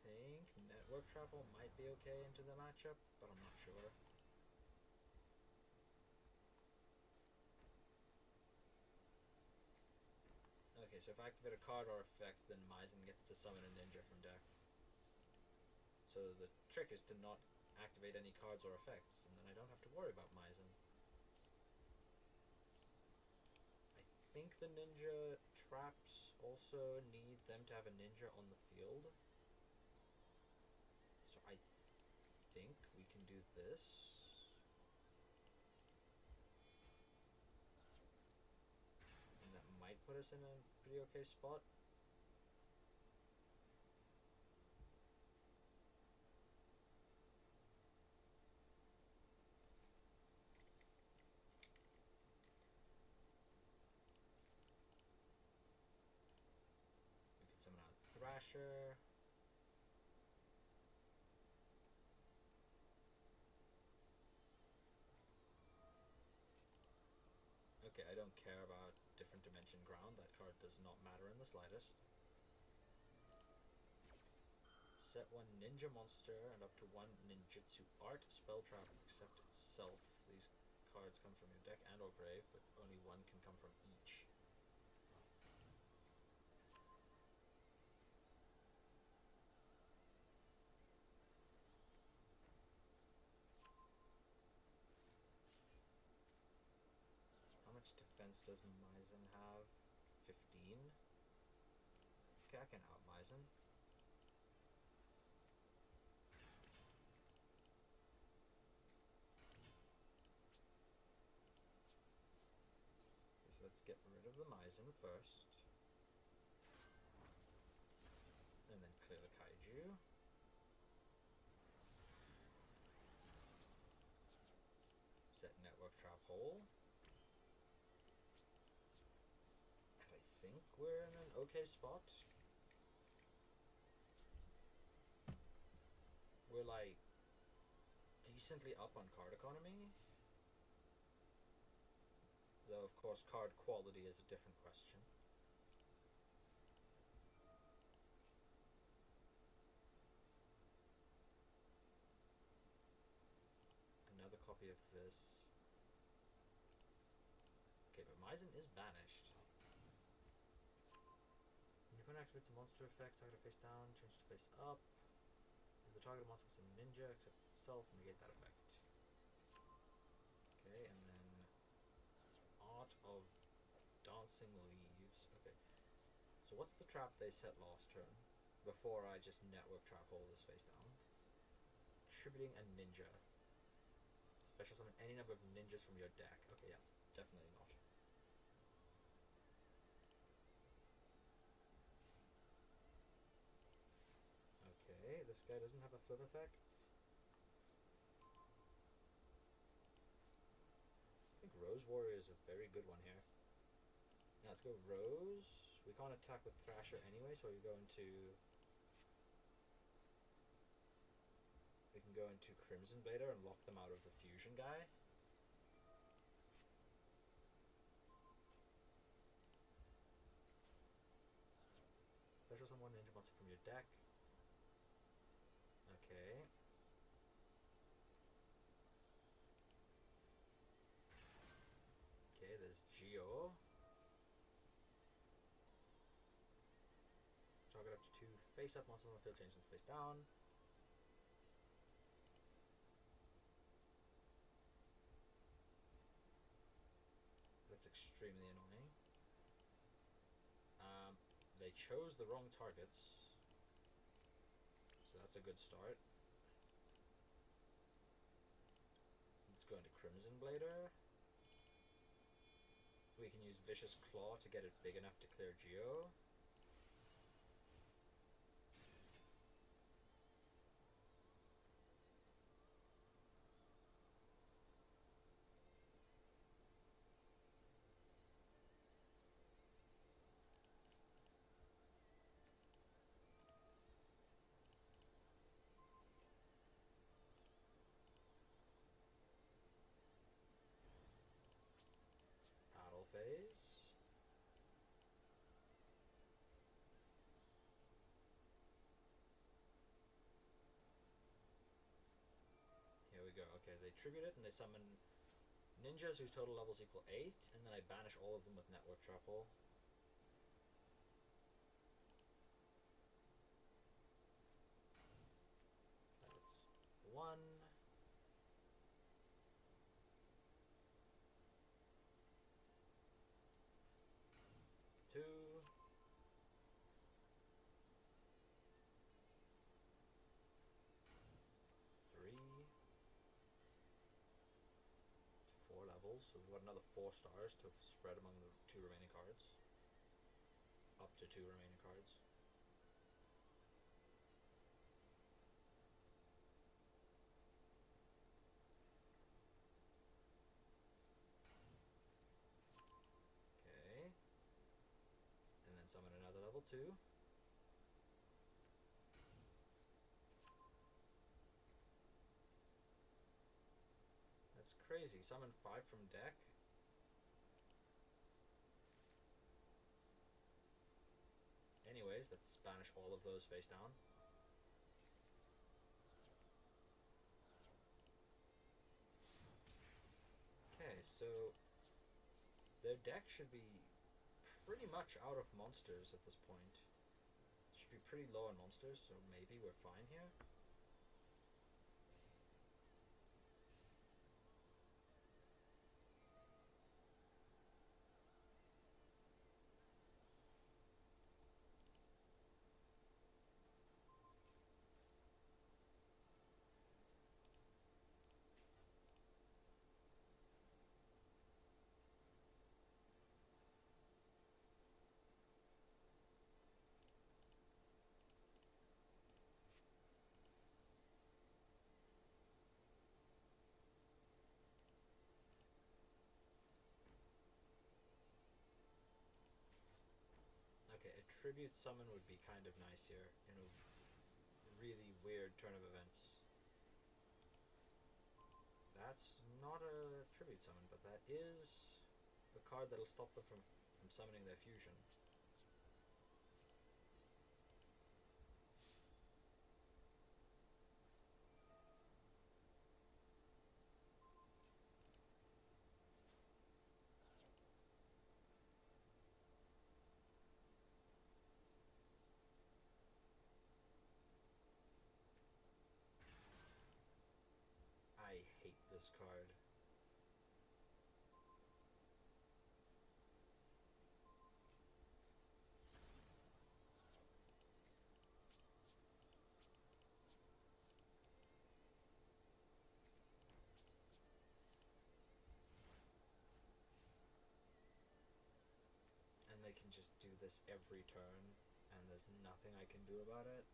I think Network Travel might be okay into the matchup, but I'm not sure. Okay, so if I activate a card or effect, then Maizen gets to summon a ninja from deck. So the trick is to not activate any cards or effects, and then I don't have to worry about Maizen. I think the ninja traps also need them to have a ninja on the field. So I think we can do this. And that might put us in a pretty okay spot. We could summon out Thrasher. Okay, I don't care about different dimension ground. That card does not matter in the slightest. Set one ninja monster and up to one ninjutsu art spell trap except itself. These cards come from your deck and or grave, but only one can come from each. How much defense does Maizen have? 15? Okay, I can out Maizen. Okay, so let's get rid of the Maizen first. And then clear the Kaiju. Set network trap hole. And I think we're in an okay spot. We're like decently up on card economy. Though of course card quality is a different question. Another copy of this. Okay, but Maizen is banished. When your opponent activates a monster effect, target face down, change to face up. If the target monster was a ninja, except itself, negate that effect. Okay, and then Art of Dancing Leaves. Okay. So what's the trap they set last turn? Before I just network trap hole this face down. Tributing a ninja. Special summon any number of ninjas from your deck. Okay, yeah, definitely not. Okay, this guy doesn't have a flip effect. I think Rose Warrior is a very good one here. Now let's go Rose. We can't attack with Thrasher anyway, so we go into... We can go into Crimson Blader and lock them out of the fusion guy. Special summon ninja monster from your deck. Okay. Okay, there's Yugioh. Target up to 2 face up monsters on the field, change them face down. That's extremely annoying. They chose the wrong targets, so that's a good start. Let's go into Crimson Blader. We can use Vicious Claw to get it big enough to clear Yugioh. Battle phase. Here we go. Okay, they tribute it and they summon ninjas whose total levels equal 8, and then I banish all of them with Network Trap Hole. That's 1. 2. It's 4 levels, so we've got another 4 stars to spread among the 2 remaining cards. Up to 2 remaining cards. Okay. And then summon another level 2. That's crazy. Summon 5 from deck. Anyways, let's banish all of those face down. Okay, so their deck should be pretty much out of monsters at this point. Should be pretty low on monsters, so maybe we're fine here. Okay, a tribute summon would be kind of nice here in a really weird turn of events. That's not a tribute summon, but that is a card that'll stop them from summoning their fusion. I hate this card. And they can just do this every turn, and there's nothing I can do about it.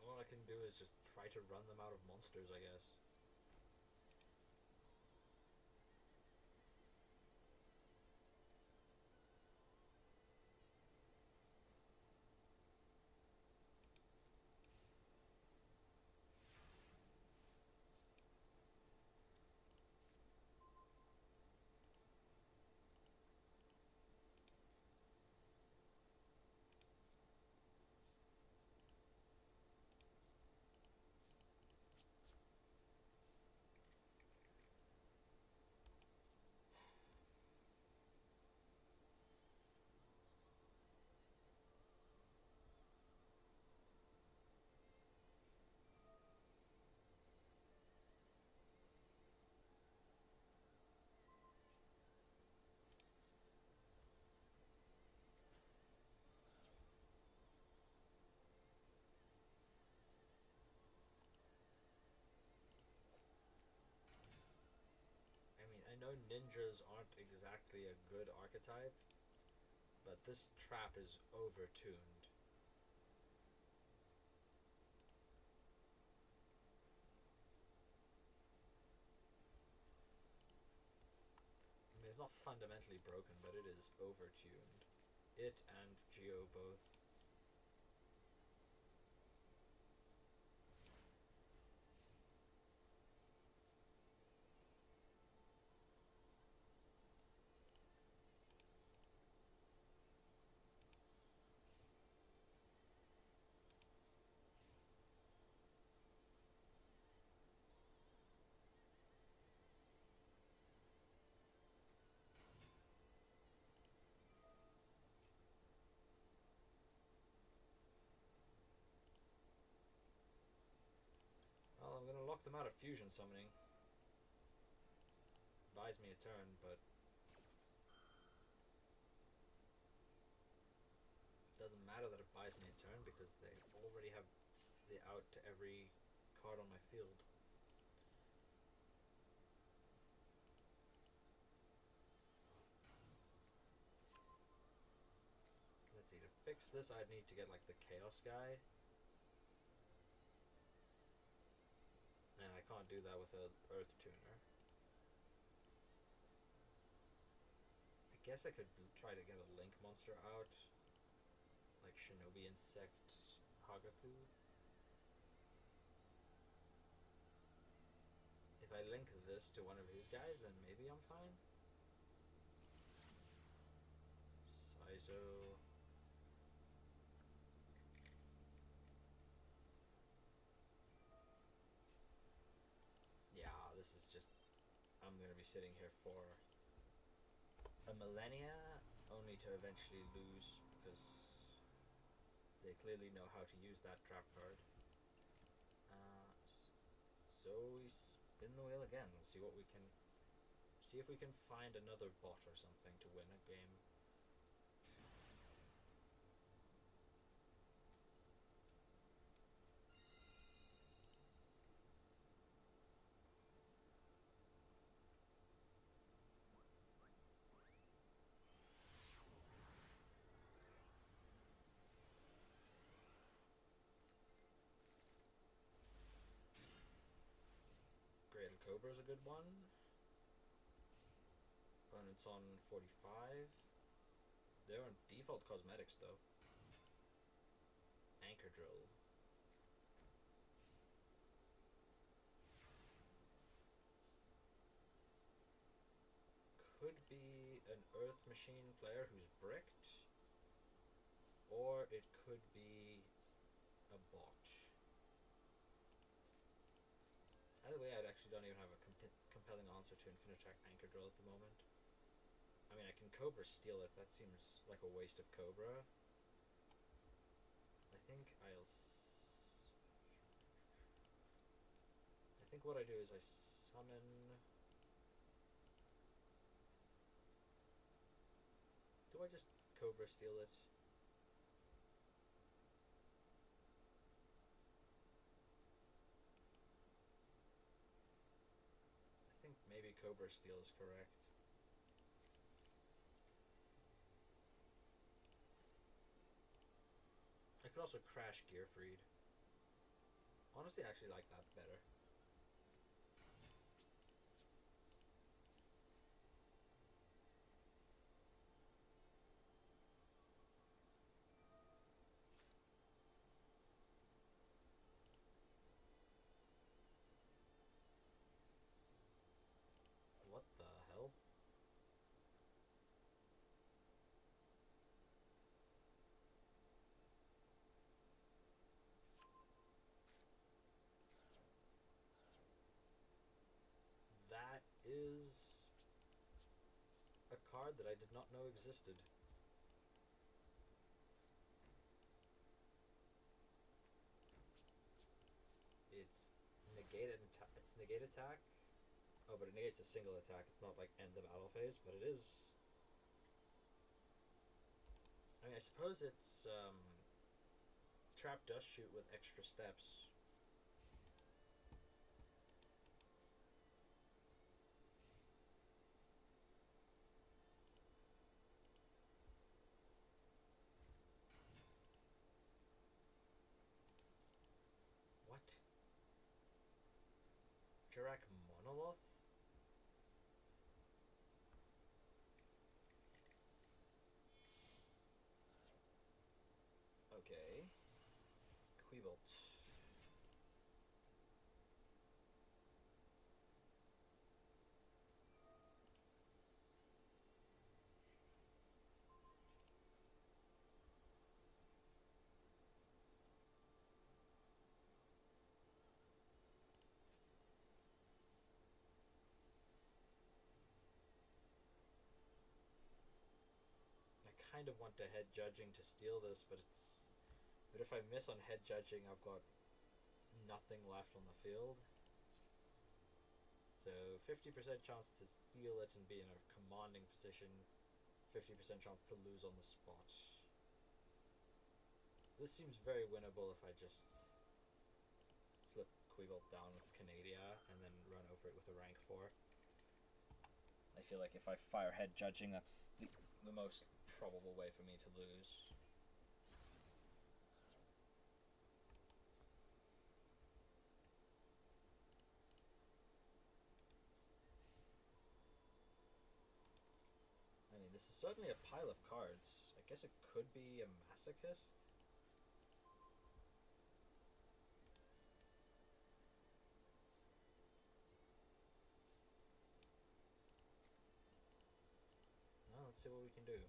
All I can do is just try to run them out of monsters, I guess. I know ninjas aren't exactly a good archetype, but this trap is overtuned. I mean, it's not fundamentally broken, but it is overtuned. It and Yugioh both. Well, I'm gonna lock them out of fusion summoning. Buys me a turn, but doesn't matter that it buys me a turn because they already have the out to every card on my field. Let's see, to fix this I'd need to get like the Chaos guy. And I can't do that with a Earth Tuner. I guess I could try to get a Link monster out. Like Shinobi Insect Hagaku. If I link this to one of his guys, then maybe I'm fine. Saizo. Yeah, this is just... I'm gonna be sitting here for a millennia, only to eventually lose, because they clearly know how to use that trap card. So we spin the wheel again, see what we can... See if we can find another bot or something to win a game. Greater Cobra's a good one. Opponent's on 45. They're on default cosmetics though. Anchor Drill. Could be an Earth Machine player who's bricked, or it could be a bot. Either way, I actually don't even have a compelling answer to Infinitrack Anchor Drill at the moment. I mean, I can Cobra steal it, that seems like a waste of Cobra. I think what I do is I summon... Do I just Cobra steal it? I think maybe Cobra steal is correct. I could also crash Gearfried. Honestly, I actually like that better. What the hell? That is a card that I did not know existed. It's negate attack. Oh, but it negates a single attack. It's not like end the battle phase, but it is. I mean, I suppose it's trap dust shoot with extra steps. What? Jirak Monoloth? Queebolt. I kind of want to head judging to steal this, but if I miss on head judging, I've got nothing left on the field. So 50% chance to steal it and be in a commanding position, 50% chance to lose on the spot. This seems very winnable if I just flip Queebolt down with Canadia and then run over it with a rank 4. I feel like if I fire head judging, that's the most probable way for me to lose. I mean, this is certainly a pile of cards. I guess it could be a Masochist. Now let's see what we can do.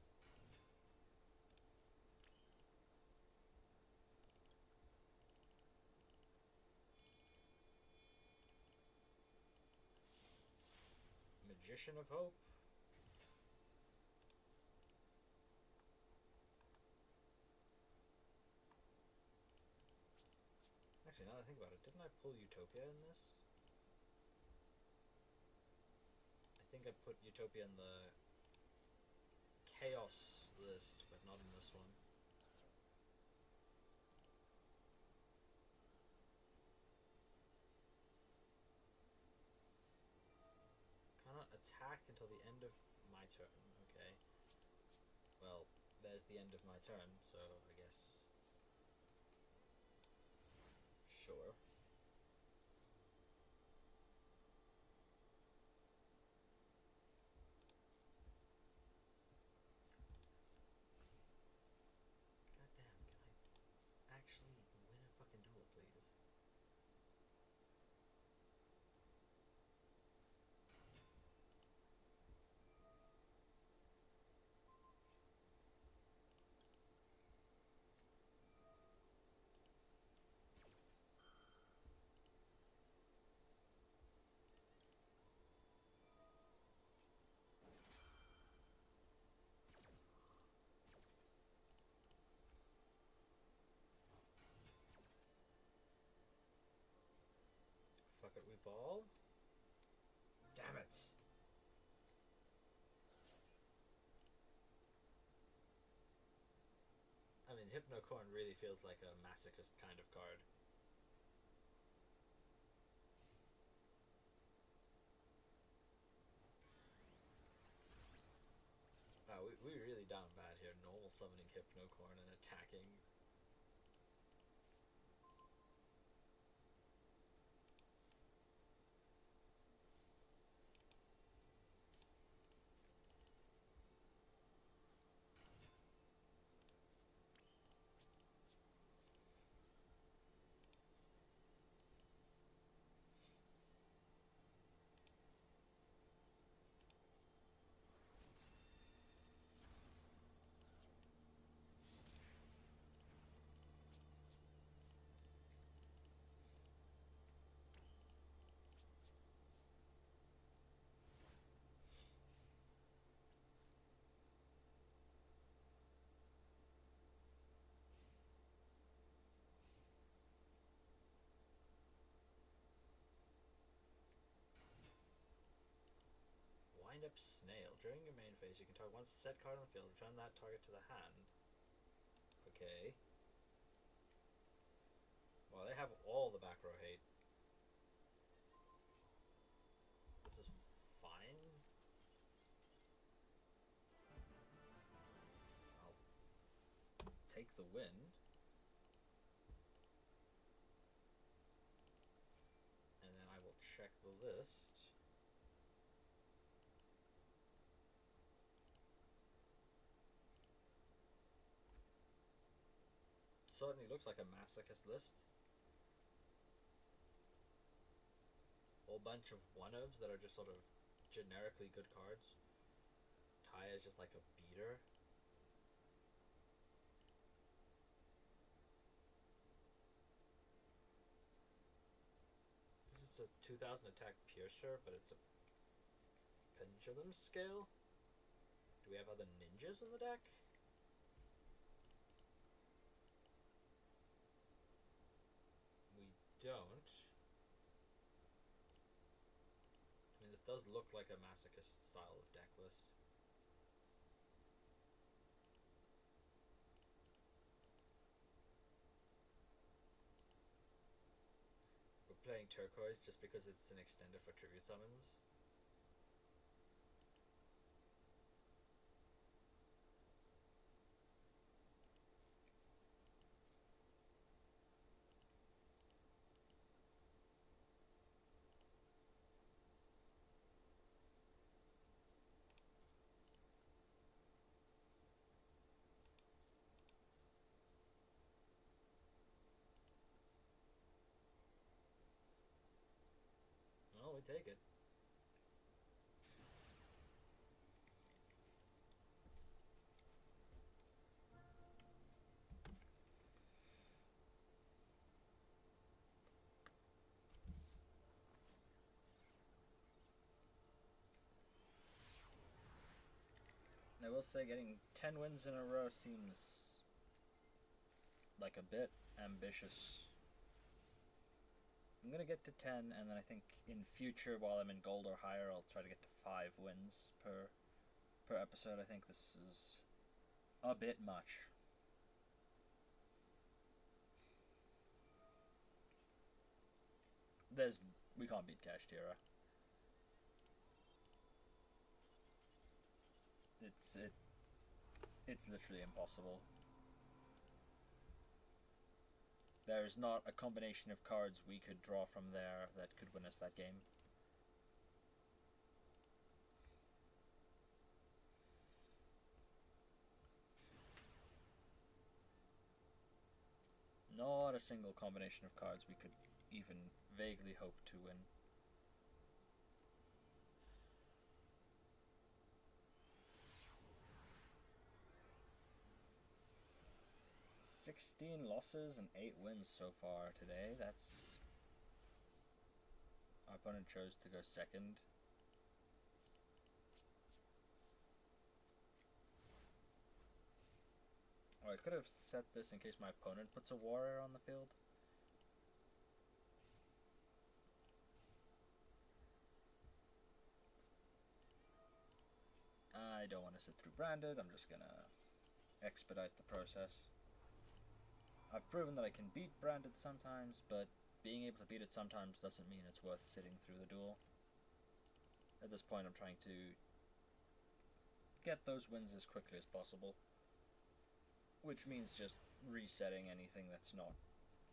Magician of Hope. Actually, now that I think about it, didn't I pull Utopia in this? I think I put Utopia in the Chaos list, but not in this one. Cannot attack until the end of my turn. Okay. Well, there's the end of my turn, so I guess... Sure. Goddamn, can I actually win a fucking duel, please? Fuck it, we ball. Damn it! I mean, Hypnocorn really feels like a Masochist kind of card. Wow, we really down bad here. Normal summoning Hypnocorn and attacking. Wind up Snail. During your main phase, you can target one set card on the field, return that target to the hand. Okay. Well, they have all the back row hate. This is fine. I'll take the win. And then I will check the list. Certainly looks like a masochist list. Whole bunch of one-ofs that are just sort of generically good cards. Tai is just like a beater. This is a 2000 attack piercer, but it's a pendulum scale. Do we have other ninjas in the deck? We don't. I mean, this does look like a masochist style of deck list. We're playing turquoise just because it's an extender for tribute summons. Well, we take it. I will say getting 10 wins in a row seems like a bit ambitious. I'm gonna get to 10, and then I think in future, while I'm in gold or higher, I'll try to get to 5 wins per episode. I think this is a bit much. We can't beat Kashtira. It's literally impossible. There's not a combination of cards we could draw from there that could win us that game. Not a single combination of cards we could even vaguely hope to win. "16 losses and 8 wins so far today. That's... Our opponent chose to go second. Oh, I could have set this in case my opponent puts a warrior on the field. I don't want to sit through branded. I'm just gonna expedite the process. I've proven that I can beat branded sometimes, but being able to beat it sometimes doesn't mean it's worth sitting through the duel. At this point, I'm trying to get those wins as quickly as possible, which means just resetting anything that's not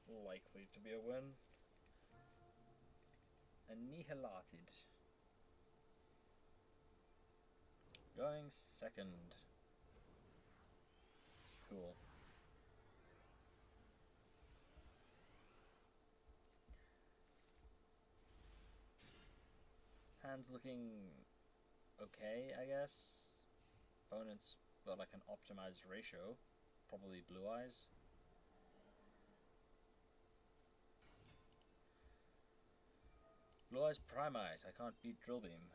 likely to be a win. Annihilated. Going second. Cool. Hand's looking okay, I guess. Opponent's got like an optimized ratio. Probably blue eyes. Blue eyes Primite. I can't beat Drill Beam.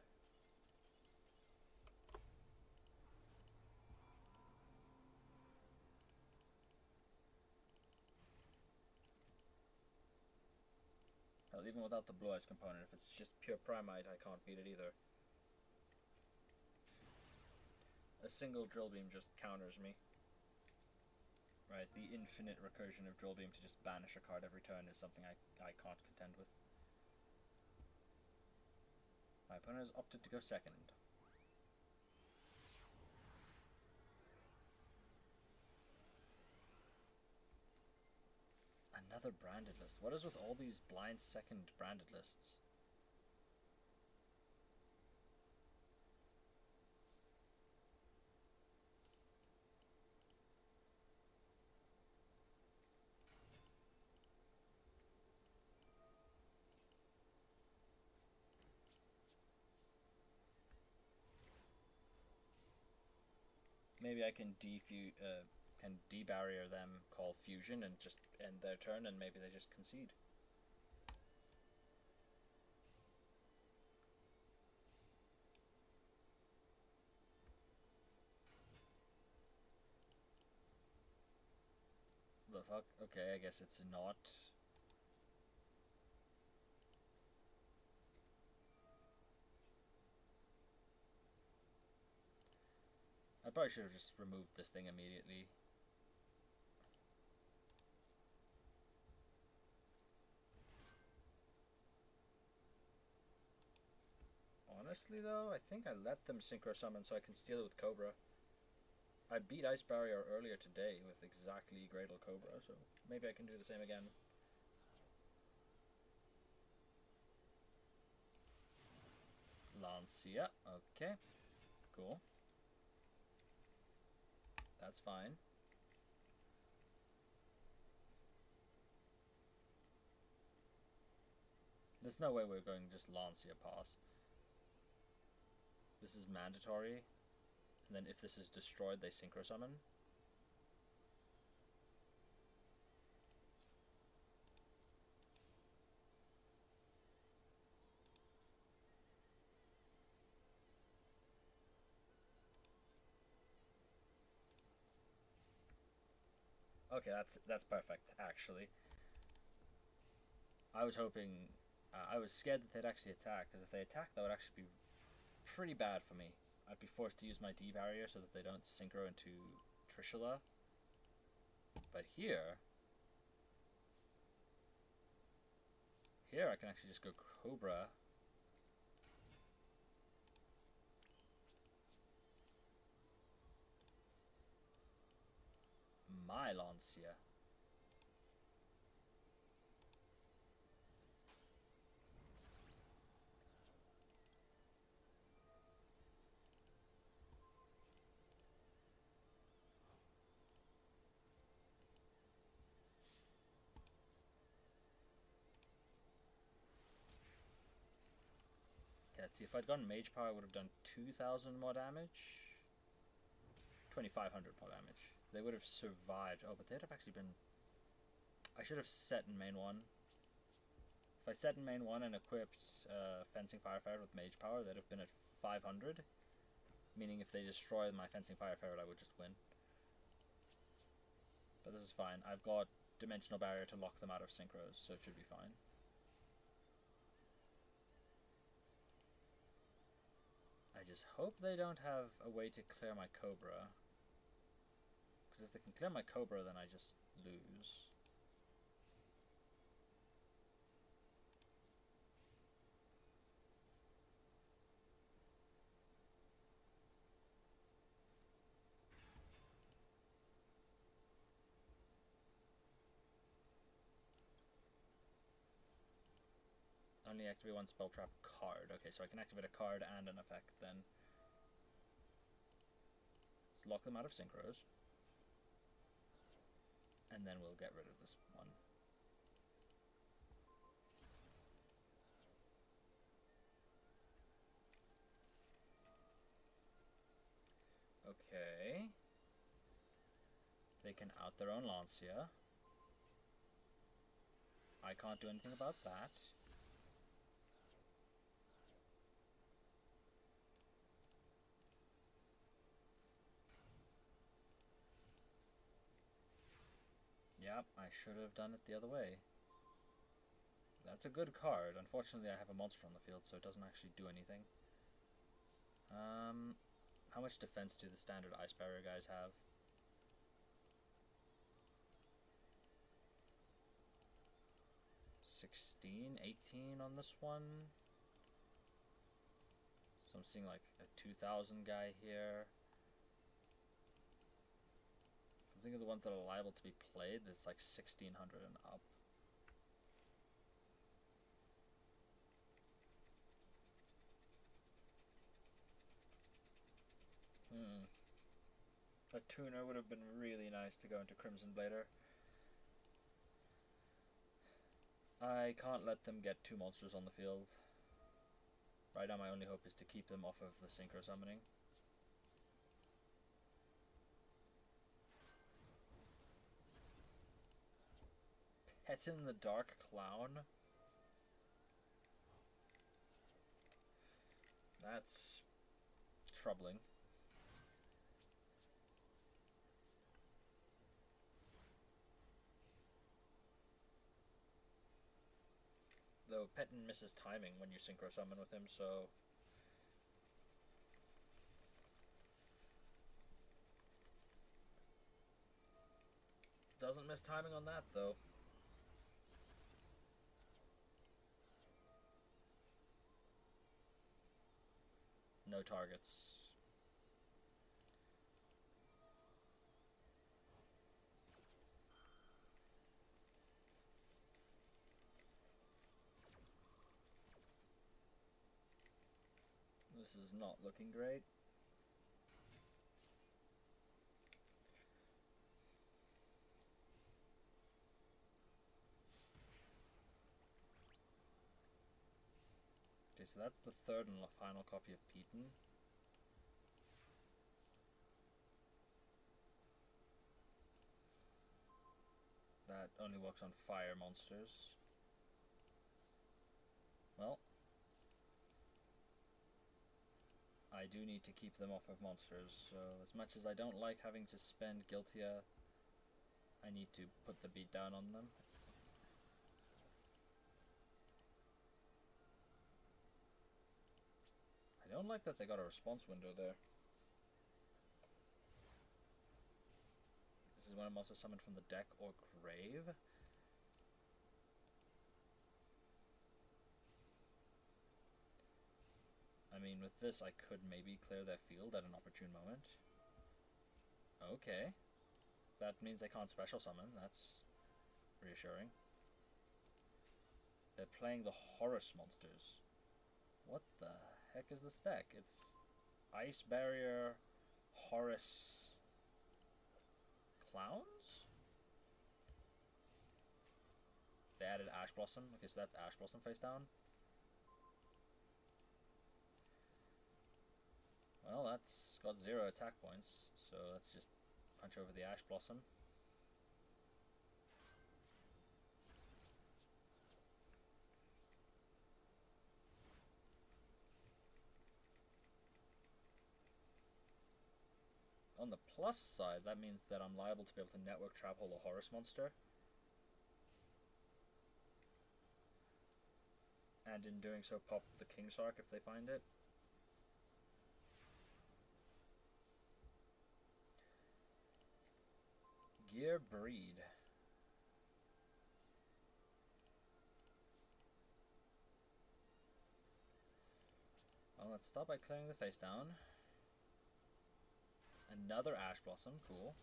Well, even without the blue eyes component, if it's just pure Primite, I can't beat it either. A single Drill Beam just counters me. Right, the infinite recursion of Drill Beam to just banish a card every turn is something I can't contend with. My opponent has opted to go second. Another branded list. What is with all these blind second branded lists? maybe I can can debarrier them, call fusion, and just end their turn, and maybe they just concede. The fuck? Okay, I guess it's not. I probably should have just removed this thing immediately. Honestly, though, I think I let them synchro summon so I can steal it with Cobra. I beat Ice Barrier earlier today with exactly Gradle Cobra, so maybe I can do the same again. Lancia, okay. Cool. That's fine. There's no way we're going to just Lancia pass. This is mandatory. And then if this is destroyed, they synchro summon. Okay, that's perfect, actually. I was hoping... I was scared that they'd actually attack, because if they attack, that would actually be pretty bad for me. I'd be forced to use my D barrier so that they don't synchro into Trishula. But here I can actually just go Cobra. My Lancia. Let's see, if I'd gone Mage Power, I would have done 2,000 more damage. 2,500 more damage. They would have survived. Oh, but they'd have actually been... I should have set in main 1. If I set in main 1 and equipped Fencing Firefighter with Mage Power, they'd have been at 500. Meaning if they destroy my Fencing Firefighter, I would just win. But this is fine. I've got Dimensional Barrier to lock them out of synchros, so it should be fine. I just hope they don't have a way to clear my Cobra. Because if they can clear my Cobra, then I just lose. Only activate one spell trap card. Okay, so I can activate a card and an effect then. Let's lock them out of synchros. And then we'll get rid of this one. Okay. They can out their own Lancia. I can't do anything about that. Yep, I should have done it the other way. That's a good card. Unfortunately, I have a monster on the field, so it doesn't actually do anything. How much defense do the standard Ice Barrier guys have? 16, 18 on this one. So I'm seeing like a 2,000 guy here. I'm thinking of the ones that are liable to be played, that's like 1,600 and up. A tuner would have been really nice to go into Crimson Blader. I can't let them get 2 monsters on the field. Right now my only hope is to keep them off of the synchro summoning. Petin the Dark Clown. That's troubling. Though Petin misses timing when you synchro summon with him, so... Doesn't miss timing on that, though. No targets. This is not looking great. Okay, so that's the third and final copy of Petin. That only works on fire monsters. Well, I do need to keep them off of monsters, so as much as I don't like having to spend Guiltia, I need to put the beat down on them. I don't like that they got a response window there. This is when I'm also summoned from the deck or grave. I mean, with this, I could maybe clear their field at an opportune moment. Okay. That means they can't special summon. That's reassuring. They're playing the Horus monsters. What the heck is this deck? It's Ice Barrier, Horus, Clowns? They added Ash Blossom. Okay, so that's Ash Blossom face down. Well, that's got 0 attack points, so let's just punch over the Ash Blossom. On the plus side, that means that I'm liable to be able to network trap hole a Horus monster. And in doing so, pop the King Shark if they find it. Gear Breed. Well, let's start by clearing the face down. Another Ash Blossom, cool.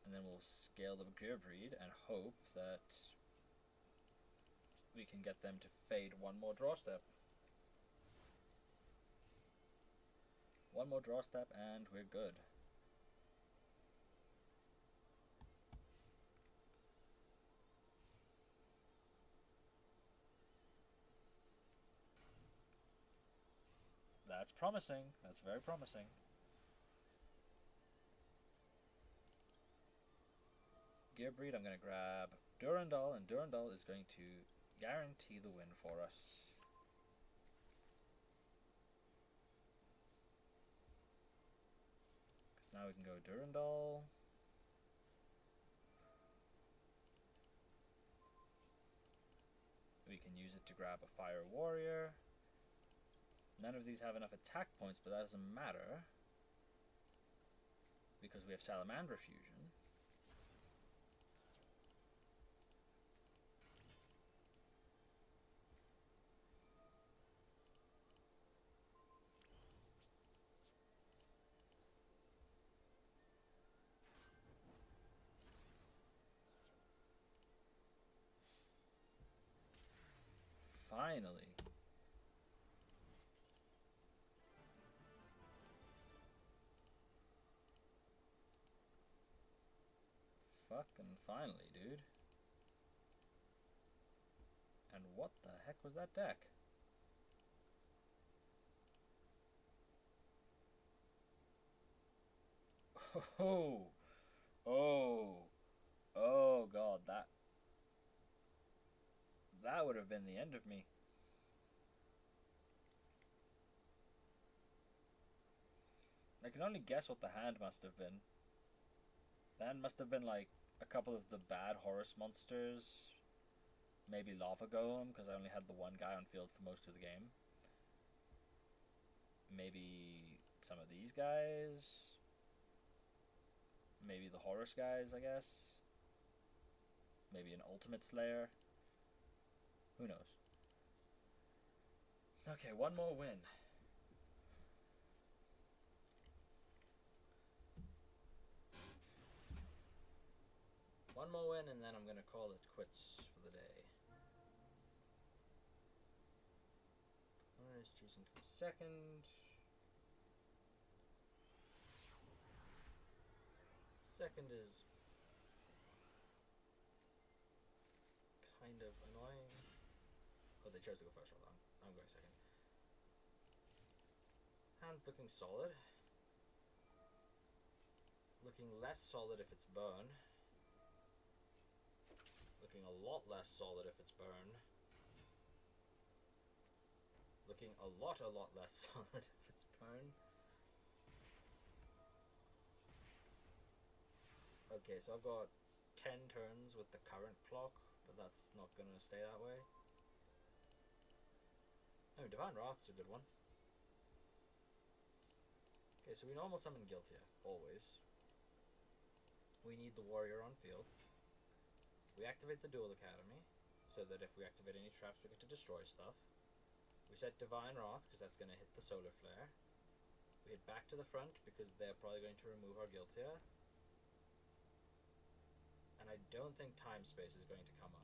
And then we'll scale the Gear Breed and hope that we can get them to fade one more draw step. One more draw step and we're good. That's promising. That's very promising. Gear Breed, I'm going to grab Durandal, and Durandal is going to guarantee the win for us. Because now we can go Durandal. We can use it to grab a Fire Warrior. None of these have enough attack points, but that doesn't matter. Because we have Salamander Fusion. Finally. Fucking finally, dude. And what the heck was that deck? Oh, oh, oh god, that That would have been the end of me. I can only guess what the hand must have been. The hand must have been like a couple of the bad Horus monsters. Maybe Lava Golem, because I only had the one guy on field for most of the game. Maybe some of these guys. Maybe the Horus guys, I guess. Maybe an Ultimate Slayer. Who knows? Okay, one more win. One more win, and then I'm gonna call it quits for the day. Opponent is choosing to go second. Second is kind of annoying. Oh, they chose to go first. Hold on. I'm going second. Hand looking solid. Looking less solid if it's burn. Looking a lot less solid if it's burn. Looking a lot less solid if it's burn. Okay, so I've got 10 turns with the current clock, but that's not going to stay that way. Oh, Divine Wrath's a good one. Okay, so we normal summon Yugioh, always. We need the warrior on field. We activate the Duel Academy, so that if we activate any traps, we get to destroy stuff. We set Divine Wrath, because that's going to hit the Solar Flare. We hit back to the front, because they're probably going to remove our Yugioh. And I don't think Time Space is going to come up.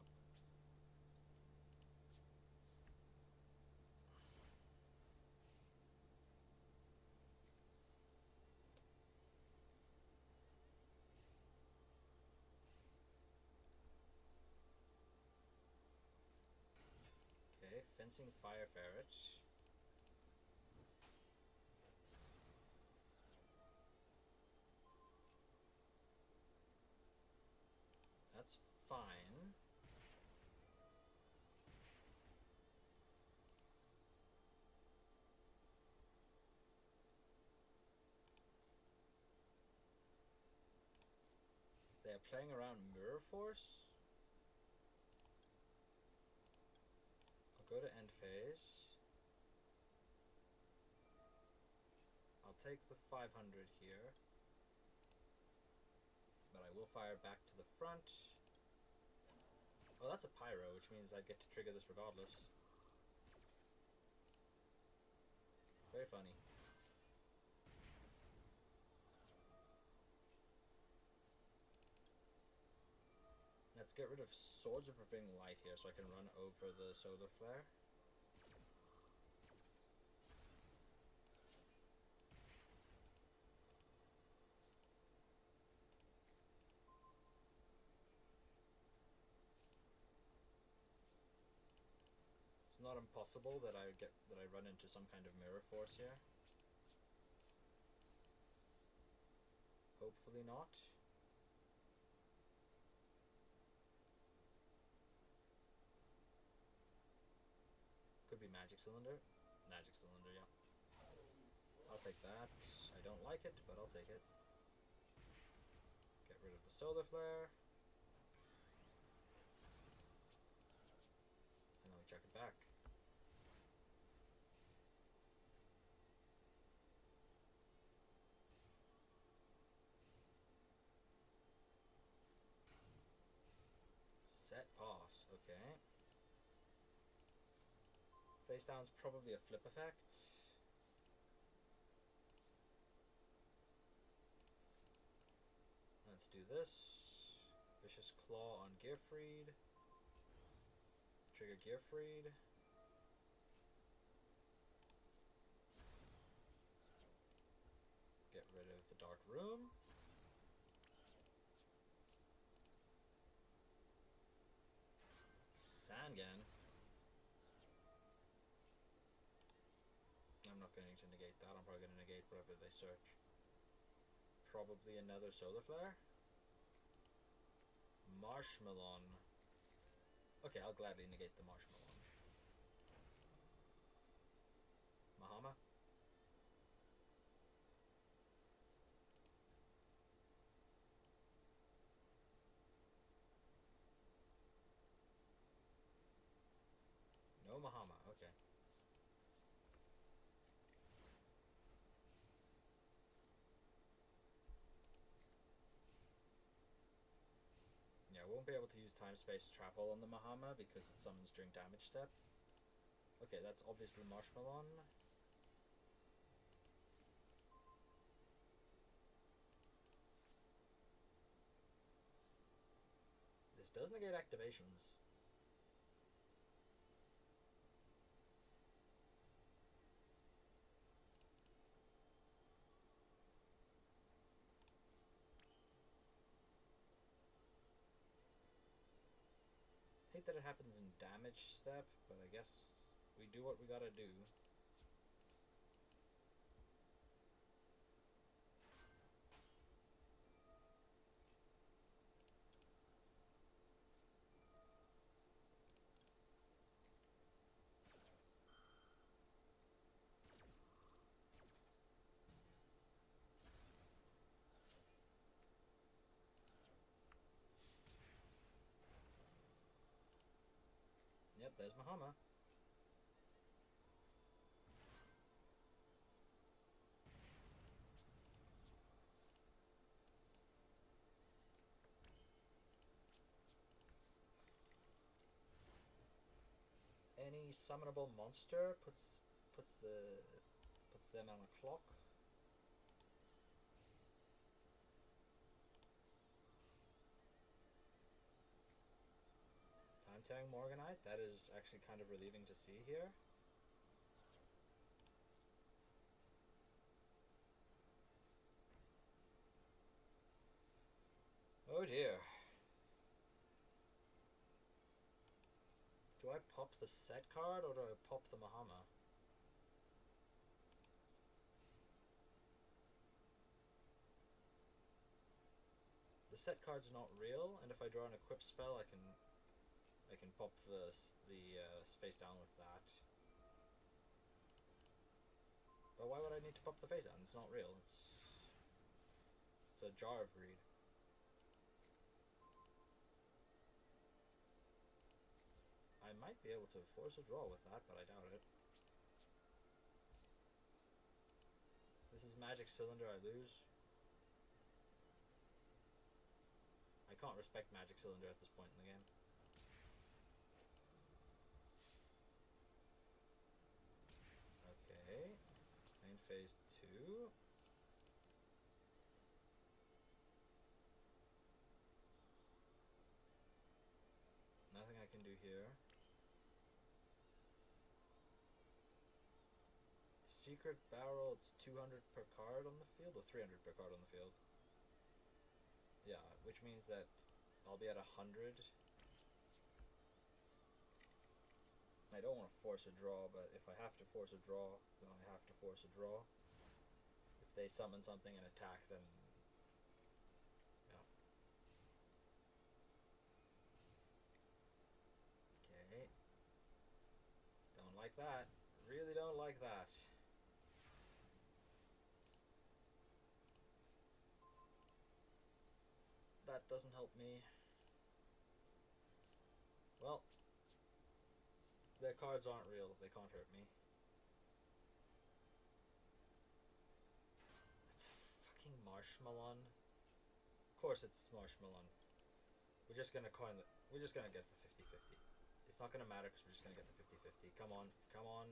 Okay, Fencing Fire Ferret. That's fine. They're playing around Mirror Force. I'll go to end phase. I'll take the 500 here. But I will fire back to the front. Oh, that's a Pyro, which means I get to trigger this regardless. Very funny. Let's get rid of Swords of Forbidden Light here so I can run over the Solar Flare. It's not impossible that I run into some kind of Mirror Force here. Hopefully not. Could be Magic Cylinder. Magic Cylinder, yeah. I'll take that. I don't like it, but I'll take it. Get rid of the Solar Flare. And then we chuck it back. Set pass, okay. Face down's probably a flip effect. Let's do this. Vicious Claw on Gearfried. Trigger Gearfried. Get rid of the Dark Room. Sangan. I'm not going to negate that. I'm probably going to negate whatever they search. Probably another Solar Flare. Marshmallow. Okay, I'll gladly negate the marshmallow. Mahama? No Mahama, okay. Yeah, I won't be able to use time space travel on the Mahama because it summons during damage step. Okay, that's obviously Marshmallow. This does negate activations. Hate that it happens in damage step, but I guess we do what we gotta do. Yep, there's Mahama. Any summonable monster puts them on a clock. Time Tearing Morganite, that is actually kind of relieving to see here. Oh dear. Do I pop the set card or do I pop the Mahama? The set card's not real, and if I draw an equip spell, I can pop the face down with that. But why would I need to pop the face down? It's not real. It's a Jar of Greed. I might be able to force a draw with that, but I doubt it. This is Magic Cylinder, I lose. I can't respect Magic Cylinder at this point in the game. Okay. Main phase 2. Nothing I can do here. Secret Barrel, it's 200 per card on the field, or 300 per card on the field. Yeah, which means that I'll be at 100. I don't want to force a draw, but if I have to force a draw, then I have to force a draw. If they summon something and attack, then yeah. Okay. Don't like that. Really don't like that. That doesn't help me. Well, their cards aren't real. They can't hurt me. It's a fucking Marshmallow. Of course it's Marshmallow. We're just gonna we're just gonna get the 50-50. It's not gonna matter because we're just gonna get the 50-50. Come on, come on.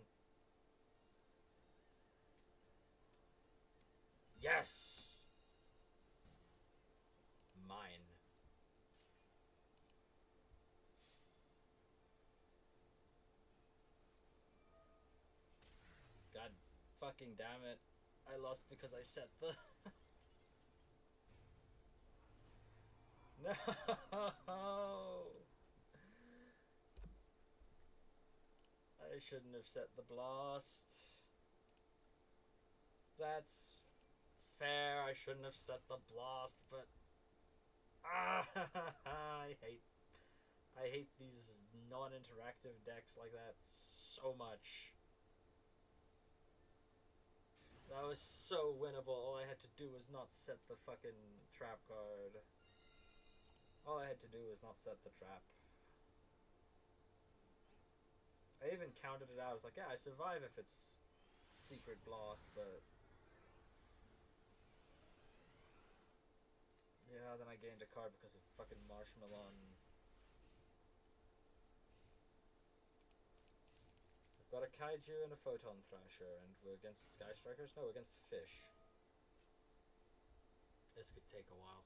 Yes! Mine. God fucking damn it. I lost because I set the... No! I shouldn't have set the blast. That's fair. I shouldn't have set the blast, but... I I hate these non-interactive decks like that so much. That was so winnable. All I had to do was not set the fucking trap card. All I had to do was not set the trap. I even counted it out. I was like, yeah, I survive if it's Secret Blast, but... yeah, then I gained a card because of fucking Marshmallow. I've got a Kaiju and a Photon Thrasher, and we're against Sky Strikers? No, against Fish. This could take a while.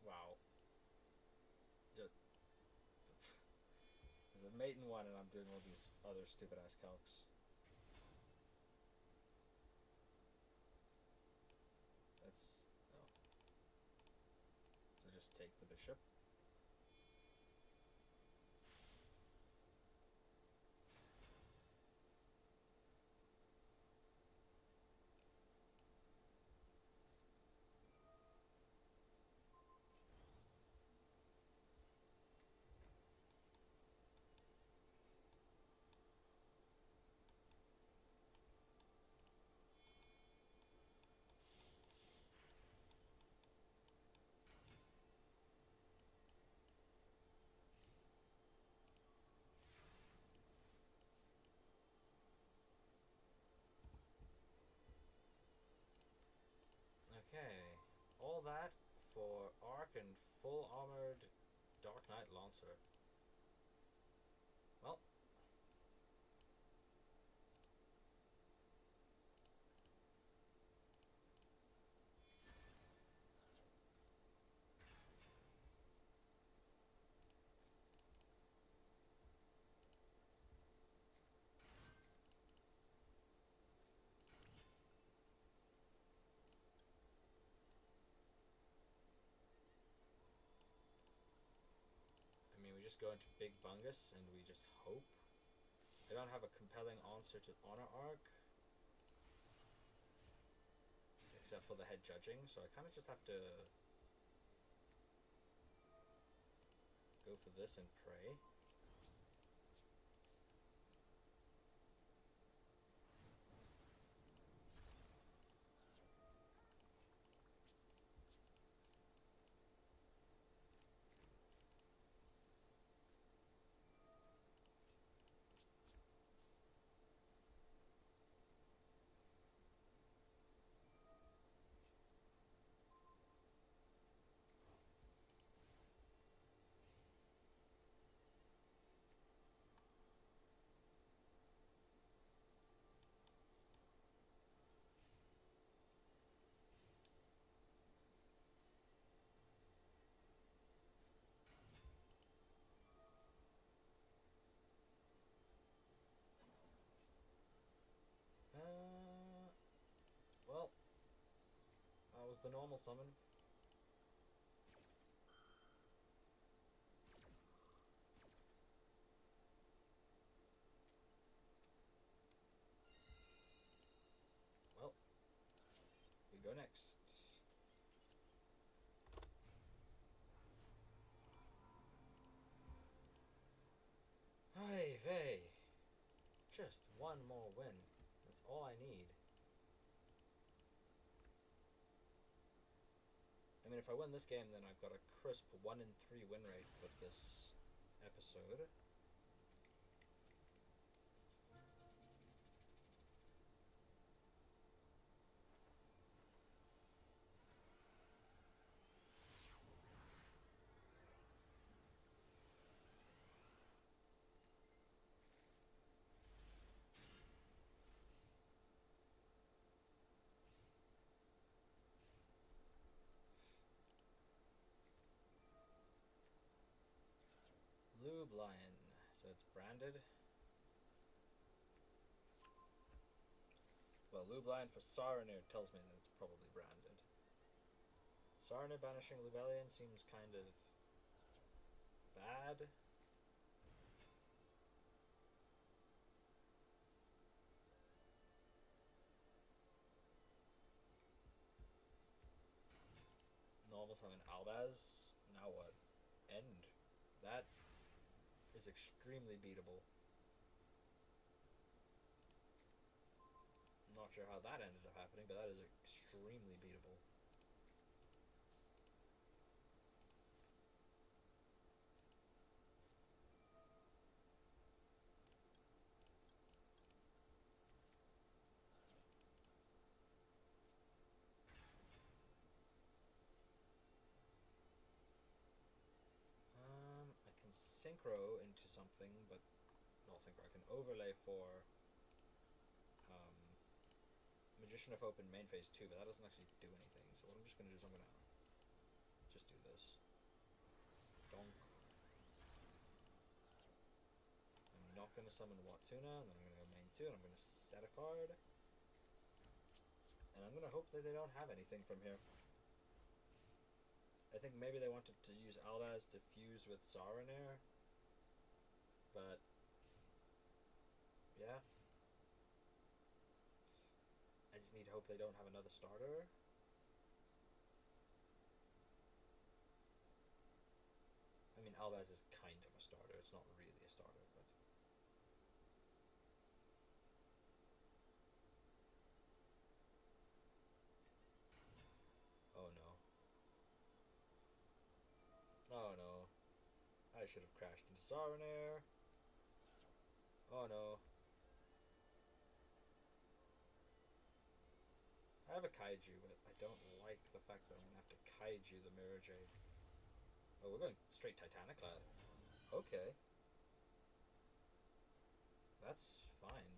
Wow. Just... there's a mate in one and I'm doing all these other stupid ass calcs. That's... oh. So just take the bishop. Okay, all that for Arc and full armored Dark Knight Lancer. Well, I mean, we just go into Big Bungus and we just hope. I don't have a compelling answer to Honor Arc, except for the head judging, so I kind of just have to go for this and pray. was the normal summon. Well, we go next. Hey, vey. Just one more win. That's all I need. I mean, if I win this game, then I've got a crisp 1 in 3 win rate for this episode. Lube Lion. So it's branded. Well, Lube Lion for Saranir tells me that it's probably branded. Saranir banishing Lubellion seems kind of bad. Normal summon Albaz. Now what? End. That is extremely beatable. I'm not sure how that ended up happening, but that is extremely beatable. I can synchro into something, but not synchro. I can overlay for Magician of Hope in main phase 2, but that doesn't actually do anything. So what I'm just going to do is I'm going to just do this. Donk. I'm not going to summon Watuna, and then I'm going to go main 2, and I'm going to set a card. And I'm going to hope that they don't have anything from here. I think maybe they wanted to use Albaz to fuse with Saranir. But yeah. I just need to hope they don't have another starter. I mean, Albaz is kind of a starter. It's not really a starter, but... Oh no. Oh no. I should have crashed into Saranir. Oh no. I have a Kaiju, but I don't like the fact that I'm going to have to Kaiju the Mirror Jade. Oh, we're going straight Titaniclad. Okay. That's fine.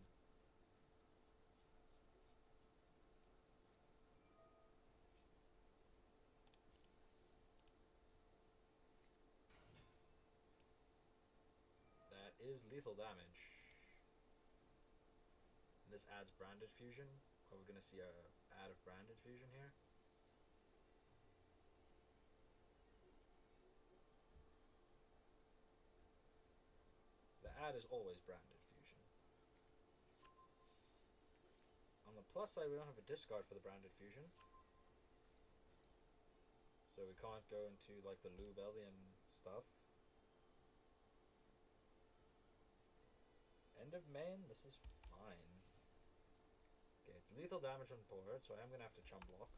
That is lethal damage. And this adds branded fusion. Are we going to see a ad of branded fusion here? The ad is always branded fusion. On the plus side, we don't have a discard for the branded fusion. So we can't go into like the Lubellion stuff. End of main? This is fine. Okay, it's lethal damage on board, so I am going to have to chum block.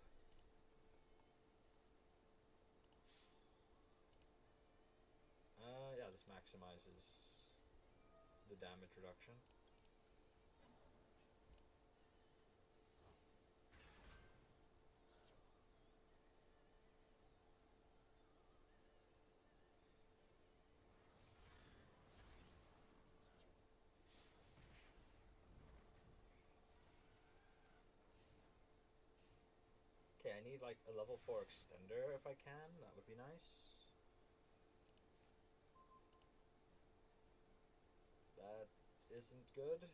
Yeah, this maximizes the damage reduction. Okay, I need like a level 4 extender if I can. That would be nice. That isn't good.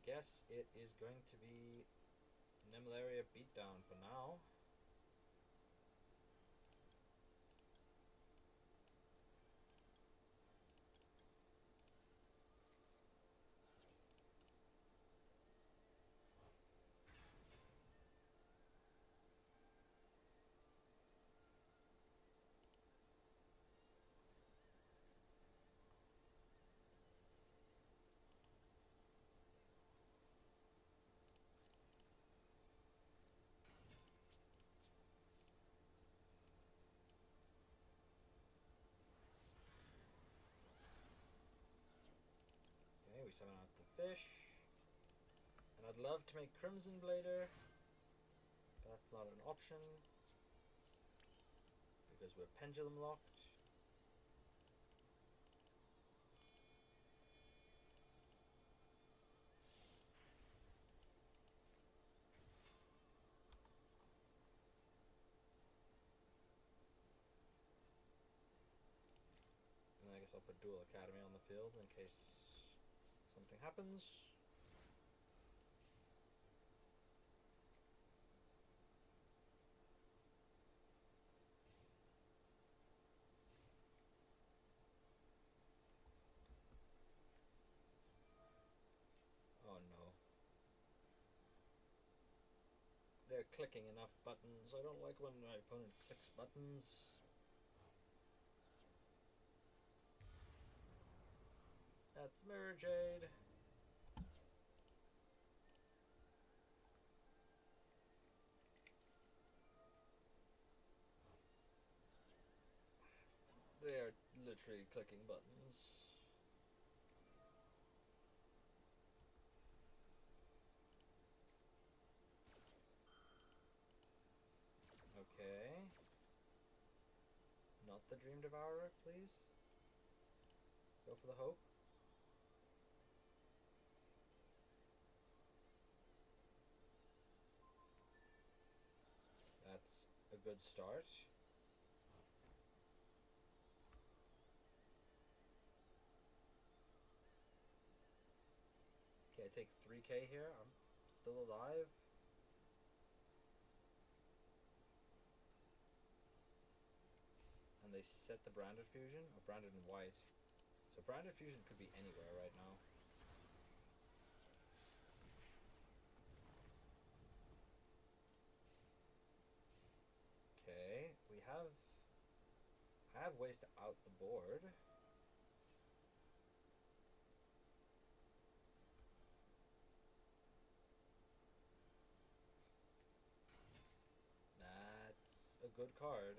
guess it is going to be Nimlaria Beatdown for now. Okay, we summon out the fish. And I'd love to make Crimson Blader, but that's not an option because we're pendulum locked. And I guess I'll put Duel Academy on the field in case something happens. Oh no. They're clicking enough buttons. I don't like when my opponent clicks buttons. That's Mirror Jade. They are literally clicking buttons. Okay. Not the Dream Devourer, please. Go for the hope. That's a good start. Okay, I take 3k here. I'm still alive. And they set the Branded Fusion, or Branded in white. So Branded Fusion could be anywhere right now. Okay, I have ways to out the board. That's a good card.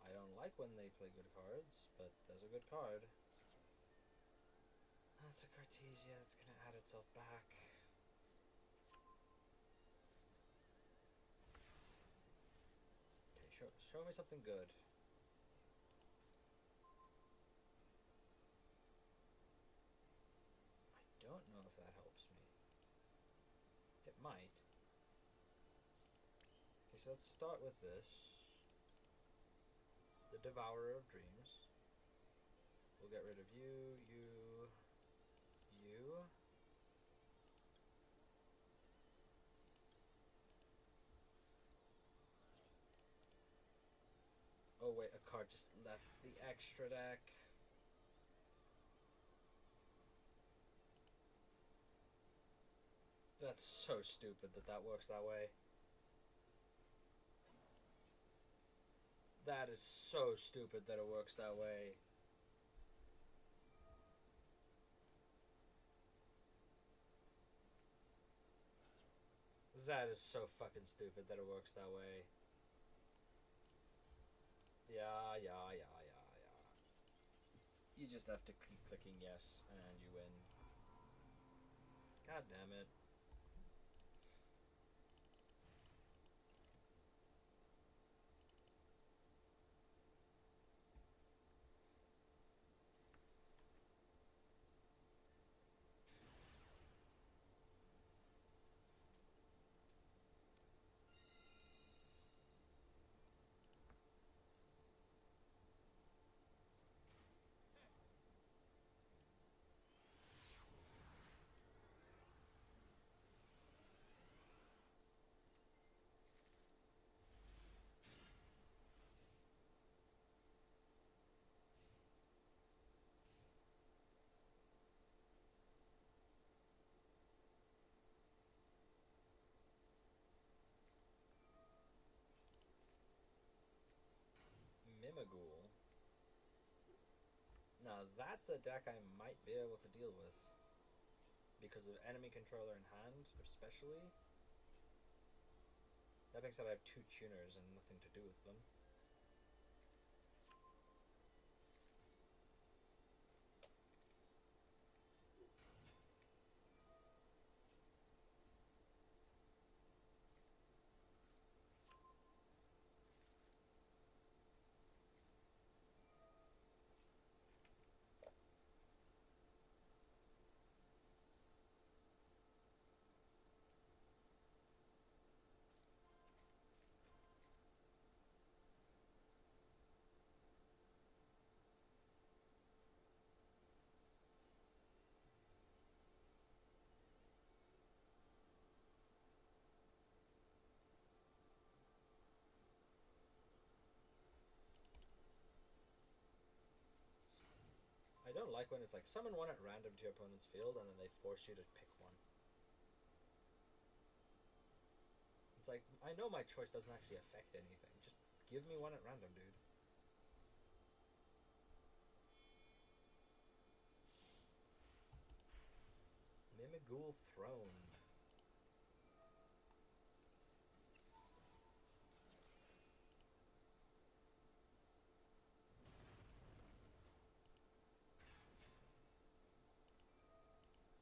I don't like when they play good cards, but there's a good card. That's a Cartesia that's gonna add itself back. Okay, show me something good. I don't know if that helps me. It might. Okay, so let's start with this. The Devourer of Dreams. We'll get rid of you, you. Oh wait, a card just left the extra deck. That's so stupid that works that way. That is so stupid that it works that way. That is so fucking stupid that it works that way. Yeah. You just have to keep clicking yes and you win. God damn it. Cimoooooooo. Now that's a deck I might be able to deal with. Because of enemy controller in hand, especially. That being said, I have 2 tuners and nothing to do with them. I don't like when it's like summon one at random to your opponent's field and then they force you to pick one. It's like, I know my choice doesn't actually affect anything. Just give me one at random, dude. Cimoooooooo Throne.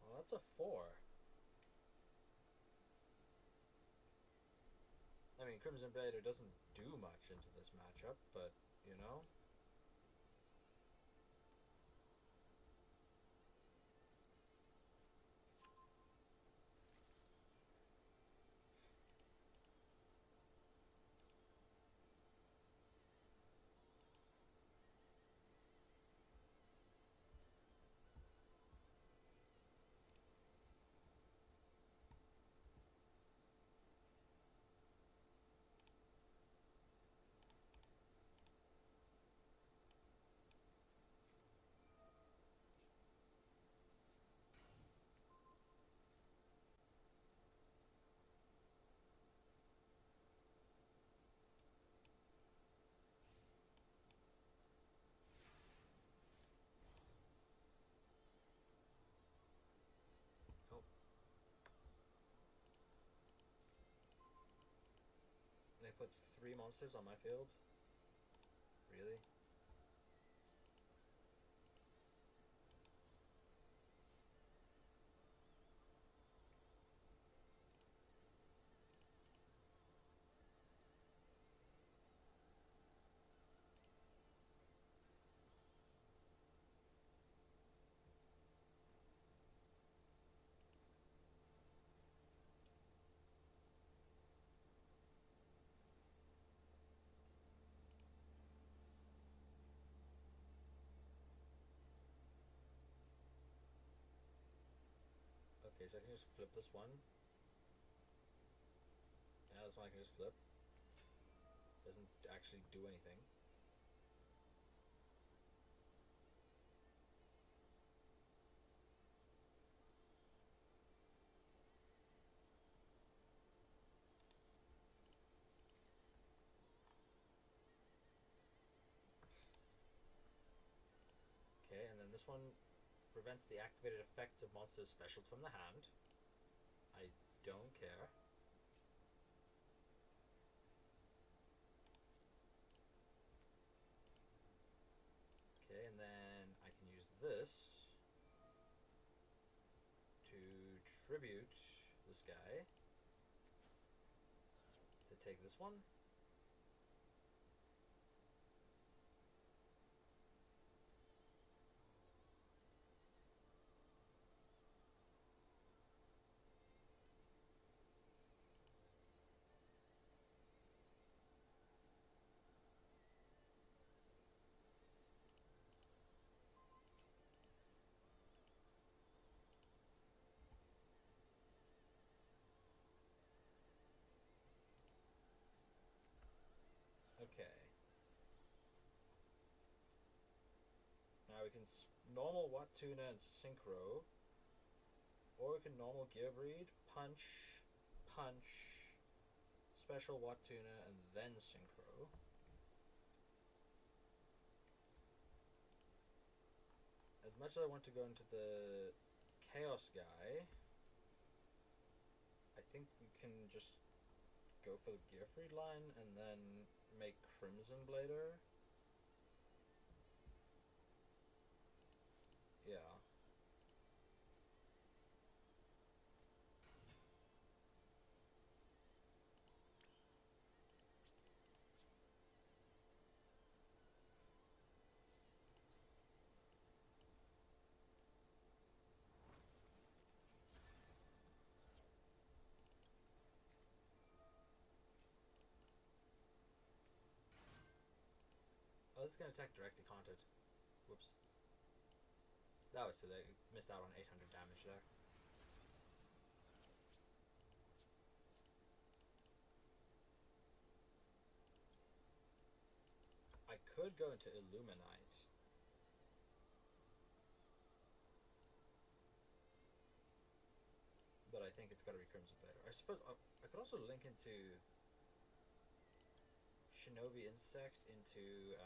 Well, that's a 4. I mean, Crimson Blader doesn't do much into this matchup, but, you know. Oh. They put 3 monsters on my field? Really? Okay, so I can just flip this one. Yeah, this one I can just flip. Doesn't actually do anything. Okay, and then this one prevents the activated effects of monsters specialed from the hand. I don't care. Okay, and then I can use this to tribute this guy to take this one. Okay. Now we can normal Wattuna and Synchro, or we can normal Gear Breed, Punch, Punch, Special Wattuna, and then Synchro. much as I want to go into the Chaos guy, I think we can just go for the Gearfried line and then make Crimson Blader. Yeah. Oh, it's gonna attack directly haunted. Whoops. That was silly. Missed out on 800 damage there. I could go into Illuminite. But I think it's gotta be Crimson Blader. I suppose I could also link into Shinobi Insect into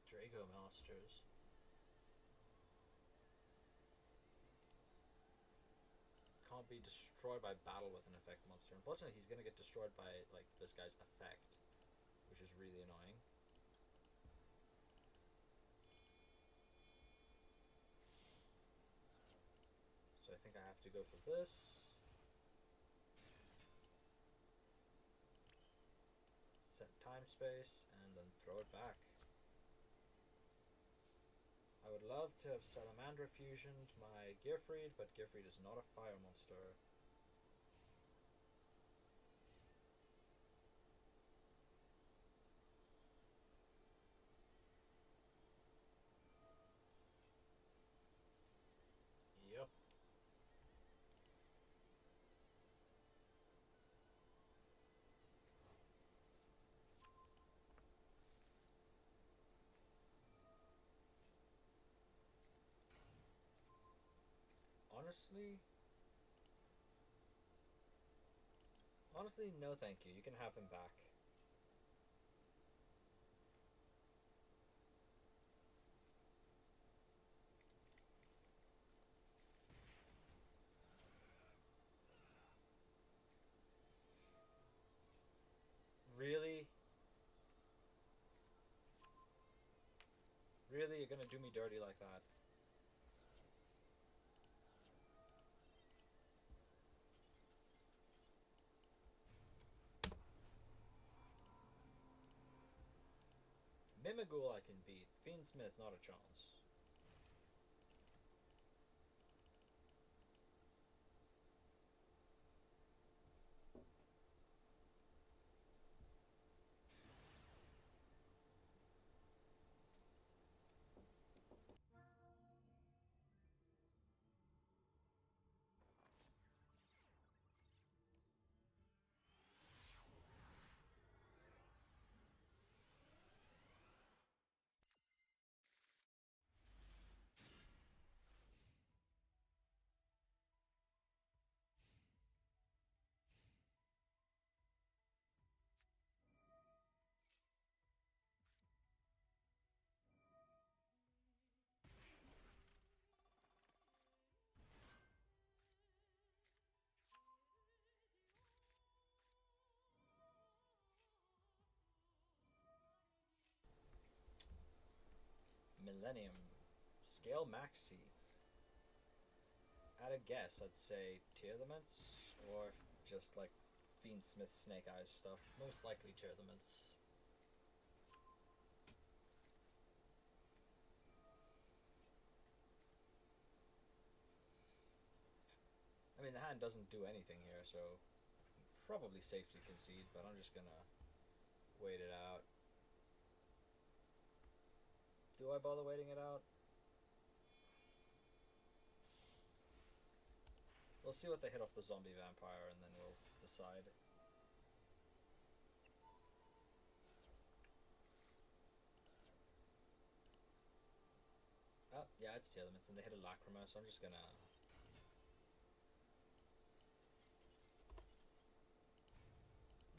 Drago Masters. Can't be destroyed by battle with an effect monster. Unfortunately, he's gonna get destroyed by like this guy's effect, which is really annoying. So I think I have to go for this. Set time space and then throw it back. I would love to have Salamandra fusioned my Gearfried, but Gearfried is not a fire monster. Yep. Honestly, no thank you. You can have him back. Really? Really? You're gonna do me dirty like that? Mimighoul I can beat. Fiendsmith, not a chance. Millennium. Scale Maxi. At a guess, I'd say Tearlaments, or just like Fiendsmith Snake Eyes stuff. Most likely Tearlaments. I mean, the hand doesn't do anything here, so probably safely concede, but I'm just gonna wait it out. Do I bother waiting it out? We'll see what they hit off the zombie vampire and then we'll decide. Oh, yeah, it's Tearlaments and they hit a Lacrima, so I'm just gonna...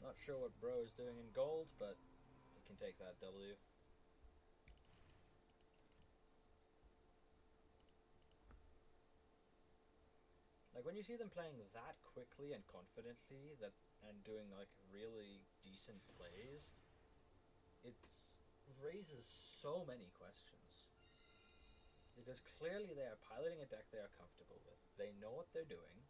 Not sure what Bro is doing in gold, but he can take that W. Like when you see them playing that quickly and confidently, and doing like really decent plays, it raises so many questions. Because clearly they are piloting a deck they are comfortable with. They know what they're doing.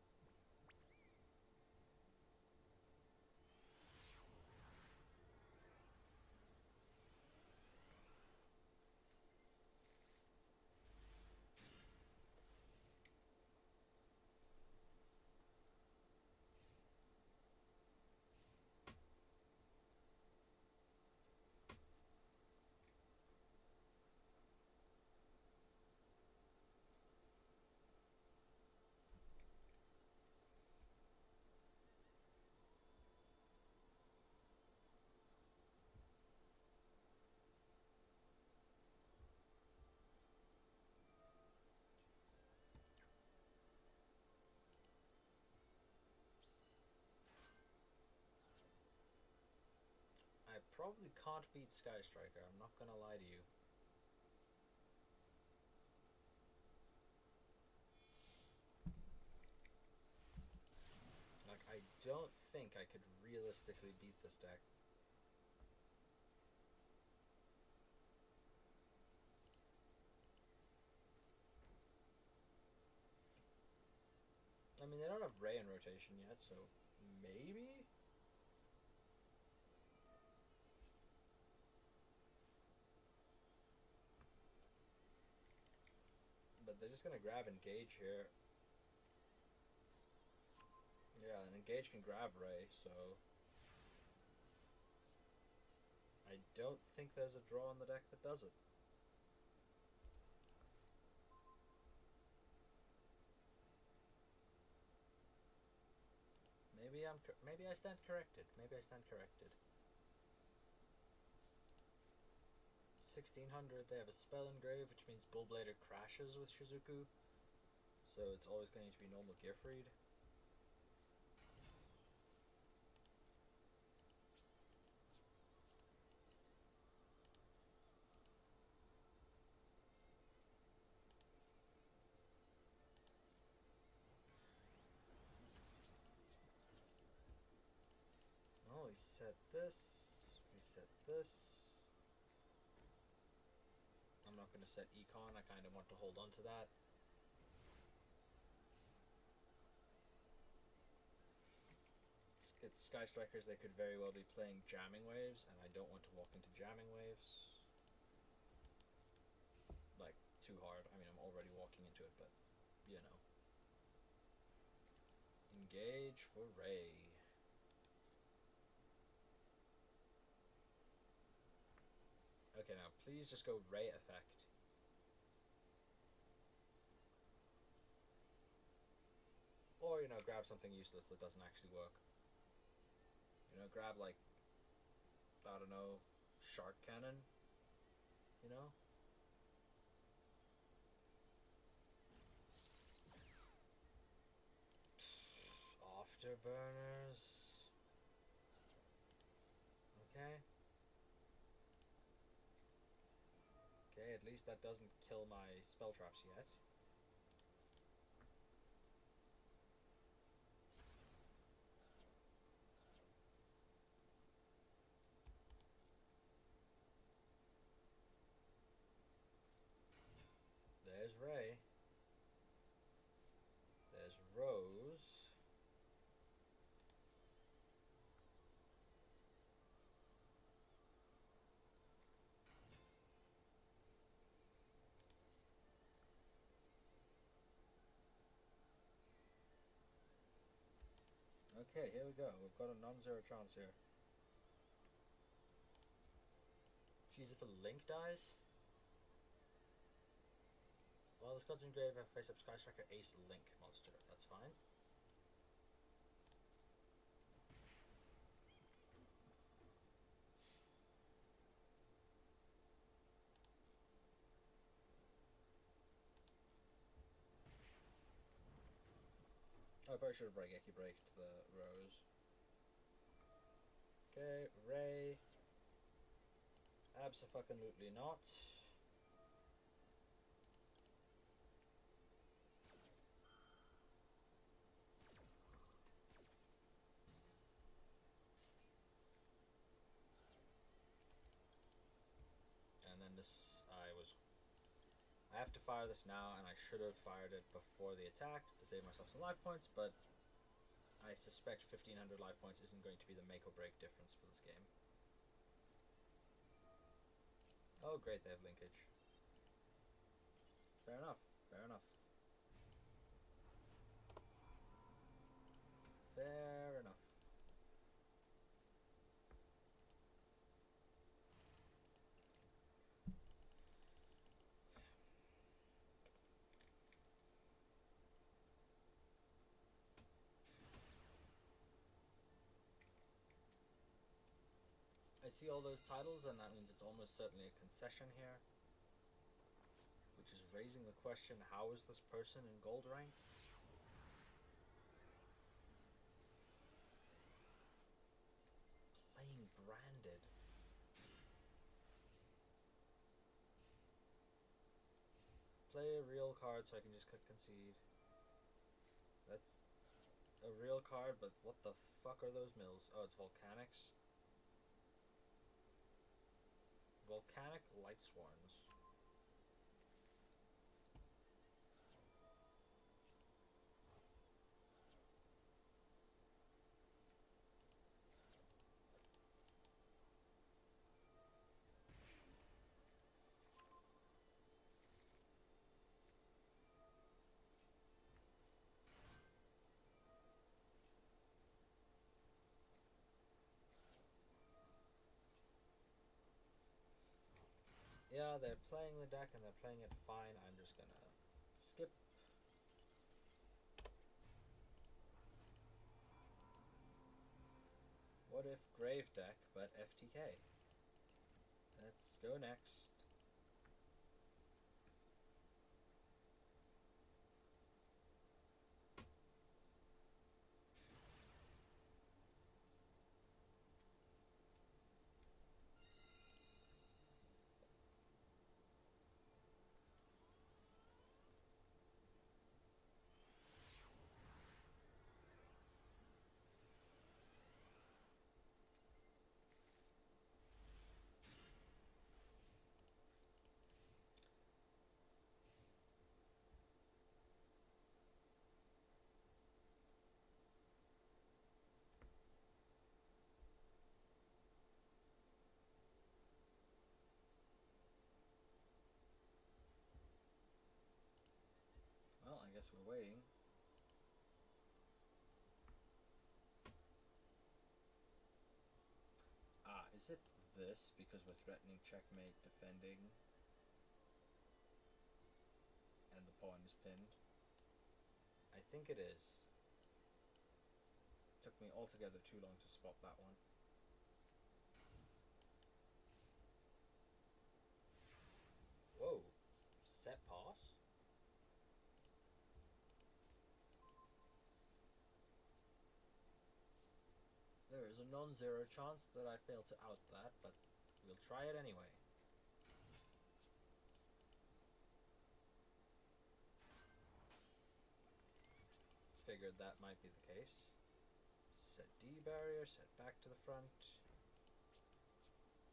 I probably can't beat Sky Striker, I'm not gonna lie to you. Like, I don't think I could realistically beat this deck. I mean, they don't have Ray in rotation yet, so maybe? But they're just gonna grab Engage here. Yeah, and Engage can grab Ray, so I don't think there's a draw on the deck that does it. Maybe I stand corrected. Maybe I stand corrected. 1600, they have a spell engrave, which means Bullblader crashes with Shizuku, so it's always going to be normal Gifreed. Oh, we set this. We set this. I'm not going to set Econ. I kind of want to hold on to that. It's Sky Strikers. They could very well be playing Jamming Waves, and I don't want to walk into Jamming Waves. Like, too hard. I mean, I'm already walking into it, but, you know. Engage for Ray. Okay, now please just go Ray effect. Or, you know, grab something useless that doesn't actually work. You know, grab like, I don't know, Shark Cannon. You know? Afterburners. Okay. Okay, at least that doesn't kill my spell traps yet. There's Ray. There's Rose. Okay, here we go. We've got a non-zero chance here. Jeez, if a Link dies? Well, this card's engraved. I face up Sky Striker Ace Link monster. That's fine. Oh, I probably should have Raigeki Breaked the Rose. Okay, Ray. Abso-fucking-lutely not. to fire this now, and I should have fired it before the attack to save myself some life points, but I suspect 1500 life points isn't going to be the make or break difference for this game. Oh great, they have linkage. Fair enough, fair enough. Fair enough. I see all those titles, and that means it's almost certainly a concession here. Which is raising the question, how is this person in gold rank? Playing branded. Play a real card so I can just click concede. That's a real card, but what the fuck are those mills? Oh, it's Volcanics. Volcanic Lightsworns. Yeah, they're playing the deck and they're playing it fine. I'm just gonna skip. What if Grave deck, but FTK? Let's go next. Well, I guess we're waiting. Ah, is it this? Because we're threatening checkmate, defending, and the pawn is pinned. I think it is. Took me altogether too long to spot that one. Whoa. Set pass? There is a non-zero chance that I fail to out that, but we'll try it anyway. Figured that might be the case. Set D barrier, set back to the front.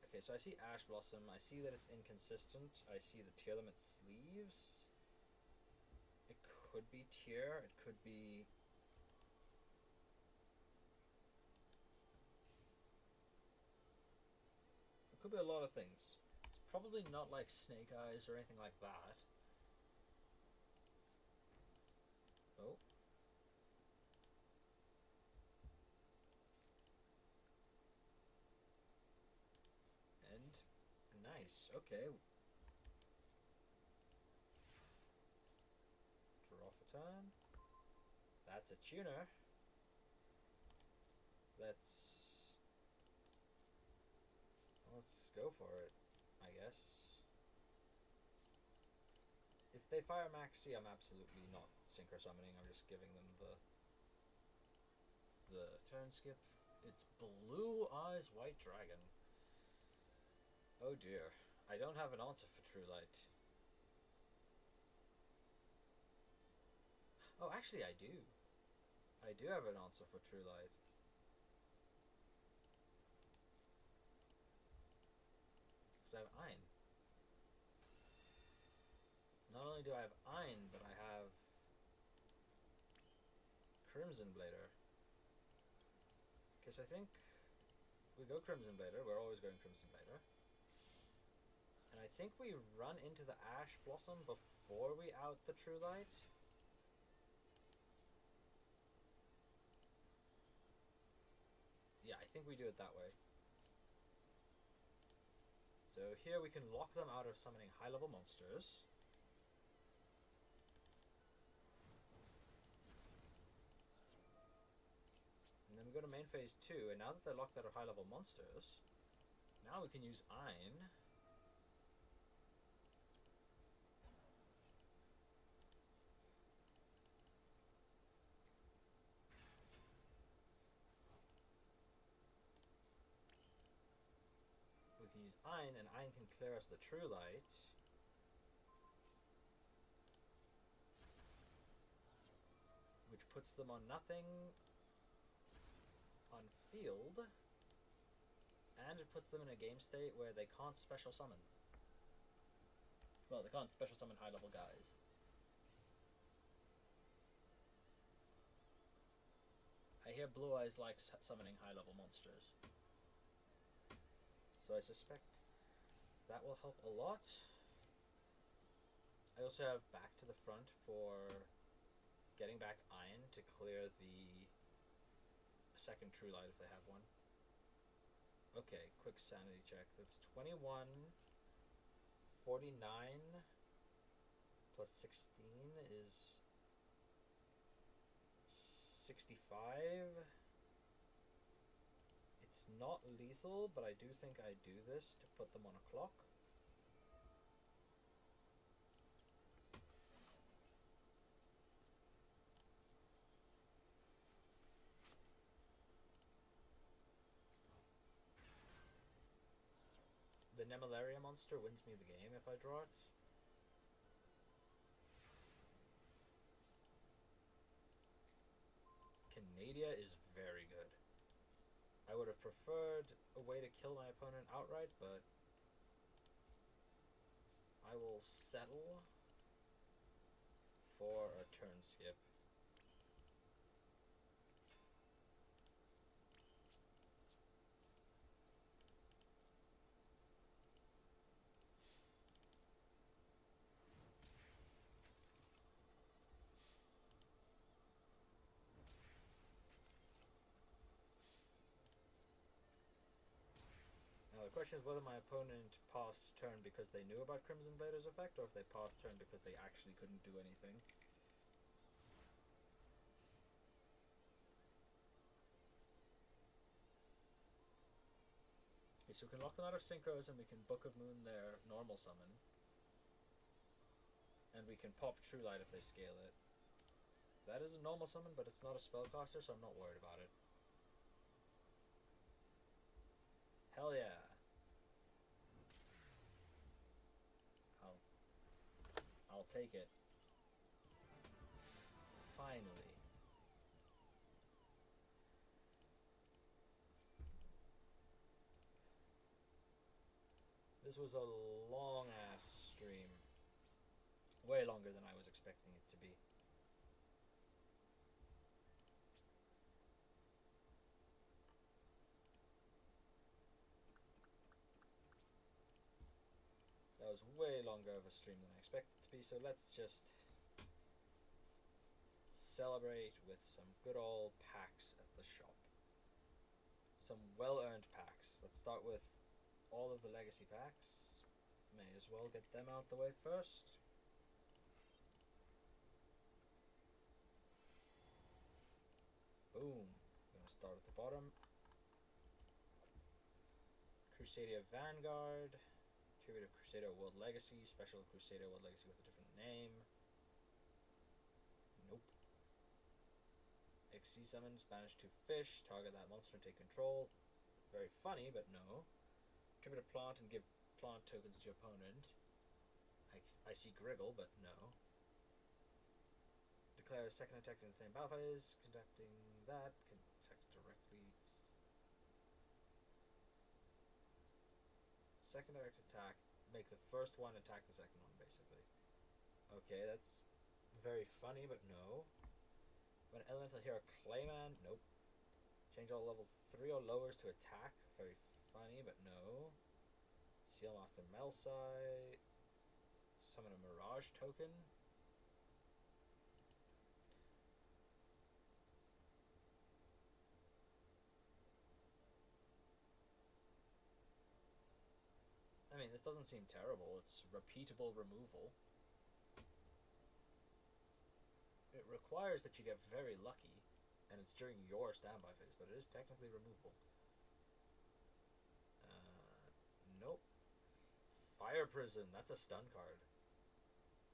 Okay, so I see Ash Blossom. I see that it's inconsistent. I see the tier limit sleeves. It could be tier. It could be... It could be a lot of things. It's probably not like Snake Eyes or anything like that. Oh. And nice. Okay. Draw for turn. That's a tuner. Let's go for it, I guess. If they fire Maxi, I'm absolutely not synchro summoning. I'm just giving them the turn skip. It's Blue Eyes White Dragon. Oh dear. I don't have an answer for True Light. Oh, actually I do. I do have an answer for True Light. Because I have Ein. Not only only do I have Ein, but I have Crimson Blader. Because I think we go Crimson Blader. We're always going Crimson Blader. And I think we run into the Ash Blossom before we out the True Light. Yeah, I think we do it that way. So here we can lock them out of summoning high-level monsters. And then we go to main phase 2, and now that they're locked out of high-level monsters, now we can use Ein. We can use Ein, and Ein can clear us the True Light. Which puts them on nothing on field, and it puts them in a game state where they can't special summon. Well, they can't special summon high level guys. I hear Blue Eyes likes summoning high level monsters, so I suspect that will help a lot. I also have Back to the Front for getting back Ein to clear the second True Light if they have one. Okay, quick sanity check. That's 21, 49 plus 16 is 65. It's not lethal, but I do think I do this to put them on a clock. The Nemalaria monster wins me the game if I draw it. Canadia is very good. I would have preferred a way to kill my opponent outright, but I will settle for a turn skip. Now the question is whether my opponent passed turn because they knew about Crimson Blader's effect, or if they passed turn because they actually couldn't do anything. Okay, so we can lock them out of Synchros, and we can Book of Moon their normal summon. And we can pop True Light if they scale it. That is a normal summon, but it's not a spellcaster, so I'm not worried about it. Hell yeah. I'll take it. Finally. This was a long ass stream. Way longer than I was expecting it to be. That was way longer of a stream than I expected it to be, so let's just celebrate with some good old packs at the shop. Some well-earned packs. Let's start with all of the legacy packs. May as well get them out the way first. Boom. I'm gonna start at the bottom. Crusadia Vanguard. Tribute of Crusader World Legacy. Special Crusader World Legacy with a different name. Nope. XC summons. Banish 2 fish. Target that monster and take control. Very funny, but no. Tribute a plant and give plant tokens to your opponent. I see Griggle, but no. Declare a second attack in the same battle phase. Conducting that. Contact directly. Second direct attack. Make the first one attack the second one, basically. Okay, that's very funny, but no. When elemental hero Clayman, nope. Change all level 3 or lowers to attack, very funny, but no. Seal Master Melsai. Summon a Mirage token. I mean, this doesn't seem terrible. It's repeatable removal. It requires that you get very lucky, and it's during your standby phase, but it is technically removal. Nope. Fire Prison, that's a stun card.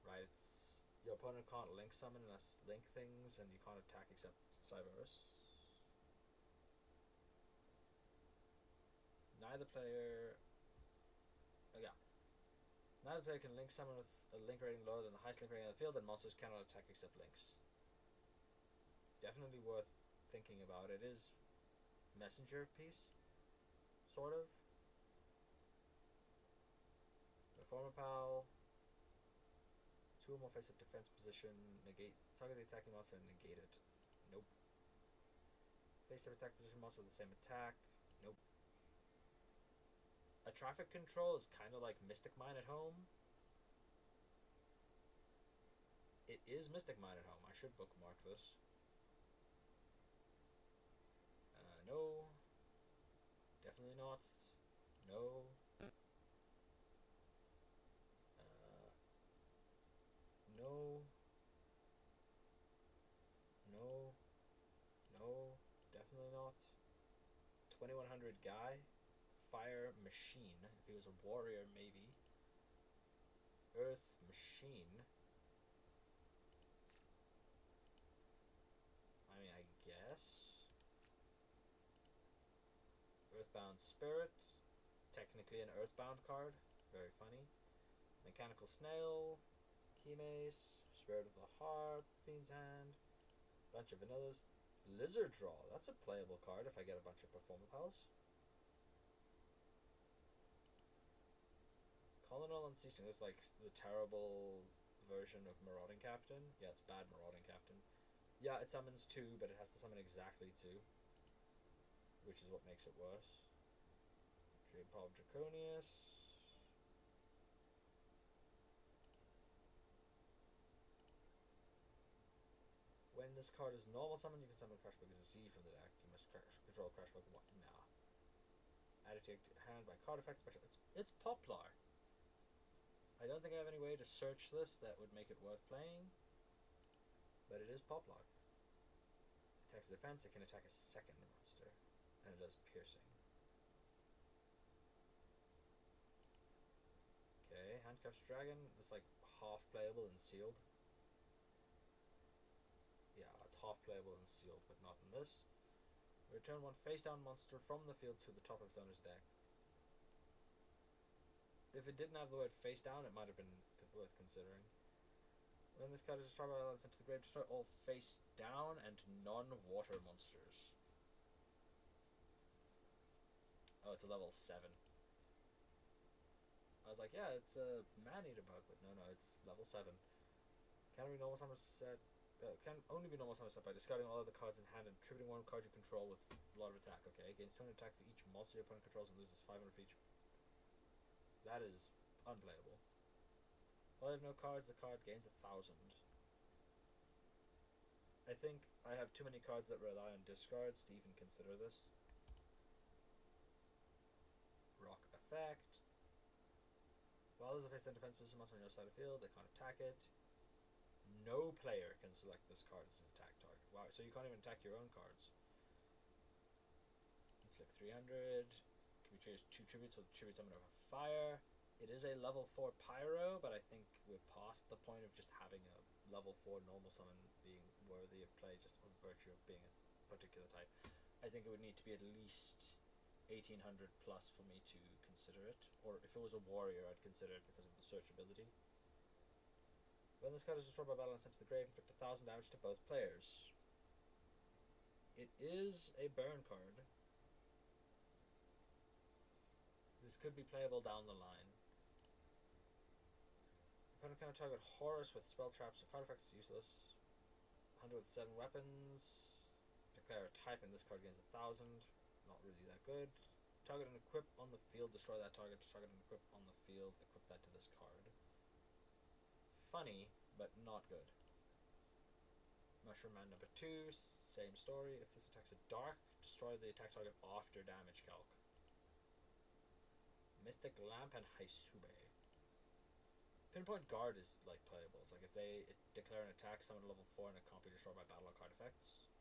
Right, it's your opponent can't link summon unless link things, and you can't attack except Cyberus. Neither player... Oh, yeah. Neither player can link summon with a link rating lower than the highest link rating on the field, and monsters cannot attack except links. Definitely worth thinking about. It is messenger of peace, sort of. Reformer Pal. 2 or more face up defense position. Negate. Target the attacking monster and negate it. Nope. Face up attack position monster with the same attack. Nope. A traffic control is kind of like Mystic Mine at home. It is Mystic Mine at home. I should bookmark this. No. Definitely not. No. No. No. No. Definitely not. 2100 guy. Fire Machine. If he was a warrior, maybe. Earth Machine. I mean, I guess. Earthbound Spirit. Technically an Earthbound card. Very funny. Mechanical Snail. Keymace. Spirit of the Heart. Fiend's Hand. Bunch of vanillas. Lizard Draw. That's a playable card if I get a bunch of Performer Pals. Colonel Unceasing. This is like the terrible version of Marauding Captain. Yeah, it's bad Marauding Captain. Yeah, it summons 2, but it has to summon exactly 2. Which is what makes it worse. Dream Palm Draconius. When this card is normal summon, you can summon Crashbug Z from the deck. You must control Crashbug 1. Nah. Added to your hand by card effect special. It's Poplar. I don't think I have any way to search this that would make it worth playing. But it is Poplar. Attacks defense, it can attack a second monster. And it does piercing. Okay, Handcuffs Dragon. It's like half playable and sealed. Yeah, it's half playable and sealed, but not in this. Return 1 face down monster from the field to the top of its owner's deck. If it didn't have the word face down, it might have been worth considering. When this card is destroyed by violence into the grave, destroy all face down and non-water monsters. Oh, it's a level 7. I was like, yeah, it's a man-eater bug, but no, it's level 7. Can be normal summon set. Can only be normal summon set by discarding all other cards in hand and attributing 1 card you control with a lot of attack. Okay, gains 200 attack for each monster your opponent controls and loses 500 for each. That is unplayable. While I have no cards, the card gains 1,000. I think I have too many cards that rely on discards to even consider this. Rock Effect. While there's a face-down defense position monster on your side of the field, they can't attack it. No player can select this card as an attack target. Wow, so you can't even attack your own cards. Inflict 300. Can be treated as 2 tributes with tribute summon of fire. It is a level 4 pyro, but I think we're past the point of just having a level 4 normal summon being worthy of play just on virtue of being a particular type. I think it would need to be at least 1800 plus for me to consider it. Or if it was a warrior, I'd consider it because of the searchability. When this card is destroyed by battle and sent to the grave, inflict 1,000 damage to both players. It is a burn card. This could be playable down the line. Opponent cannot target Horus with spell traps or card effects, useless. Hunter with 7 weapons. Declare a type and this card gains 1,000. Not really that good. Target and equip on the field, destroy that target. Target and equip on the field, equip that to this card. Funny, but not good. Mushroom Man number 2, same story. If this attacks a dark, destroy the attack target after damage calc. Mystic Lamp and Haisube. Pinpoint Guard is like playable. It's like if they declare an attack, summon a level 4 and it can't be destroyed by battle or card effects.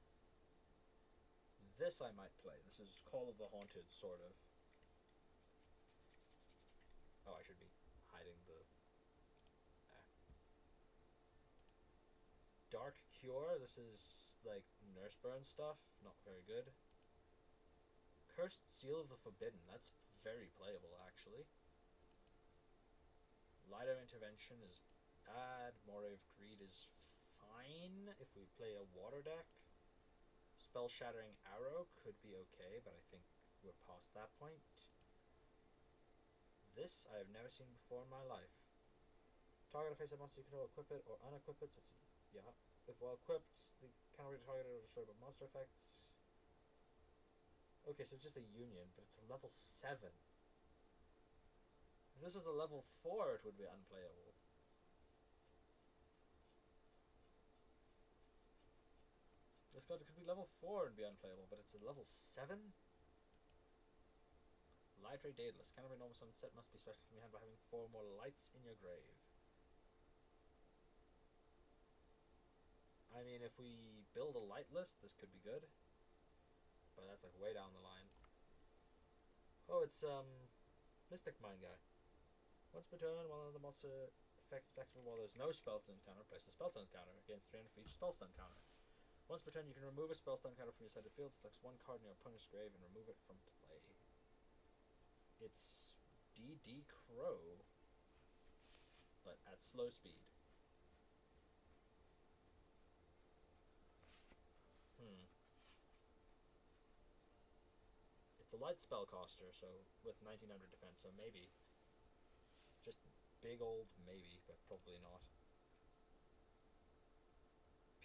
This I might play. This is Call of the Haunted, sort of. Oh, I should be hiding the... Dark Cure. This is like Nurse Burn stuff. Not very good. Cursed Seal of the Forbidden. That's very playable, actually. Light of Intervention is bad. Moray of Greed is fine if we play a water deck. Spell Shattering Arrow could be okay, but I think we're past that point. This I have never seen before in my life. Target a face-up monster you control, equip it or unequip it. So yeah. If while equipped, the cannot be targeted or destroyed by monster effects. Okay, so it's just a union, but it's a level 7. If this was a level 4, it would be unplayable. This card could be level 4 and be unplayable, but it's a level 7? Light Ray Daedalus. Cannot be normal summon set, must be special from your hand by having 4 more lights in your grave. I mean, if we build a light list, this could be good. But that's like way down the line. Oh, it's Mystic Mind guy. Once per turn, while the monster effect is active while there's no spellstone counter, place a spellstone counter against 300 for each spellstone counter. Once per turn, you can remove a spellstone counter from your side of the field, select 1 card in your opponent's grave, and remove it from play. It's DD Crow, but at slow speed. It's a light spellcaster, so with 1900 defense, so maybe. Just big old maybe, but probably not.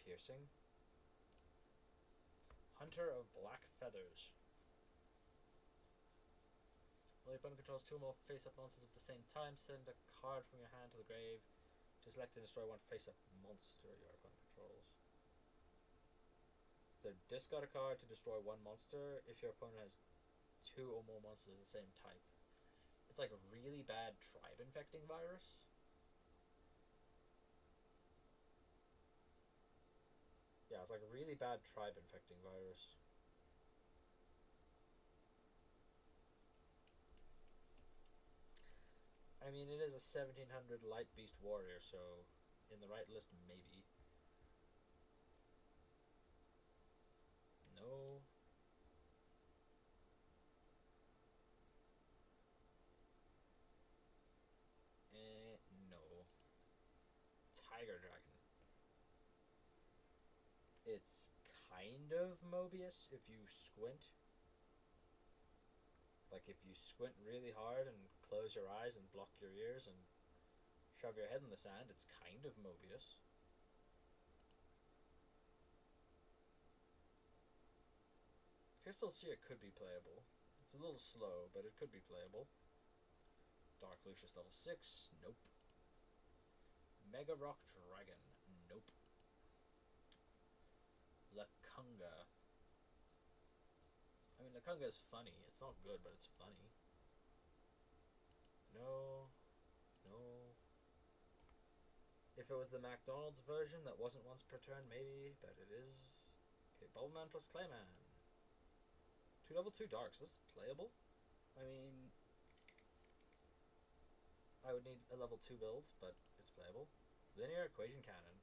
Piercing. Hunter of Black Feathers. While your opponent controls 2 more face-up monsters at the same time, send a card from your hand to the grave to select and destroy 1 face-up monster your opponent controls. So discard a card to destroy 1 monster if your opponent has 2 or more monsters of the same type. It's like a really bad tribe infecting virus. Yeah, it's like a really bad tribe infecting virus. I mean, it is a 1700 Light Beast Warrior, so in the right list, maybe. No. No. Tiger Dragon. It's kind of Mobius if you squint. Like if you squint really hard and close your eyes and block your ears and shove your head in the sand, it's kind of Mobius. Crystal Seer could be playable. It's a little slow, but it could be playable. Dark Lucius level 6, nope. Mega Rock Dragon, nope. Lakunga. I mean, Lakunga is funny. It's not good, but it's funny. No. No. If it was the McDonald's version that wasn't once per turn, maybe, but it is. Okay, Bubbleman plus Clayman. 2 level 2 darks. This is playable. I mean, I would need a level 2 build, but it's playable. Linear Equation Cannon.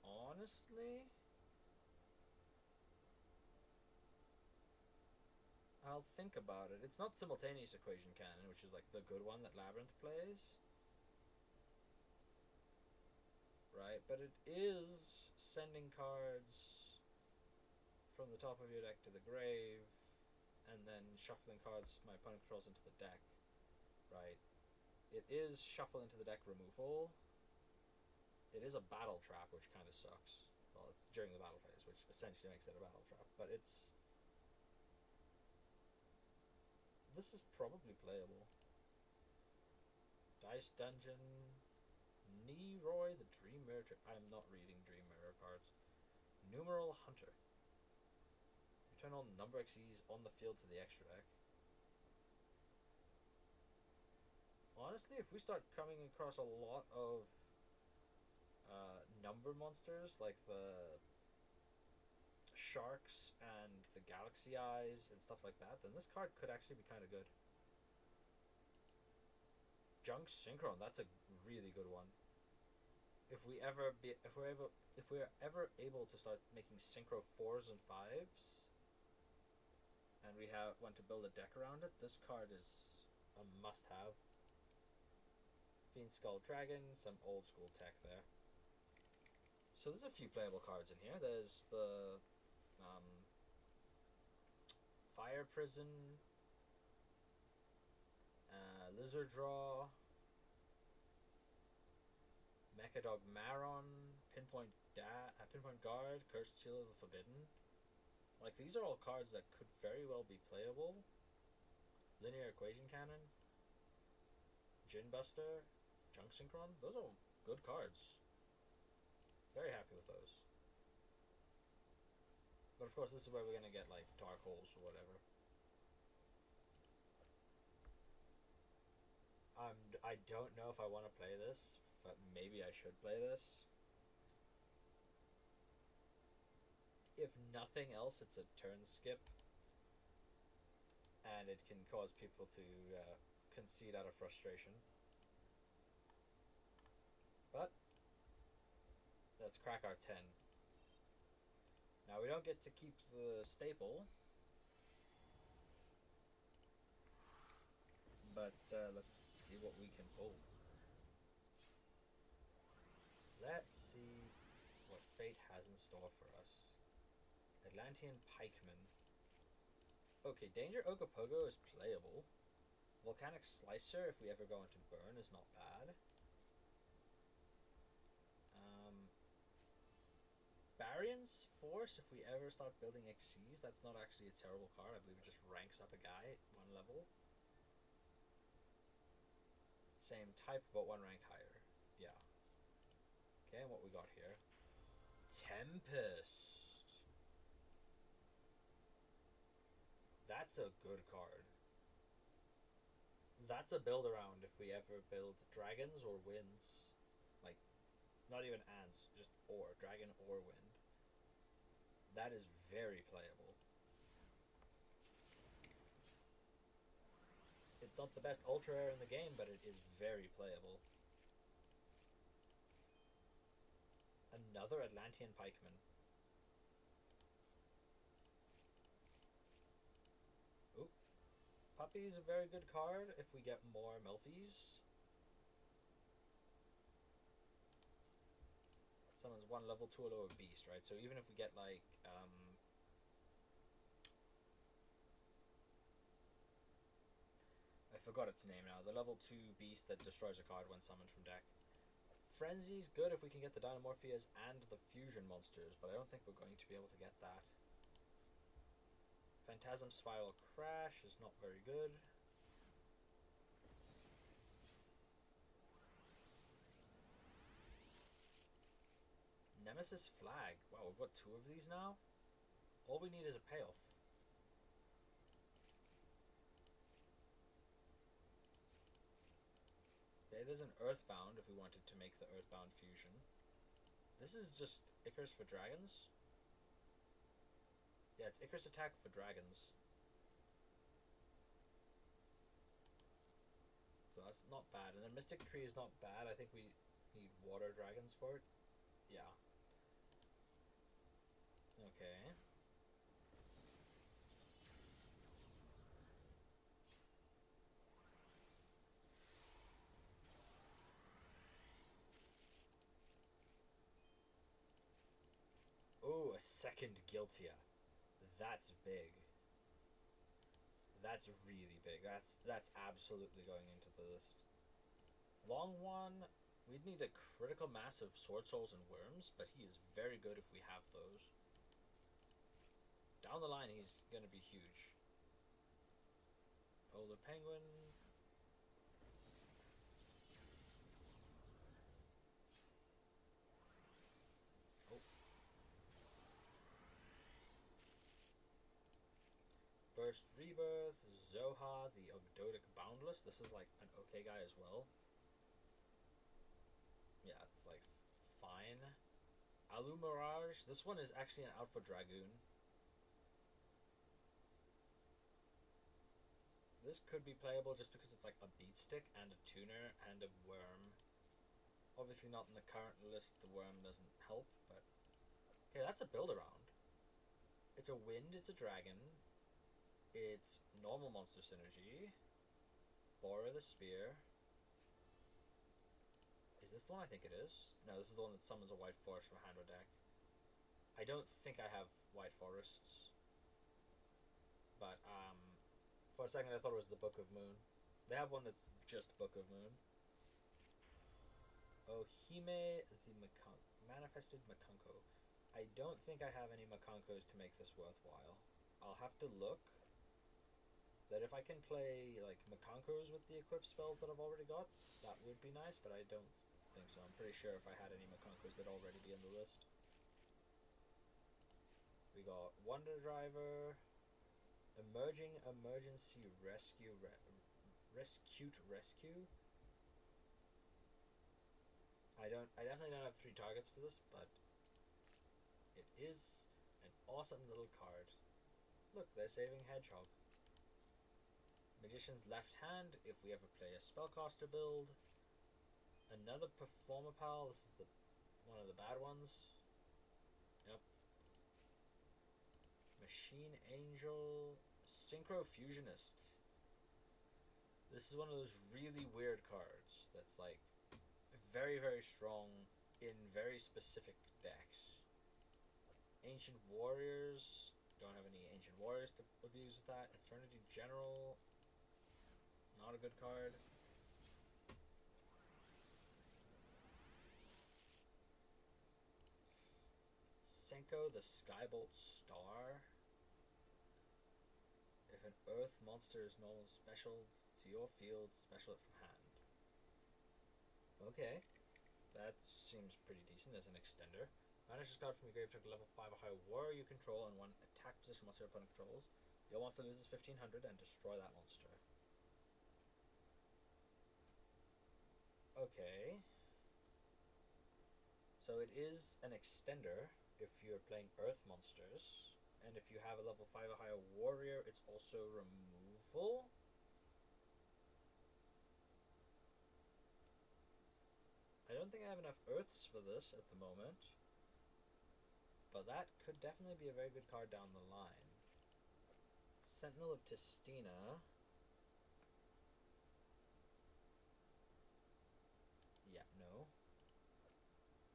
Honestly, I'll think about it. It's not Simultaneous Equation Cannon, which is like the good one that Labyrinth plays. Right, but it is sending cards from the top of your deck to the grave, and then shuffling cards my opponent controls into the deck. Right. It is shuffle into the deck removal. It is a battle trap, which kind of sucks. Well, it's during the battle phase, which essentially makes it a battle trap. But it's... This is probably playable. Dice Dungeon... Neroy, the Dream Mirror... I'm not reading Dream Mirror cards. Numeral Hunter. Return all number XEs on the field to the extra deck. Honestly, if we start coming across a lot of number monsters, like the sharks and the galaxy eyes and stuff like that, then this card could actually be kind of good. Junk Synchron, that's a really good one. If we're ever able to start making synchro 4s and 5s, and we want to build a deck around it, this card is a must-have. Fiend Skull Dragon, some old school tech there. So there's a few playable cards in here. There's the Fire Prison, Lizard Draw, Mechadog Maron, Pinpoint Guard, Cursed Seal of the Forbidden. Like, these are all cards that could very well be playable. Linear Equation Cannon, Gin Buster, Junk Synchron. Those are all good cards. Very happy with those. But of course, this is where we're gonna get like Dark Holes or whatever. I don't know if I want to play this, but maybe I should play this. If nothing else, it's a turn skip, and it can cause people to concede out of frustration. But let's crack our 10. Now we don't get to keep the staple, but let's see what we can pull. Let's see what fate has in store for us. Atlantean Pikeman. Okay, Danger Ogopogo is playable. Volcanic Slicer, if we ever go into burn, is not bad. Barion's Force, if we ever start building XCs, that's not actually a terrible card. I believe it just ranks up a guy 1 level. Same type, but 1 rank higher. Yeah. Okay, and what we got here? Tempest. That's a good card. That's a build around if we ever build dragons or winds. Like, not even ants, just or. Dragon or wind. That is very playable. It's not the best ultra rare in the game, but it is very playable. Another Atlantean Pikeman. Ooh. Puppy's a very good card if we get more Melfies. Summons 1 level 2 or lower beast, right? So even if we get like I forgot its name now. The level 2 beast that destroys a card when summoned from deck. Frenzy's good if we can get the Dynamorphias and the fusion monsters, but I don't think we're going to be able to get that. Phantasm Spiral Crash is not very good. Nemesis Flag. Wow, we've got 2 of these now. All we need is a payoff. Okay, there's an Earthbound if we wanted to make the Earthbound fusion. This is just Icarus for dragons. Yeah, it's Icarus attack for dragons. So that's not bad. And then Mystic Tree is not bad. I think we need water dragons for it. Yeah. Okay. Oh, a second Guiltia. That's big. That's really big. That's absolutely going into the list. Long one, we'd need a critical mass of Sword Souls and Worms, but he is very good if we have those. Down the line, he's going to be huge. Polar Penguin. Oh. Burst Rebirth, Zoha, the Ogdotic Boundless. This is like an okay guy as well. Yeah, it's like fine. Alu Mirage. This one is actually an Alpha Dragoon. This could be playable just because it's like a beat stick and a tuner and a worm. Obviously not in the current list, the worm doesn't help, but... Okay, that's a build around. It's a wind, it's a dragon. It's normal monster synergy. Borrow the spear. Is this the one? I think it is. No, this is the one that summons a white forest from a hand or deck. I don't think I have white forests. But, for a second I thought it was the Book of Moon. They have one that's just Book of Moon. Ohime, the Manifested Makanko. I don't think I have any Makankos to make this worthwhile. I'll have to look. That if I can play like Makankos with the equipped spells that I've already got, that would be nice, but I don't think so. I'm pretty sure if I had any Makankos, they'd already be in the list. We got Wonder Driver, Emerging Emergency Rescue, Rescute Rescue. I definitely don't have 3 targets for this, but it is an awesome little card. Look, they're saving Hedgehog. Magician's Left Hand, if we ever play a Spellcaster build. Another Performer Pal, this is one of the bad ones. Yep. Machine Angel, Synchro Fusionist. This is one of those really weird cards that's like very, very strong in very specific decks. Ancient Warriors, don't have any Ancient Warriors to abuse with that. Infernity General, not a good card. Senko, the Skybolt Star. If an Earth monster is normal special to your field, special it from hand. Okay, that seems pretty decent as an extender. Banish this card from your grave to a level 5 or higher warrior you control and 1 attack position monster your opponent controls. Your monster loses 1500 and destroy that monster. Okay. So it is an extender if you're playing Earth monsters. And if you have a level 5 or higher warrior, it's also removal. I don't think I have enough Earths for this at the moment. But that could definitely be a very good card down the line. Sentinel of Tistina. Yeah, no.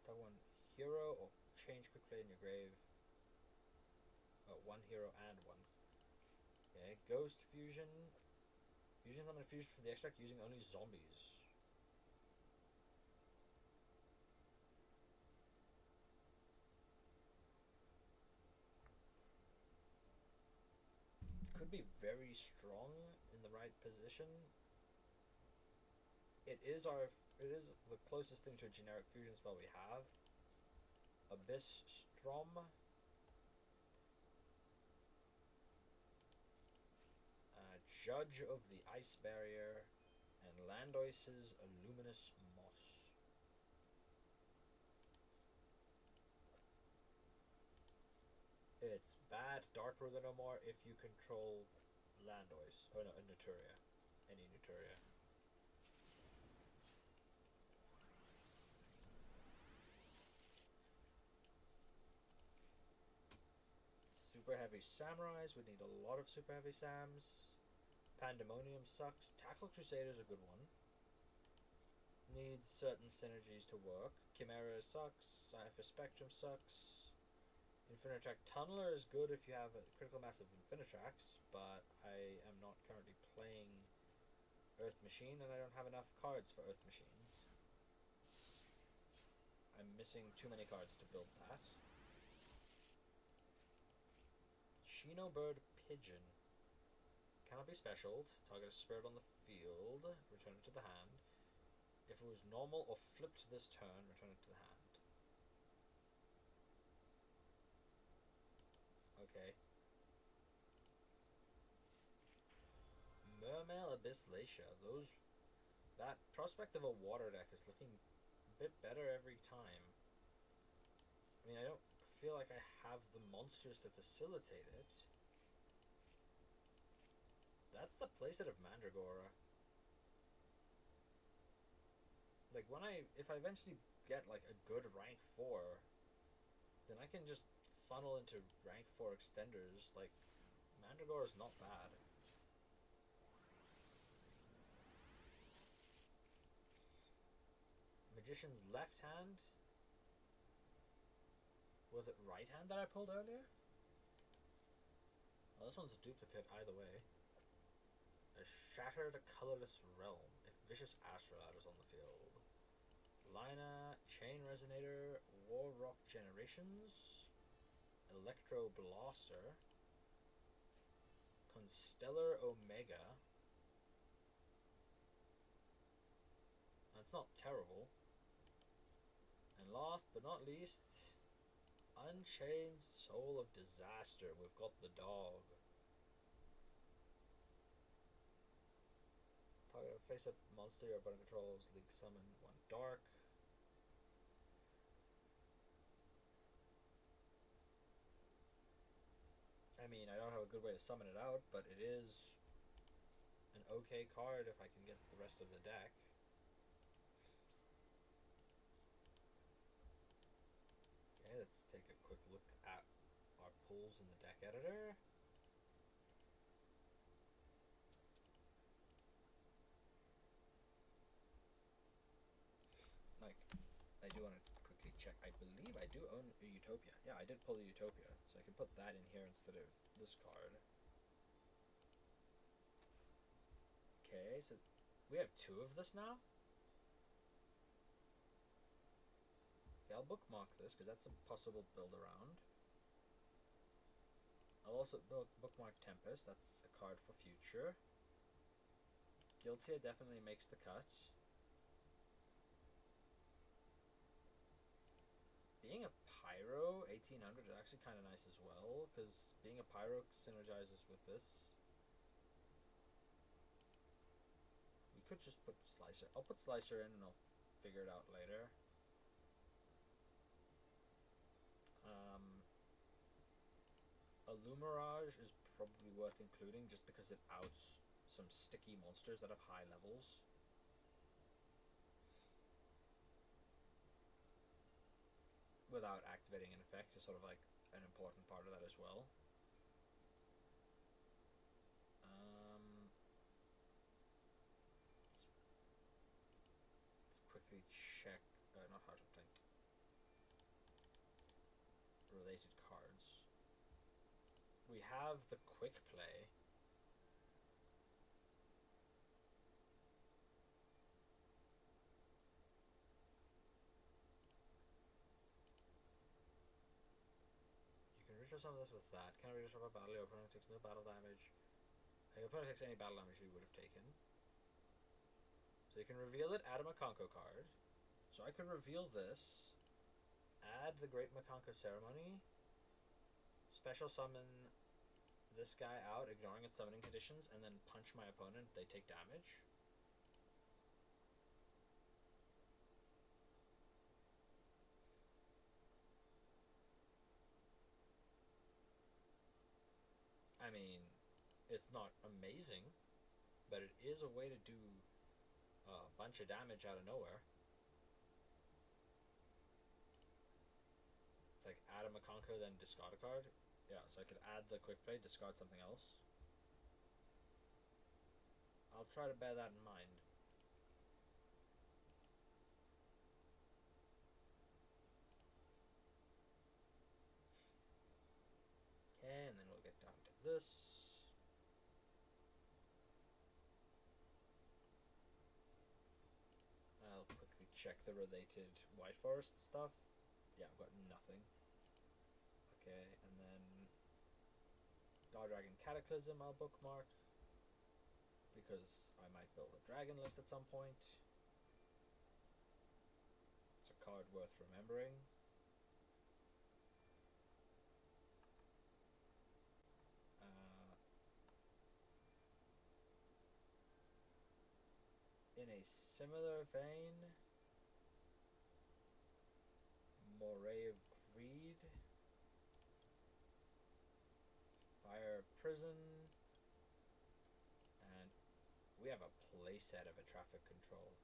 That one, hero, or change quickly in your grave. Oh, 1 hero and 1. Okay, Ghost Fusion. Fusion summon a fusion for the extract using only zombies. Could be very strong in the right position. It is the closest thing to a generic fusion spell we have. Abyss Strom. Judge of the Ice Barrier, and Landois's Luminous Moss. It's bad Dark Ruler no more if you control Landois. Oh no, Naturia. Any Naturia. Super Heavy Samurais, we need a lot of Super Heavy Sams. Pandemonium sucks. Tackle Crusader is a good one. Needs certain synergies to work. Chimera sucks. Cypher Spectrum sucks. Infinitrack Tunneler is good if you have a critical mass of Infinitracks, but I am not currently playing Earth Machine, and I don't have enough cards for Earth Machines. I'm missing too many cards to build that. Shinobird Pigeon. Cannot be specialed. Target a spirit on the field. Return it to the hand. If it was normal or flipped this turn, return it to the hand. Okay. Mermail Abyss Lacia. That prospect of a water deck is looking a bit better every time. I mean, I don't feel like I have the monsters to facilitate it. That's the playset of Mandragora. Like, if I eventually get, like, a good rank 4, then I can just funnel into rank 4 extenders. Like, Mandragora's not bad. Magician's left hand? Was it right hand that I pulled earlier? Well, this one's a duplicate either way. A Shattered Colorless Realm. If Vicious Astrolad is on the field. Lina, Chain Resonator, War Rock Generations, Electro Blaster, Constellar Omega. That's not terrible. And last but not least, Unchained Soul of Disaster. We've got the dog. Target a face-up monster your opponent controls. League summon 1 dark. I mean, I don't have a good way to summon it out, but it is an okay card if I can get the rest of the deck. Okay, let's take a quick look at our pulls in the deck editor. Like, I do want to quickly check. I believe I do own a Utopia. Yeah, I did pull a Utopia, so I can put that in here instead of this card. Okay, so we have 2 of this now. Okay, I'll bookmark this because that's a possible build around. I'll also bookmark Tempest. That's a card for future. Guilty definitely makes the cut. Being a Pyro 1800 is actually kind of nice as well, because being a Pyro synergizes with this. We could just put Slicer. I'll put Slicer in and I'll figure it out later. Illumirage is probably worth including just because it outs some sticky monsters that have high levels. Without activating an effect is sort of like an important part of that as well. Let's quickly check, not Heart of Tank, related cards. We have the Quick Play. Reach some of this with that. Can I reach up a battle? Your opponent takes no battle damage. Your opponent takes any battle damage you would have taken. So you can reveal it, add a Makanko card. So I could reveal this, add the Great Makanko Ceremony, special summon this guy out, ignoring its summoning conditions, and then punch my opponent. They take damage. I mean, it's not amazing, but it is a way to do a bunch of damage out of nowhere. It's like add a Makanko, then discard a card. Yeah, so I could add the Quick Play, discard something else. I'll try to bear that in mind. Okay, and then we'll get down to this. check the related White Forest stuff. Yeah, I've got nothing. Okay, and then God Dragon Cataclysm I'll bookmark, because I might build a dragon list at some point. It's a card worth remembering. In a similar vein, Moray of Greed, Fire Prison, and we have a playset of a traffic control.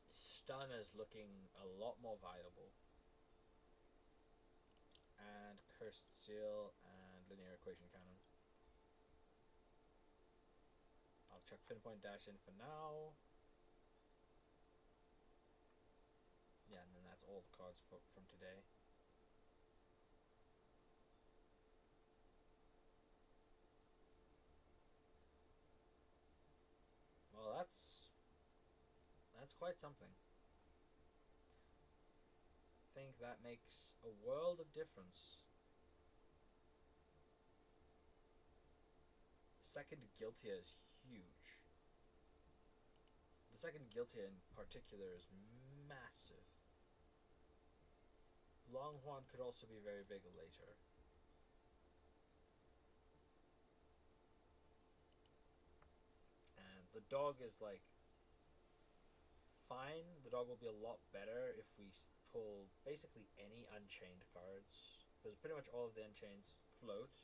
Stun is looking a lot more viable. And Cursed Seal and Linear Equation Cannon. I'll chuck Pinpoint Dash in for now. Yeah, and then that's all the cards from today. Well, that's quite something. I think that makes a world of difference. Second Guiltia is huge. The second Guiltia in particular is massive. Longhorn could also be very big later. And the dog is like fine. The dog will be a lot better if we pull basically any Unchained cards, because pretty much all of the Unchains float.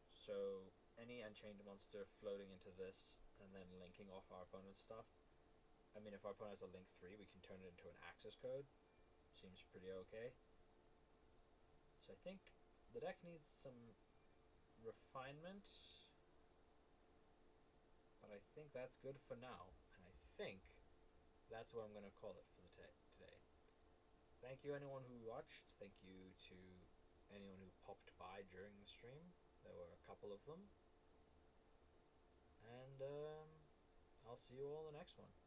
So any Unchained monster floating into this and then linking off our opponent's stuff. I mean, if our opponent has a link 3, we can turn it into an access code. Seems pretty okay. So I think the deck needs some refinement, but I think that's good for now, and I think that's what I'm going to call it for today. Thank you anyone who watched. Thank you to anyone who popped by during the stream. There were a couple of them. And I'll see you all in the next one.